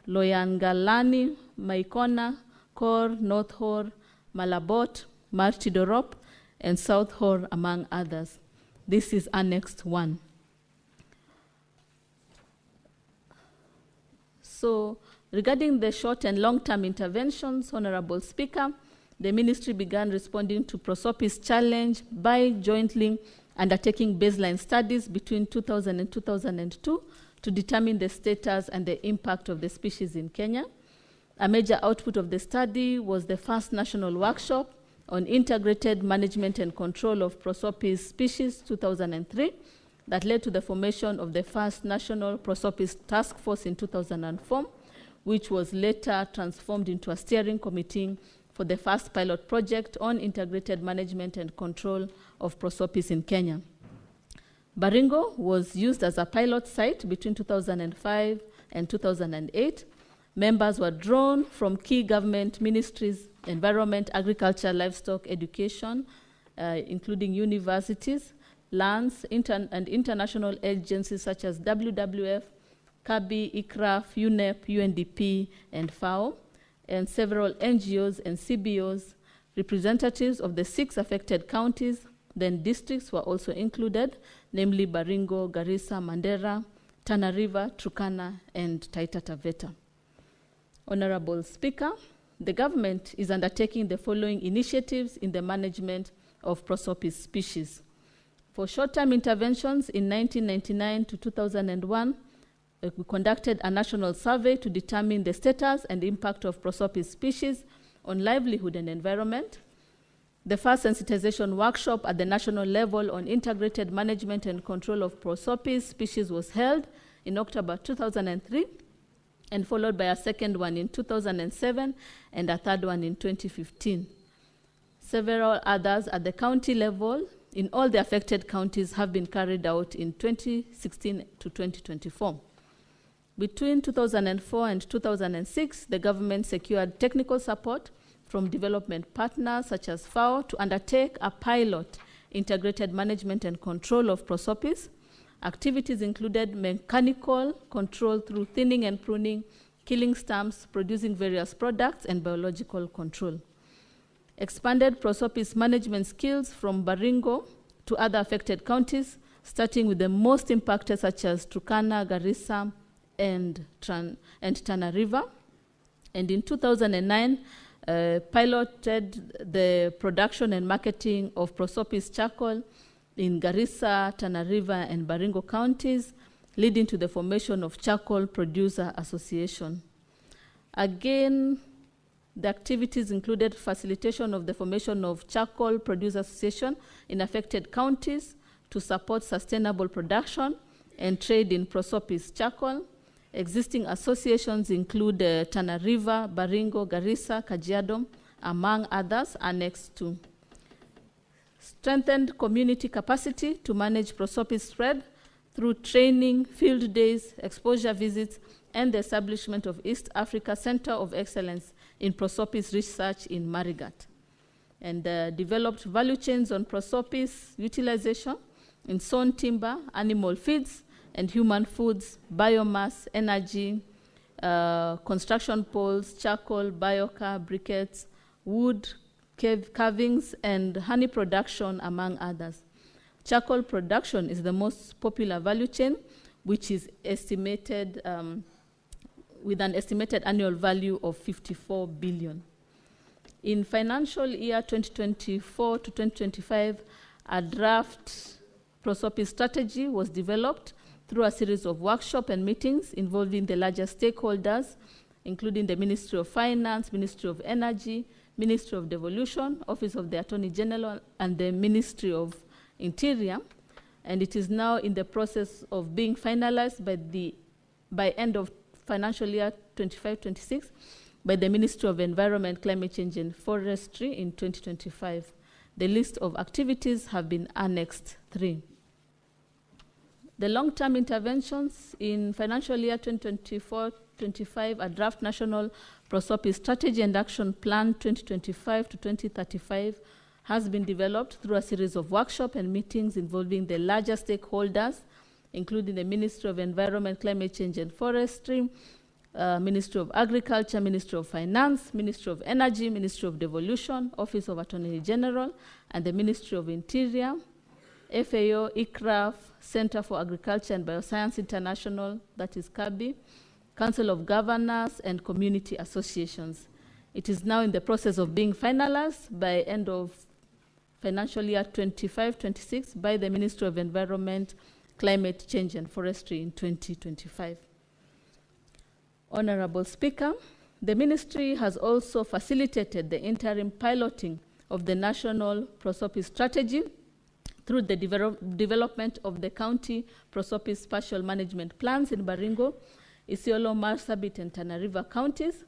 Loyangalani, Maikona, Kor, North Hor, Malabot, Martidorop, and South Hor, among others. This is Annex 1. So, regarding the short and long-term interventions, Honorable Speaker, the ministry began responding to Prosopis challenge by jointly undertaking baseline studies between 2000 and 2002 to determine the status and the impact of the species in Kenya. A major output of the study was the first national workshop on integrated management and control of Prosopis species 2003 that led to the formation of the first national Prosopis task force in 2004, which was later transformed into a steering committee for the first pilot project on integrated management and control of Prosopis in Kenya. Baringo was used as a pilot site between 2005 and 2008. Members were drawn from key government ministries, environment, agriculture, livestock, education, including universities, lands, and international agencies such as WWF, CABI, ICRAF, UNEP, UNDP, and FAO, and several NGOs and CBOs. Representatives of the 6 affected counties, then districts, were also included, namely Baringo, Garissa, Mandera, Tana River, Turkana, and Taita Taveta. Honorable Speaker, the government is undertaking the following initiatives in the management of Prosopis species. For short-term interventions in 1999 to 2001, we conducted a national survey to determine the status and impact of Prosopis species on livelihood and environment. The first sensitization workshop at the national level on integrated management and control of Prosopis species was held in October 2003, and followed by a second one in 2007 and a third one in 2015. Several others at the county level in all the affected counties have been carried out in 2016 to 2024. Between 2004 and 2006, the government secured technical support from development partners such as FAO to undertake a pilot integrated management and control of Prosopis. Activities included mechanical control through thinning and pruning, killing stumps, producing various products, and biological control. Expanded Prosopis management skills from Baringo to other affected counties, starting with the most impacted such as Turkana, Garissa, and Tana River. And in 2009, piloted the production and marketing of Prosopis charcoal in Garissa, Tana River, and Baringo counties, leading to the formation of Charcoal Producer Association. Again, the activities included facilitation of the formation of Charcoal Producer Association in affected counties to support sustainable production and trade in Prosopis charcoal, Existing associations include Tana River, Baringo, Garissa, Kajiado, among others, annexed to. Strengthened community capacity to manage prosopis spread through training, field days, exposure visits, and the establishment of East Africa Center of Excellence in Prosopis Research in Marigat. And developed value chains on prosopis utilization in sawn timber, animal feeds, and human foods, biomass, energy, construction poles, charcoal, biocar, briquettes, wood, carvings, and honey production, among others. Charcoal production is the most popular value chain, which is estimated with an estimated annual value of 54 billion. In financial year 2024 to 2025, a draft prosopis strategy was developed through a series of workshops and meetings involving the larger stakeholders, including the Ministry of Finance, Ministry of Energy, Ministry of Devolution, Office of the Attorney General, and the Ministry of Interior. And it is now in the process of being finalized by end of financial year 25-26 by the Ministry of Environment, Climate Change and Forestry in 2025. The list of activities have been annexed 3. The long-term interventions in financial year 2024-25, a draft National Prosopis Strategy and Action Plan 2025 to 2035 has been developed through a series of workshops and meetings involving the larger stakeholders, including the Ministry of Environment, Climate Change and Forestry, Ministry of Agriculture, Ministry of Finance, Ministry of Energy, Ministry of Devolution, Office of Attorney General, and the Ministry of Interior, FAO, ICRAF, Center for Agriculture and Bioscience International, that is CABI, Council of Governors, and community associations. It is now in the process of being finalized by end of financial year 25-26 by the Ministry of Environment, Climate Change and Forestry in 2025. Honorable Speaker, the Ministry has also facilitated the interim piloting of the National Prosopis Strategy through the development of the County Prosopis Spatial Management Plans in Baringo, Isiolo, Marsabit, and Tana River counties.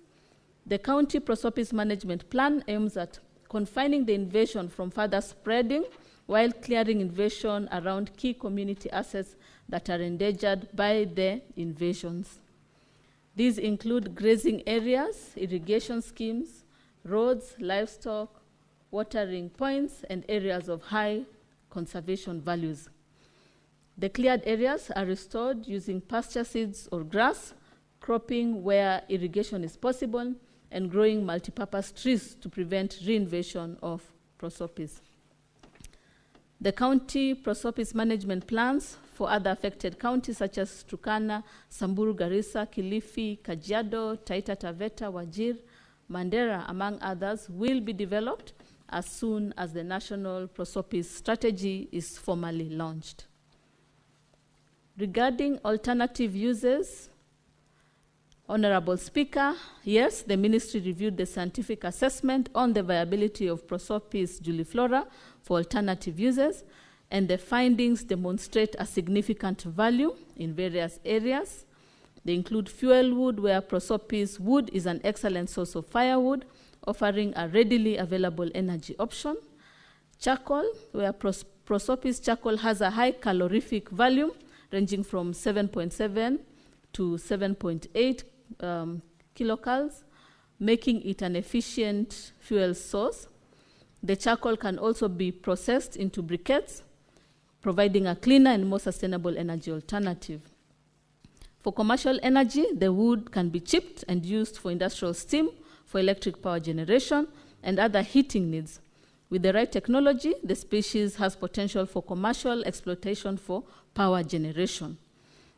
The County Prosopis Management Plan aims at confining the invasion from further spreading while clearing invasion around key community assets that are endangered by the invasions. These include grazing areas, irrigation schemes, roads, livestock, watering points, and areas of high conservation values. The cleared areas are restored using pasture seeds or grass, cropping where irrigation is possible, and growing multipurpose trees to prevent reinvasion of prosopis. The county prosopis management plans for other affected counties such as Turkana, Samburu, Garissa, Kilifi, Kajiado, Taita Taveta, Wajir, Mandera, among others, will be developed as soon as the National Prosopis Strategy is formally launched. Regarding alternative uses, Honorable Speaker, yes, the Ministry reviewed the scientific assessment on the viability of Prosopis juliflora for alternative uses, and the findings demonstrate a significant value in various areas. They include fuel wood, where Prosopis wood is an excellent source of firewood, offering a readily available energy option. Charcoal, where Prosopis charcoal has a high calorific value, ranging from 7.7 to 7.8 kilocalories, making it an efficient fuel source. The charcoal can also be processed into briquettes, providing a cleaner and more sustainable energy alternative. For commercial energy, the wood can be chipped and used for industrial steam, for electric power generation, and other heating needs. With the right technology, the species has potential for commercial exploitation for power generation.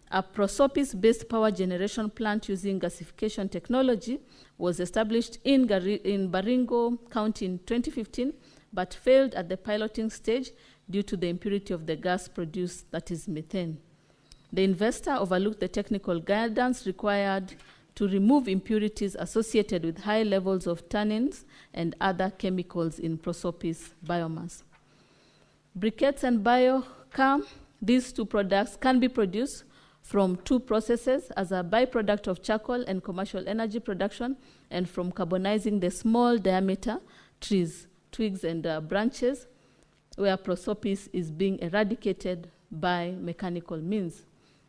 A Prosopis-based power generation plant using gasification technology was established in Baringo County in 2015, but failed at the piloting stage due to the impurity of the gas produced, that is methane. The investor overlooked the technical guidance required to remove impurities associated with high levels of tannins and other chemicals in Prosopis biomass. Briquettes and biochar, these two products can be produced from two processes as a byproduct of charcoal and commercial energy production, and from carbonizing the small diameter trees, twigs and branches, where prosopis is being eradicated by mechanical means.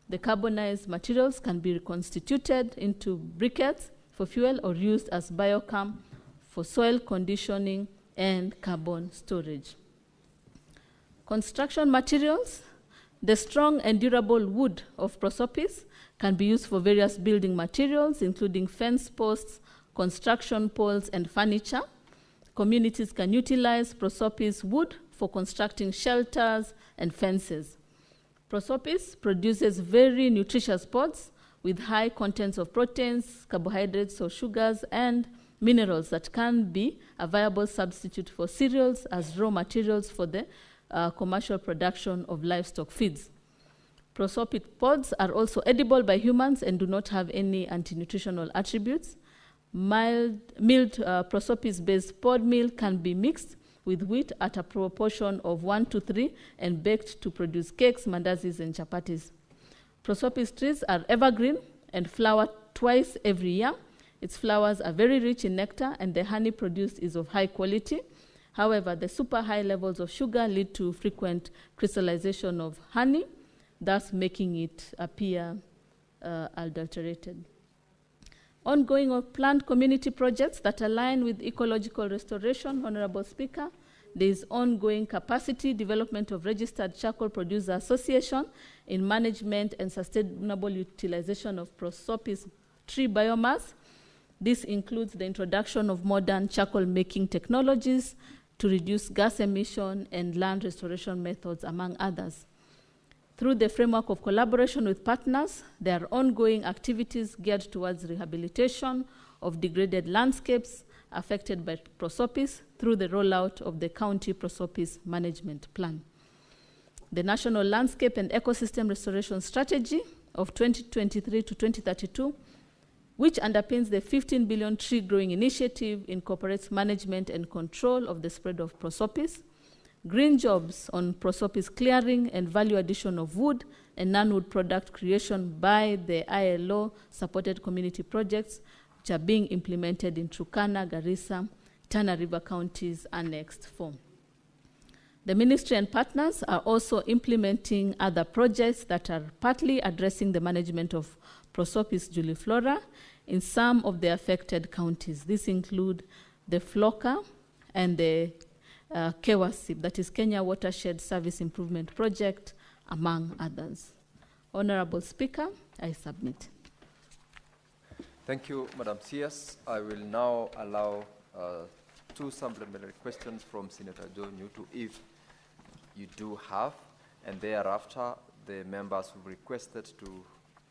The carbonized materials can be reconstituted into briquettes for fuel or used as biocam for soil conditioning and carbon storage. Construction materials. The strong and durable wood of prosopis can be used for various building materials, including fence posts, construction poles, and furniture. Communities can utilize prosopis wood for constructing shelters and fences. Prosopis produces very nutritious pods with high contents of proteins, carbohydrates, or sugars, and minerals that can be a viable substitute for cereals as raw materials for the commercial production of livestock feeds. Prosopis pods are also edible by humans and do not have any anti-nutritional attributes. Milled prosopis-based pod meal can be mixed with wheat at a proportion of 1:3 and baked to produce cakes, mandazis, and chapatis. Prosopis trees are evergreen and flower twice every year. Its flowers are very rich in nectar, and the honey produced is of high quality. However, the super high levels of sugar lead to frequent crystallization of honey, thus making it appear adulterated. Ongoing or planned community projects that align with ecological restoration, Honorable Speaker. There is ongoing capacity development of registered charcoal producer association in management and sustainable utilization of prosopis tree biomass. This includes the introduction of modern charcoal making technologies to reduce gas emission and land restoration methods, among others. Through the framework of collaboration with partners, there are ongoing activities geared towards rehabilitation of degraded landscapes affected by prosopis through the rollout of the County Prosopis Management Plan. The National Landscape and Ecosystem Restoration Strategy of 2023 to 2032, which underpins the 15 billion tree growing initiative, incorporates management and control of the spread of prosopis, green jobs on prosopis clearing and value addition of wood and non-wood product creation by the ILO-supported community projects which are being implemented in Turkana, Garissa, Tana River counties annexed 4. The ministry and partners are also implementing other projects that are partly addressing the management of prosopis juliflora in some of the affected counties. These include the FLOCA and the KEWASIP, that is Kenya Watershed Service Improvement Project, among others. Honorable Speaker, I submit. Thank you, Madam CS. I will now allow 2 supplementary questions from Senator Joe Newton, if you do have, and thereafter the members who requested to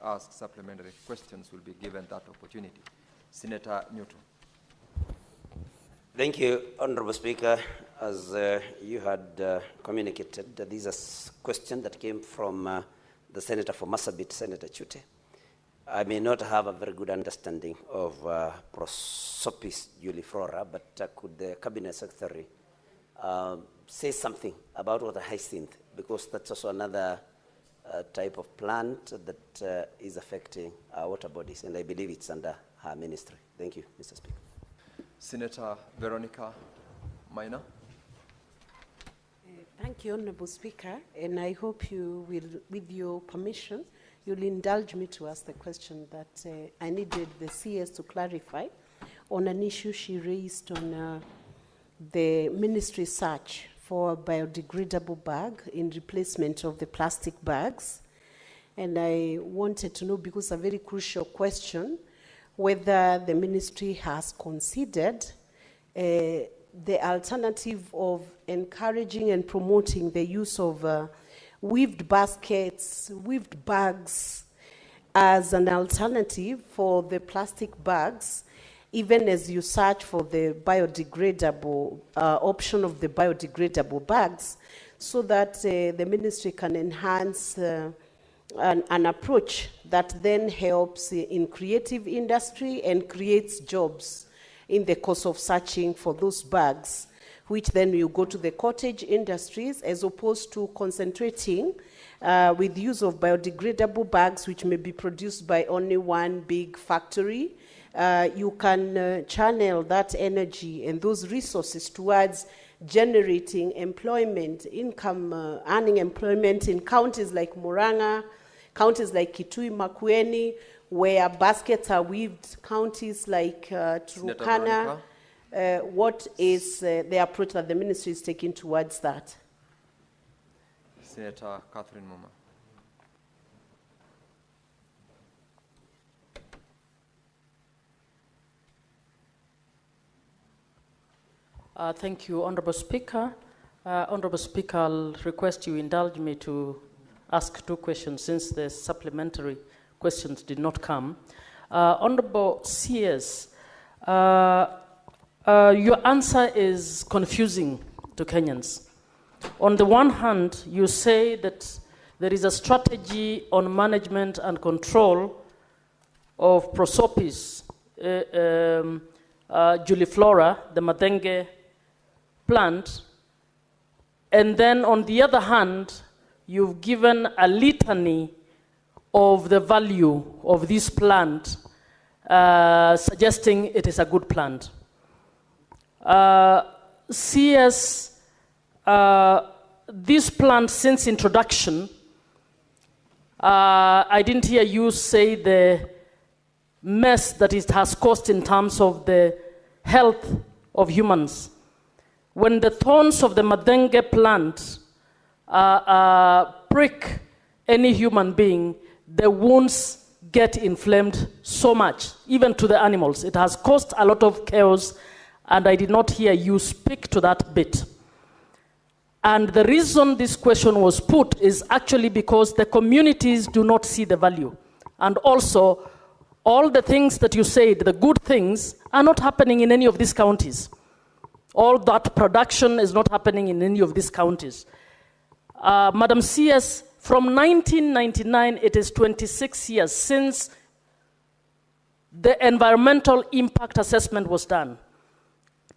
ask supplementary questions will be given that opportunity. Senator Newton. Thank you, Honorable Speaker. As you had communicated, this is a question that came from the Senator for Marsabit, Senator Chute. I may not have a very good understanding of prosopis juliflora, but could the Cabinet Secretary say something about water hyacinth, because that's also another type of plant that is affecting our water bodies, and I believe it's under her ministry. Thank you, Mr. Speaker. Senator Veronica Maina. Thank you, Honorable Speaker, and I hope you will, with your permission, you'll indulge me to ask the question that I needed the CS to clarify on an issue she raised on the ministry search for a biodegradable bag in replacement of the plastic bags. And I wanted to know, because a very crucial question, whether the ministry has considered the alternative of encouraging and promoting the use of weaved baskets, weaved bags as an alternative for the plastic bags, even as you search for the biodegradable option of the biodegradable bags, so that the ministry can enhance an approach that then helps in creative industry and creates jobs in the course of searching for those bags, which then will go to the cottage industries, as opposed to concentrating with use of biodegradable bags, which may be produced by only one big factory. You can channel that energy and those resources towards generating employment, income, earning employment in counties like Murang'a, counties like Kitui, Makwiny, where baskets are weaved, counties like Turkana. What is the approach that the ministry is taking towards that? Senator Catherine Muma. Thank you, Honorable Speaker. Honorable Speaker, I'll request you indulge me to ask 2 questions since the supplementary questions did not come. Honorable CS, your answer is confusing to Kenyans. On the one hand, you say that there is a strategy on management and control of prosopis, juliflora, the madenge plant, and then on the other hand, you've given a litany of the value of this plant, suggesting it is a good plant. CS, this plant, since introduction, I didn't hear you say the mess that it has caused in terms of the health of humans. When the thorns of the madenge plant prick any human being, the wounds get inflamed so much, even to the animals. It has caused a lot of chaos, and I did not hear you speak to that bit. And the reason this question was put is actually because the communities do not see the value. And also, all the things that you said, the good things, are not happening in any of these counties. All that production is not happening in any of these counties. Madam CS, from 1999, it is 26 years since the environmental impact assessment was done,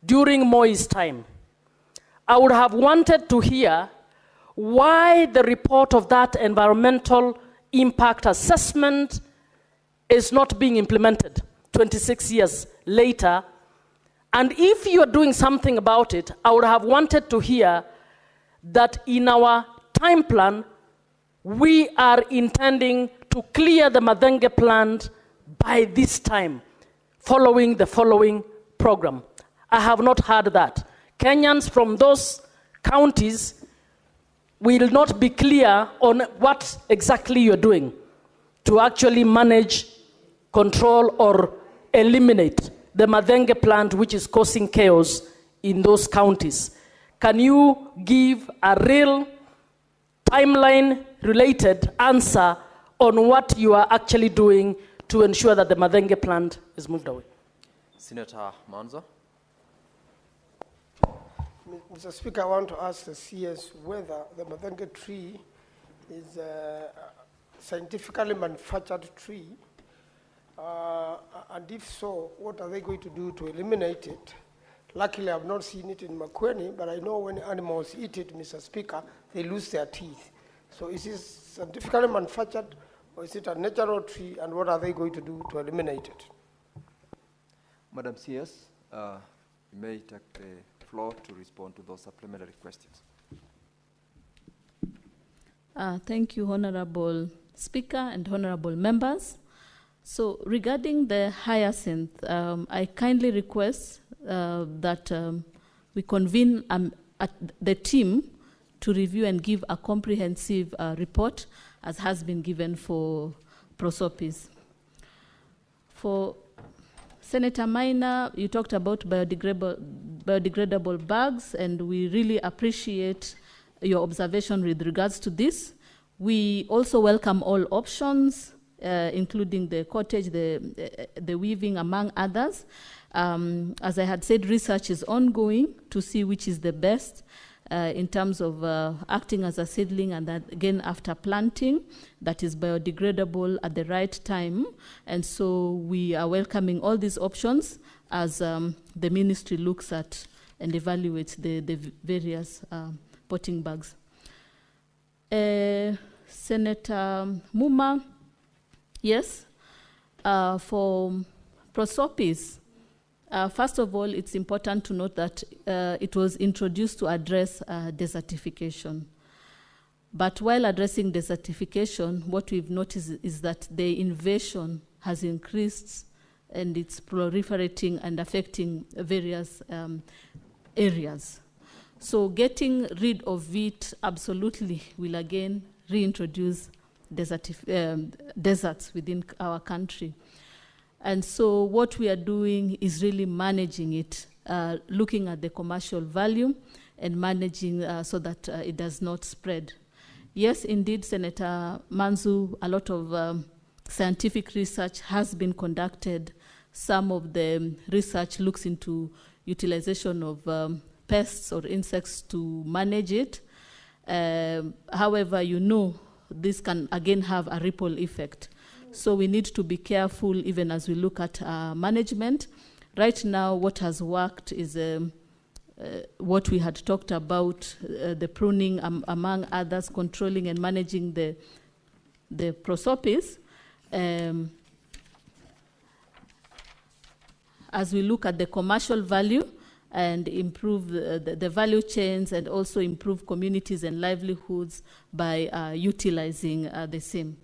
during Moi's time. I would have wanted to hear why the report of that environmental impact assessment is not being implemented 26 years later. And if you are doing something about it, I would have wanted to hear that in our time plan, we are intending to clear the madenge plant by this time, following the following program. I have not heard that. Kenyans from those counties will not be clear on what exactly you're doing to actually manage, control, or eliminate the madenge plant, which is causing chaos in those counties. Can you give a real timeline-related answer on what you are actually doing to ensure that the madenge plant is moved away? Senator Manza. Mr. Speaker, I want to ask the CS whether the madenge tree is a scientifically manufactured tree, and if so, what are they going to do to eliminate it? Luckily, I've not seen it in Makwiny, but I know when animals eat it, Mr. Speaker, they lose their teeth. So is this scientifically manufactured, or is it a natural tree, and what are they going to do to eliminate it? Madam CS, you may take the floor to respond to those supplementary questions. Thank you, Honorable Speaker and Honorable Members. So regarding the hyacinth, I kindly request that we convene the team to review and give a comprehensive report, as has been given for prosopis. For Senator Minor, you talked about biodegradable bags, and we really appreciate your observation with regards to this. We also welcome all options, including the cottage, the weaving, among others. As I had said, research is ongoing to see which is the best in terms of acting as a seedling, and that again after planting, that is biodegradable at the right time. And so we are welcoming all these options as the ministry looks at and evaluate the various potting bags. Senator Muma, yes, for prosopis, first of all, it's important to note that it was introduced to address desertification. But while addressing desertification, what we've noticed is that the invasion has increased and it's proliferating and affecting various areas. So getting rid of it absolutely will again reintroduce deserts within our country. And so what we are doing is really managing it, looking at the commercial value and managing so that it does not spread. Yes, indeed, Senator Manzu, a lot of scientific research has been conducted. Some of the research looks into utilization of pests or insects to manage it. However, you know, this can again have a ripple effect. So we need to be careful even as we look at management. Right now, what has worked is what we had talked about, the pruning, among others, controlling and managing the prosopis. As we look at the commercial value and improve the value chains and also improve communities and livelihoods by utilizing the same.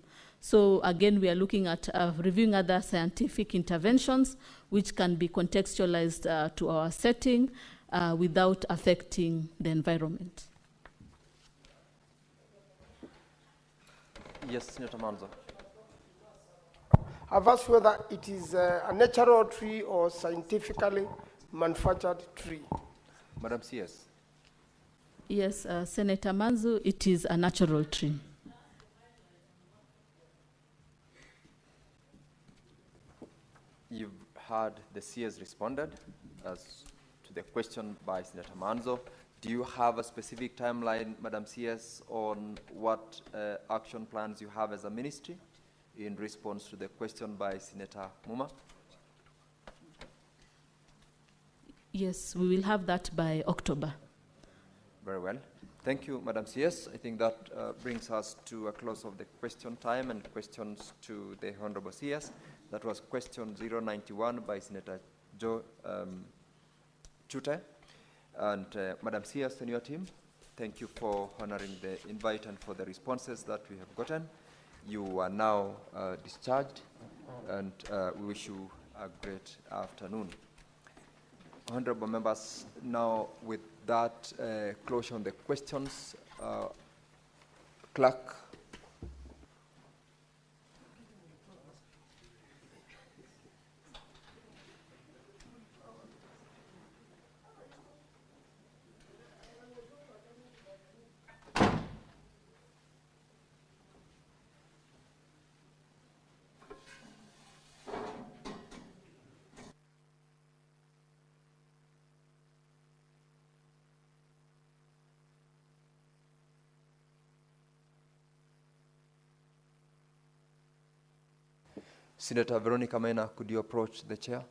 So again, we are looking at reviewing other scientific interventions which can be contextualized to our setting without affecting the environment. Yes, Senator Manzo. I've asked whether it is a natural tree or scientifically manufactured tree. Madam CS. Yes, Senator Manzu, it is a natural tree. You've heard the CS responded as to the question by Senator Manzo. Do you have a specific timeline, Madam CS, on what action plans you have as a ministry in response to the question by Senator Muma? Yes, we will have that by October. Very well. Thank you, Madam CS. I think that brings us to a close of the question time and questions to the Honorable CS. That was question 091 by Senator Joe Chute. And Madam CS and your team, thank you for honoring the invite and for the responses that we have gotten. You are now discharged, and we wish you a great afternoon. Honorable members, now with that closure on the questions, clerk. Senator Veronica Mena, could you approach the chair?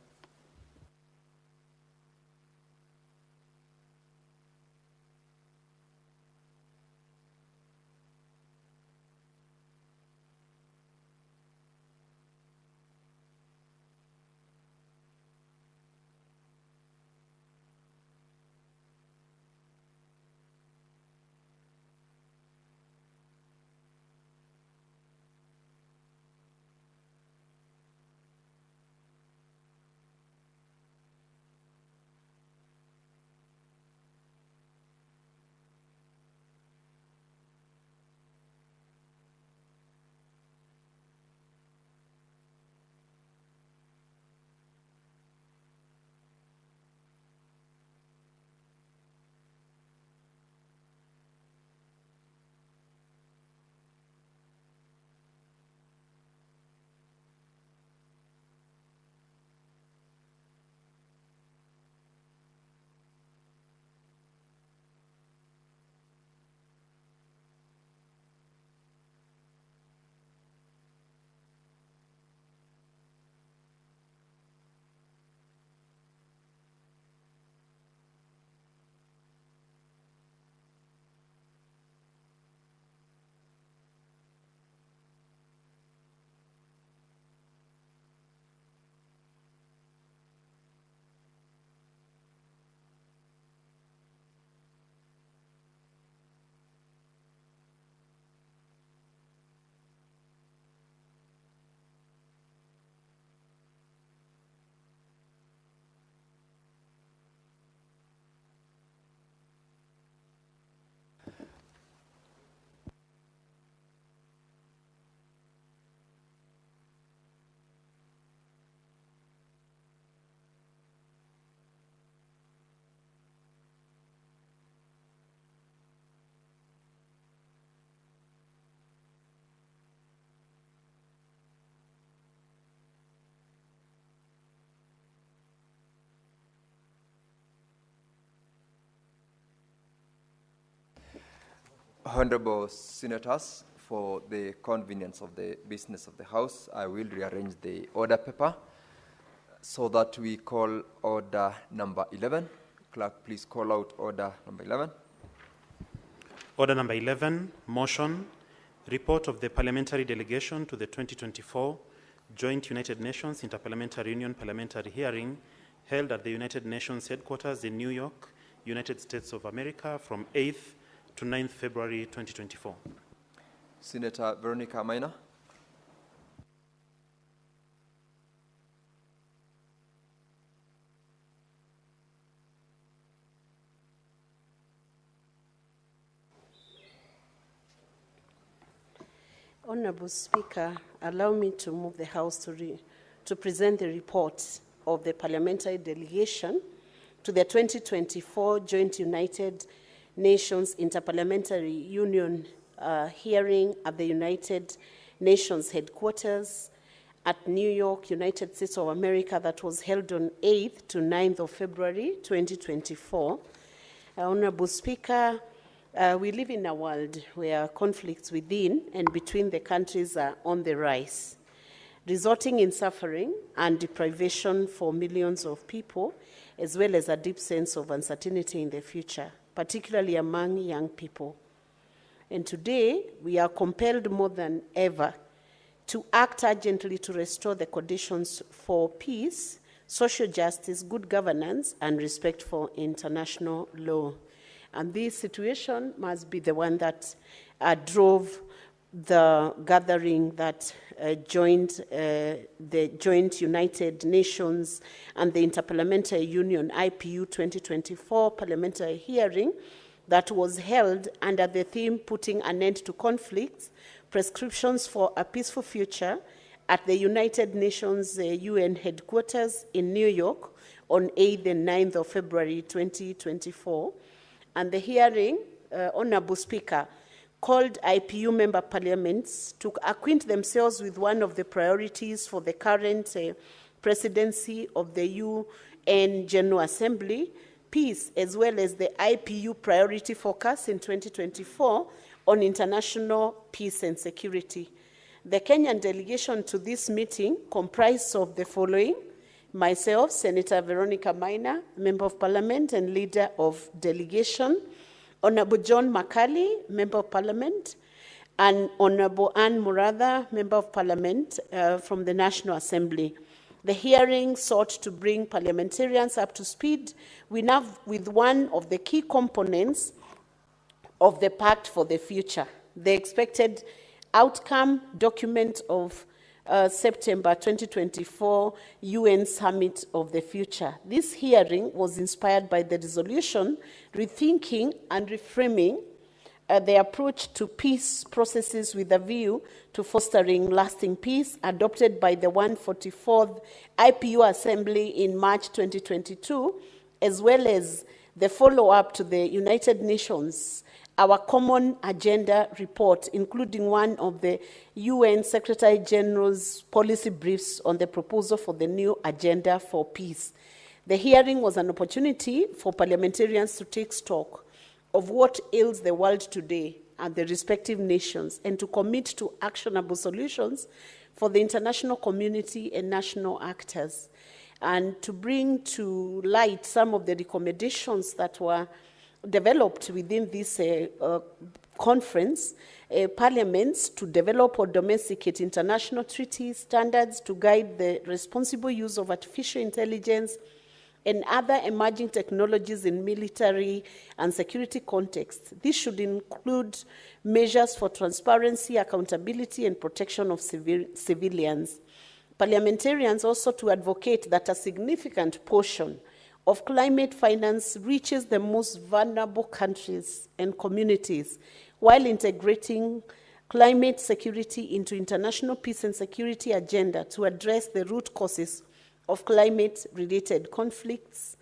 Honorable Senators, for the convenience of the business of the House, I will rearrange the order paper so that we call order number 11. Clerk, please call out order number 11. Order number 11, motion, report of the parliamentary delegation to the 2024 Joint United Nations Interparliamentary Union parliamentary hearing held at the United Nations headquarters in New York, United States of America from 8th to 9th February 2024. Senator Veronica Maina. Honorable Speaker, allow me to move the House to present the report of the parliamentary delegation to the 2024 Joint United Nations Interparliamentary Union hearing at the United Nations headquarters at New York, United States of America, that was held on 8th to 9th of February 2024. Honorable Speaker, we live in a world where conflicts within and between the countries are on the rise, resulting in suffering and deprivation for millions of people, as well as a deep sense of uncertainty in the future, particularly among young people. And today, we are compelled more than ever to act urgently to restore the conditions for peace, social justice, good governance, and respect for international law. And this situation must be the one that drove the gathering that joined the Joint United Nations and the Interparliamentary Union IPU 2024 parliamentary hearing that was held under the theme Putting an End to Conflicts, Prescriptions for a Peaceful Future at the United Nations UN headquarters in New York on 8th and 9th of February 2024. And the hearing, Honorable Speaker, called IPU member parliaments to acquaint themselves with one of the priorities for the current presidency of the UN General Assembly, peace, as well as the IPU priority focus in 2024 on international peace and security. The Kenyan delegation to this meeting comprised of the following: myself, Senator Veronica Maina, Member of Parliament and Leader of Delegation, Honorable John Makali, Member of Parliament, and Honorable Anne Muratha, Member of Parliament from the National Assembly. The hearing sought to bring parliamentarians up to speed with one of the key components of the Pact for the Future, the expected outcome document of September 2024 UN Summit of the Future. This hearing was inspired by the resolution Rethinking and Reframing the Approach to Peace Processes with a View to Fostering Lasting Peace, adopted by the 144th IPU Assembly in March 2022, as well as the follow-up to the United Nations Our Common Agenda report, including one of the UN Secretary General's policy briefs on the proposal for the new agenda for peace. The hearing was an opportunity for parliamentarians to take stock of what ails the world today and the respective nations, and to commit to actionable solutions for the international community and national actors, and to bring to light some of the recommendations that were developed within this conference, parliaments to develop or domesticate international treaties, standards to guide the responsible use of artificial intelligence and other emerging technologies in military and security contexts. This should include measures for transparency, accountability, and protection of civilians. Parliamentarians also to advocate that a significant portion of climate finance reaches the most vulnerable countries and communities, while integrating climate security into international peace and security agenda to address the root causes of climate-related conflicts,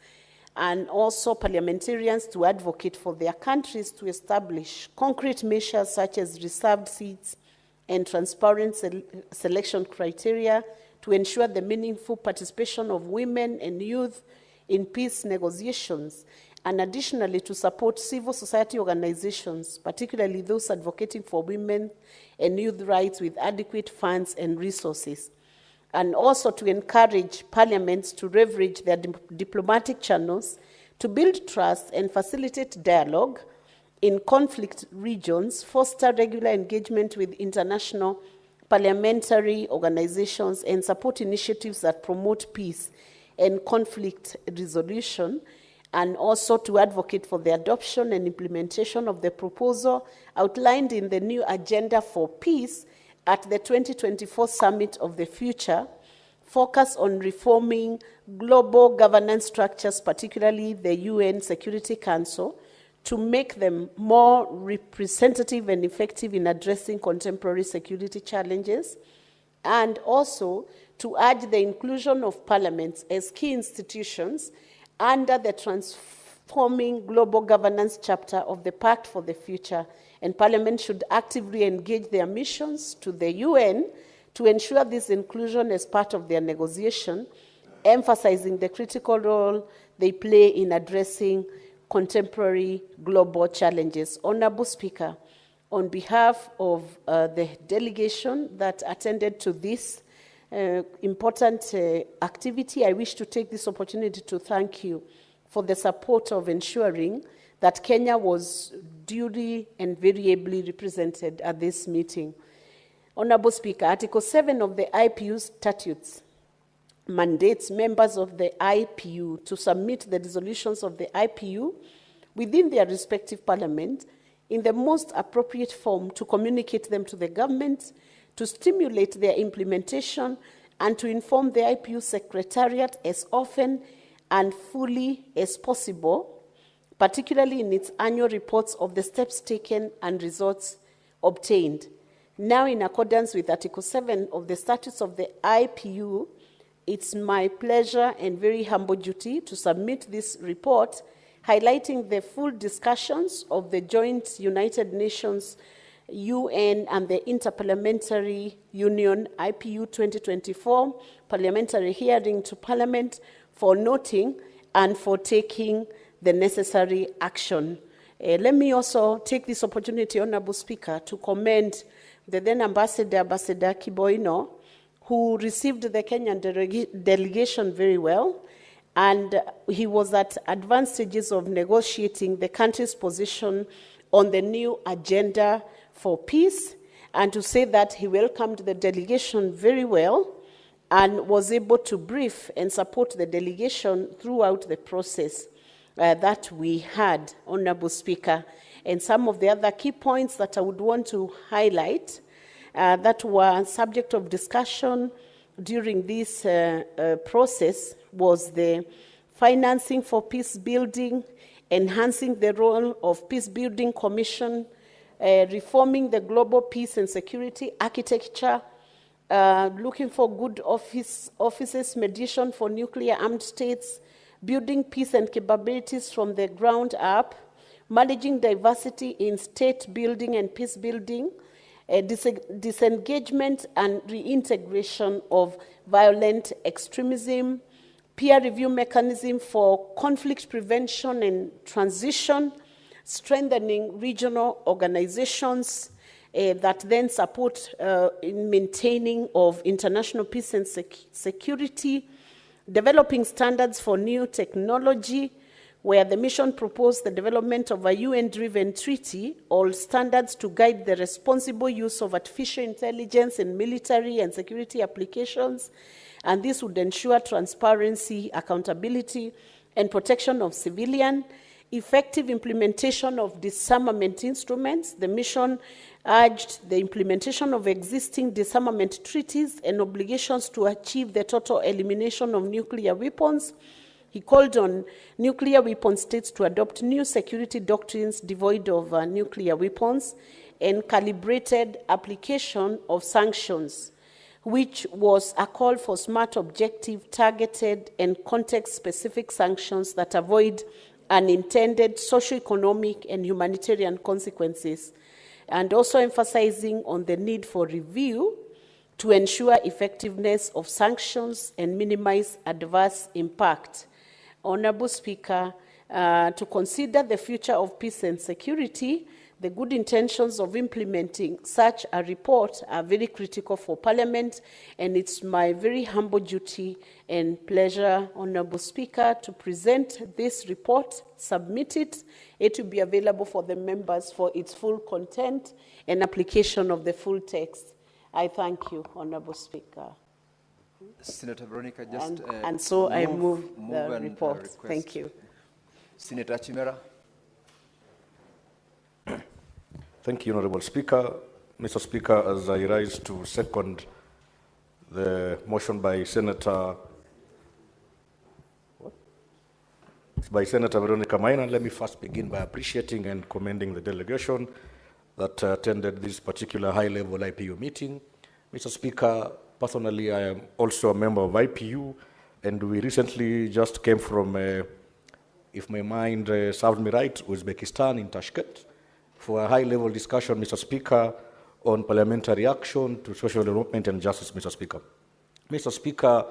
and also parliamentarians to advocate for their countries to establish concrete measures such as reserved seats and transparent selection criteria to ensure the meaningful participation of women and youth in peace negotiations, and additionally to support civil society organizations, particularly those advocating for women and youth rights with adequate funds and resources, and also to encourage parliaments to leverage their diplomatic channels to build trust and facilitate dialogue in conflict regions, foster regular engagement with international parliamentary organizations, and support initiatives that promote peace and conflict resolution, and also to advocate for the adoption and implementation of the proposal outlined in the new Agenda for Peace at the 2024 Summit of the Future, focus on reforming global governance structures, particularly the UN Security Council, to make them more representative and effective in addressing contemporary security challenges, and also to urge the inclusion of parliaments as key institutions under the Transforming Global Governance chapter of the Pact for the Future. And Parliament should actively engage their missions to the UN to ensure this inclusion as part of their negotiation, emphasizing the critical role they play in addressing contemporary global challenges. Honorable Speaker, on behalf of the delegation that attended to this important activity, I wish to take this opportunity to thank you for the support of ensuring that Kenya was duly and variably represented at this meeting. Honorable Speaker, Article 7 of the IPU statutes mandates members of the IPU to submit the resolutions of the IPU within their respective parliament in the most appropriate form to communicate them to the government, to stimulate their implementation, and to inform the IPU Secretariat as often and fully as possible, particularly in its annual reports of the steps taken and results obtained. Now, in accordance with Article 7 of the Statutes of the IPU, it's my pleasure and very humble duty to submit this report highlighting the full discussions of the joint United Nations, UN, and the Interparliamentary Union IPU 2024 parliamentary hearing to Parliament for noting and for taking the necessary action. Let me also take this opportunity, Honorable Speaker, to commend the then Ambassador Kiboino, who received the Kenyan delegation very well, and he was at advanced stages of negotiating the country's position on the new agenda for peace, and to say that he welcomed the delegation very well and was able to brief and support the delegation throughout the process that we had, Honorable Speaker. And some of the other key points that I would want to highlight that were subject of discussion during this process was the financing for peace building, enhancing the role of Peace Building Commission, reforming the global peace and security architecture, looking for good offices, mediation for nuclear armed states, building peace and capabilities from the ground up, managing diversity in state building and peace building, disengagement and reintegration of violent extremism, peer review mechanism for conflict prevention and transition, strengthening regional organizations that then support in maintaining of international peace and security, developing standards for new technology, where the mission proposed the development of a UN-driven treaty, all standards to guide the responsible use of artificial intelligence in military and security applications, and this would ensure transparency, accountability, and protection of civilian, effective implementation of disarmament instruments. The mission urged the implementation of existing disarmament treaties and obligations to achieve the total elimination of nuclear weapons. He called on nuclear weapon states to adopt new security doctrines devoid of nuclear weapons and calibrated application of sanctions, which was a call for smart, objective, targeted, and context-specific sanctions that avoid unintended socioeconomic and humanitarian consequences, and also emphasizing on the need for review to ensure effectiveness of sanctions and minimize adverse impact. Honorable Speaker, to consider the future of peace and security. The good intentions of implementing such a report are very critical for Parliament, and it's my very humble duty and pleasure, Honourable Speaker, to present this report, submit it. It will be available for the members for its full content and application of the full text. I thank you, Honourable Speaker. Senator Veronica, just and so I move the report. Thank you. Senator Chimera. Thank you, Honourable Speaker. Mr. Speaker, as I rise to second the motion by Senator Veronica Maina, let me first begin by appreciating and commending the delegation that attended this particular high-level IPU meeting. Mr. Speaker, personally, I am also a member of IPU, and we recently just came from, if my mind serves me right, Uzbekistan in Tashkent, for a high-level discussion, Mr. Speaker, on parliamentary action to social development and justice, Mr. Speaker. Mr. Speaker,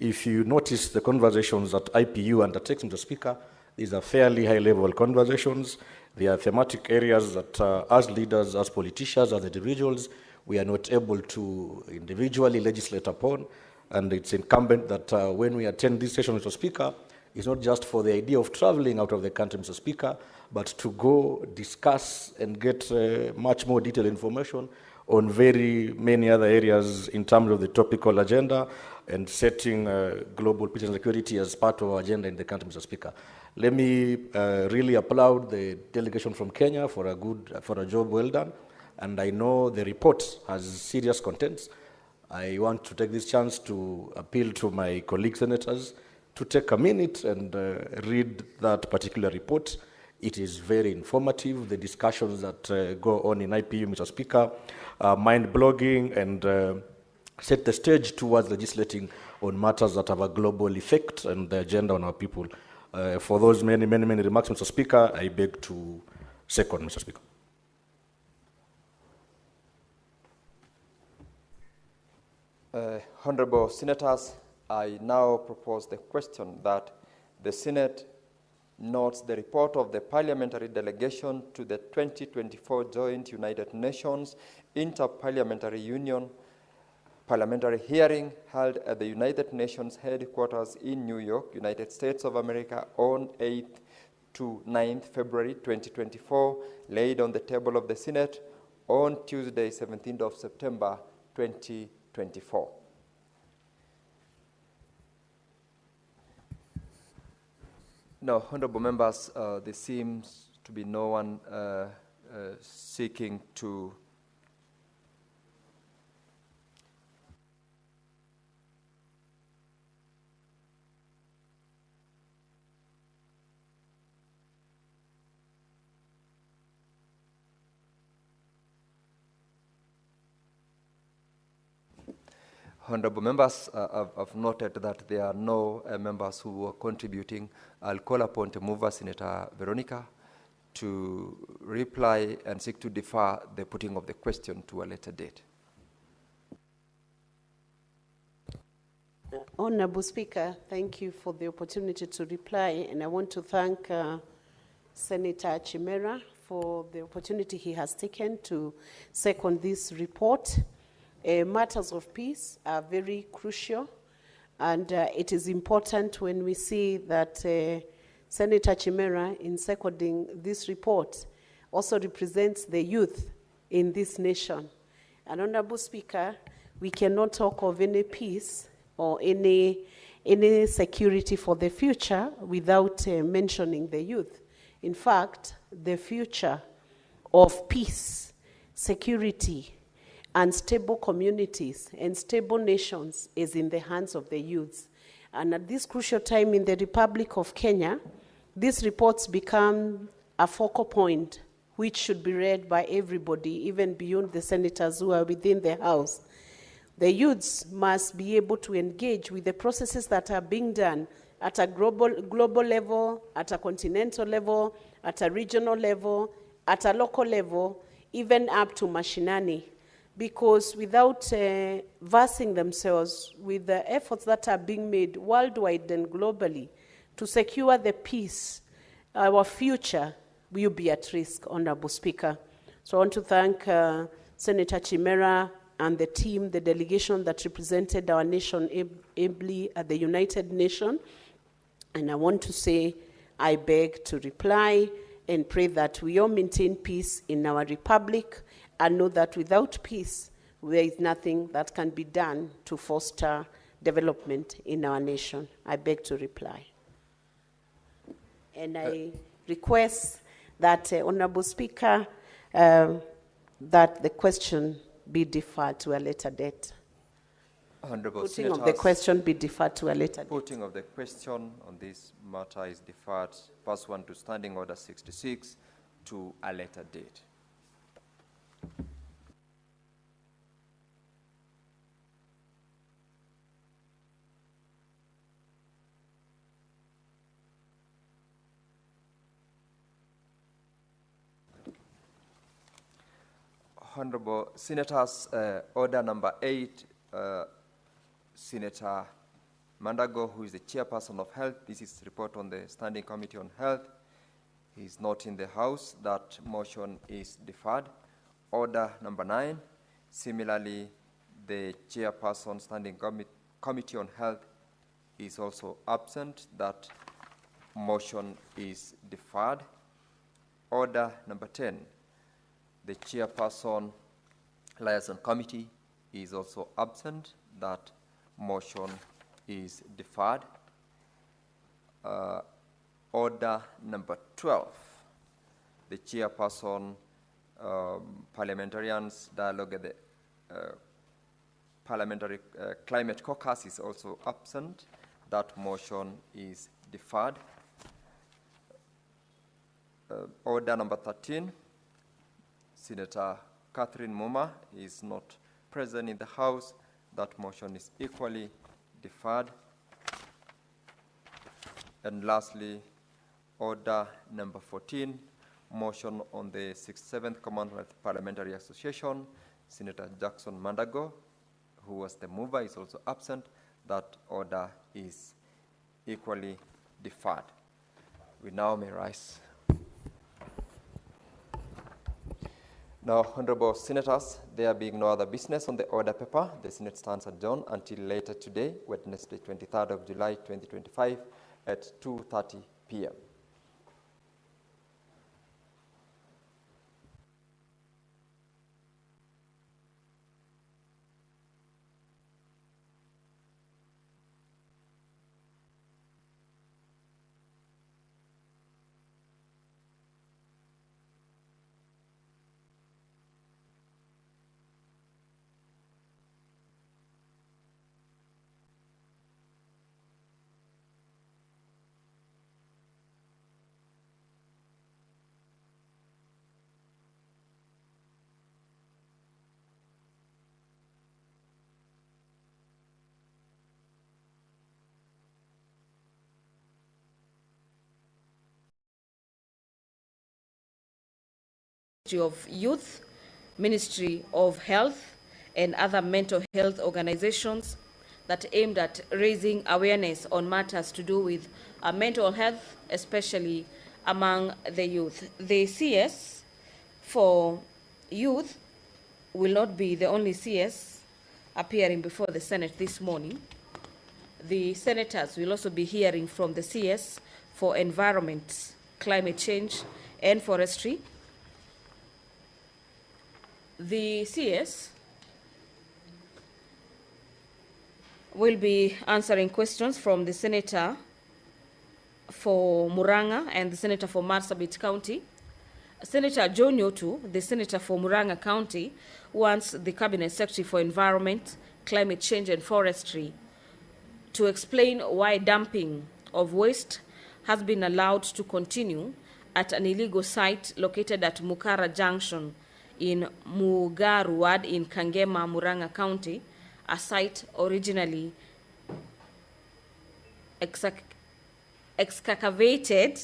if you notice the conversations that IPU undertakes, Mr. Speaker, these are fairly high-level conversations. They are thematic areas that as leaders, as politicians, as individuals, we are not able to individually legislate upon. And it's incumbent that when we attend this session, Mr. Speaker, it's not just for the idea of traveling out of the country, Mr. Speaker, but to go discuss and get much more detailed information on very many other areas in terms of the topical agenda and setting global peace and security as part of our agenda in the country, Mr. Speaker. Let me really applaud the delegation from Kenya for a job well done. And I know the report has serious contents. I want to take this chance to appeal to my colleague senators to take a minute and read that particular report. It is very informative. The discussions that go on in IPU, Mr. Speaker, mind-blogging and set the stage towards legislating on matters that have a global effect and the agenda on our people. For those many remarks, Mr. Speaker, I beg to second, Mr. Speaker. Honourable Senators, I now propose the question that the Senate notes the report of the parliamentary delegation to the 2024 Joint United Nations Inter-Parliamentary Union parliamentary hearing held at the United Nations headquarters in New York, United States of America on 8th to 9th February 2024, laid on the table of the Senate on Tuesday, 17th of September 2024. Now, honourable members, there seems to be no one seeking to Honourable members, I've noted that there are no members who are contributing. I'll call upon the mover, Senator Veronica, to reply and seek to defer the putting of the question to a later date. Honourable Speaker, thank you for the opportunity to reply, and I want to thank Senator Chimera for the opportunity he has taken to second this report. Matters of peace are very crucial, and it is important when we see that Senator Chimera, in seconding this report, also represents the youth in this nation. And Honourable Speaker, we cannot talk of any peace or any security for the future without mentioning the youth. In fact, the future of peace, security, and stable communities and stable nations is in the hands of the youths. And at this crucial time in the Republic of Kenya, these reports become a focal point which should be read by everybody, even beyond the senators who are within the House. The youths must be able to engage with the processes that are being done at a global level, at a continental level, at a regional level, at a local level, even up to mashinani. Because without versing themselves with the efforts that are being made worldwide and globally to secure the peace our future will be at risk, Honorable Speaker. So I want to thank Senator Chimera and the team, the delegation that represented our nation ably at the United Nations. And I want to say, I beg to reply and pray that we all maintain peace in our republic and know that without peace, there is nothing that can be done to foster development in our nation. I beg to reply. And I request that, Honorable Speaker, that the question be deferred to a later date. Honorable Putting of the question be deferred to a later date. Putting of the question on this matter is deferred, pursuant to Standing Order 66, to a later date. Honorable Senators, order number 8, Senator Mandago, who is the chairperson of Health. This is report on the Standing Committee on Health. He is not in the House. That motion is deferred. Order number 9, similarly, the chairperson Standing Committee on Health is also absent. That motion is deferred. Order number 10, the chairperson liaison committee is also absent. That motion is deferred. Order number 12, the chairperson parliamentarians dialogue at the parliamentary climate caucus is also absent. That motion is deferred. Order number 13, Senator Catherine Muma is not present in the House. That motion is equally deferred. And lastly, order number 14, motion on the 67th Commonwealth Parliamentary Association. Senator Jackson Mandago, who was the mover, is also absent. That order is equally deferred. We now may rise. Now, Honorable Senators, there being no other business on the order paper, the Senate stands adjourned until later today, Wednesday, 23rd of July, 2025, at 2:30 p.m. Of Youth, Ministry of Health, and other mental health organizations that aimed at raising awareness on matters to do with mental health, especially among the youth. The CS for youth will not be the only CS appearing before the Senate this morning. The senators will also be hearing from the CS for environment, climate change, and forestry. The CS will be answering questions from the Senator for Muranga and the Senator for Marsabit County. Senator John Nyotu, the Senator for Muranga County, wants the Cabinet Secretary for Environment, Climate Change and Forestry to explain why dumping of waste has been allowed to continue at an illegal site located at Mukara Junction in Mugaru Ward in Kangema, Muranga County, a site originally excavated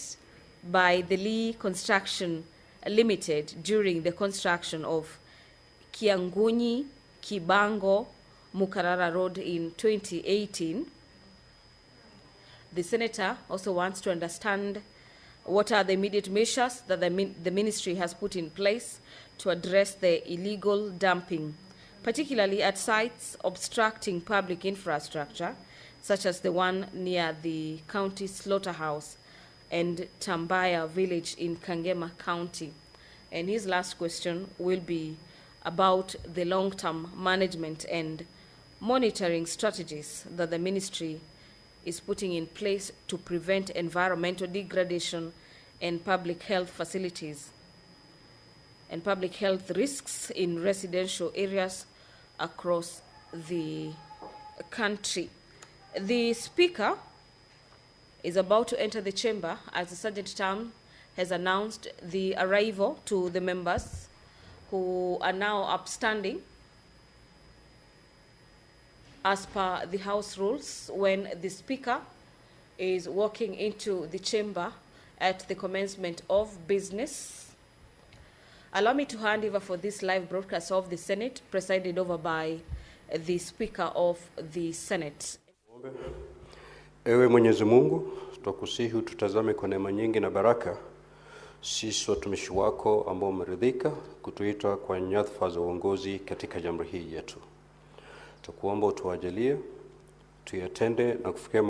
by the Lee Construction Limited during the construction of Ngunyi, Kibango, Mukarara Road in 2018. The Senator also wants to understand What are the immediate measures that the ministry has put in place to address the illegal dumping, particularly at sites obstructing public infrastructure, such as the one near the county slaughterhouse and Tambaya village in Kangema County? And his last question will be about the long-term management and monitoring strategies that the ministry is putting in place to prevent environmental degradation and public health facilities and public health risks in residential areas across the country. The Speaker is about to enter the chamber as the Sergeant Tam has announced the arrival to the members who are now upstanding as per the House rules when the Speaker is walking into the chamber at the commencement of business. Allow me to hand over for this live broadcast of the Senate, presided over by the Speaker of the Senate. Ewe Mwenyezi Mungu, twakusihi tutazame kwa neema nyingi na baraka sisi watumishi wako ambao umeridhika kutuita kwa nyadhifa za uongozi katika jamhuri hii yetu. Tukuomba utuwajalie tuyatende na kufikia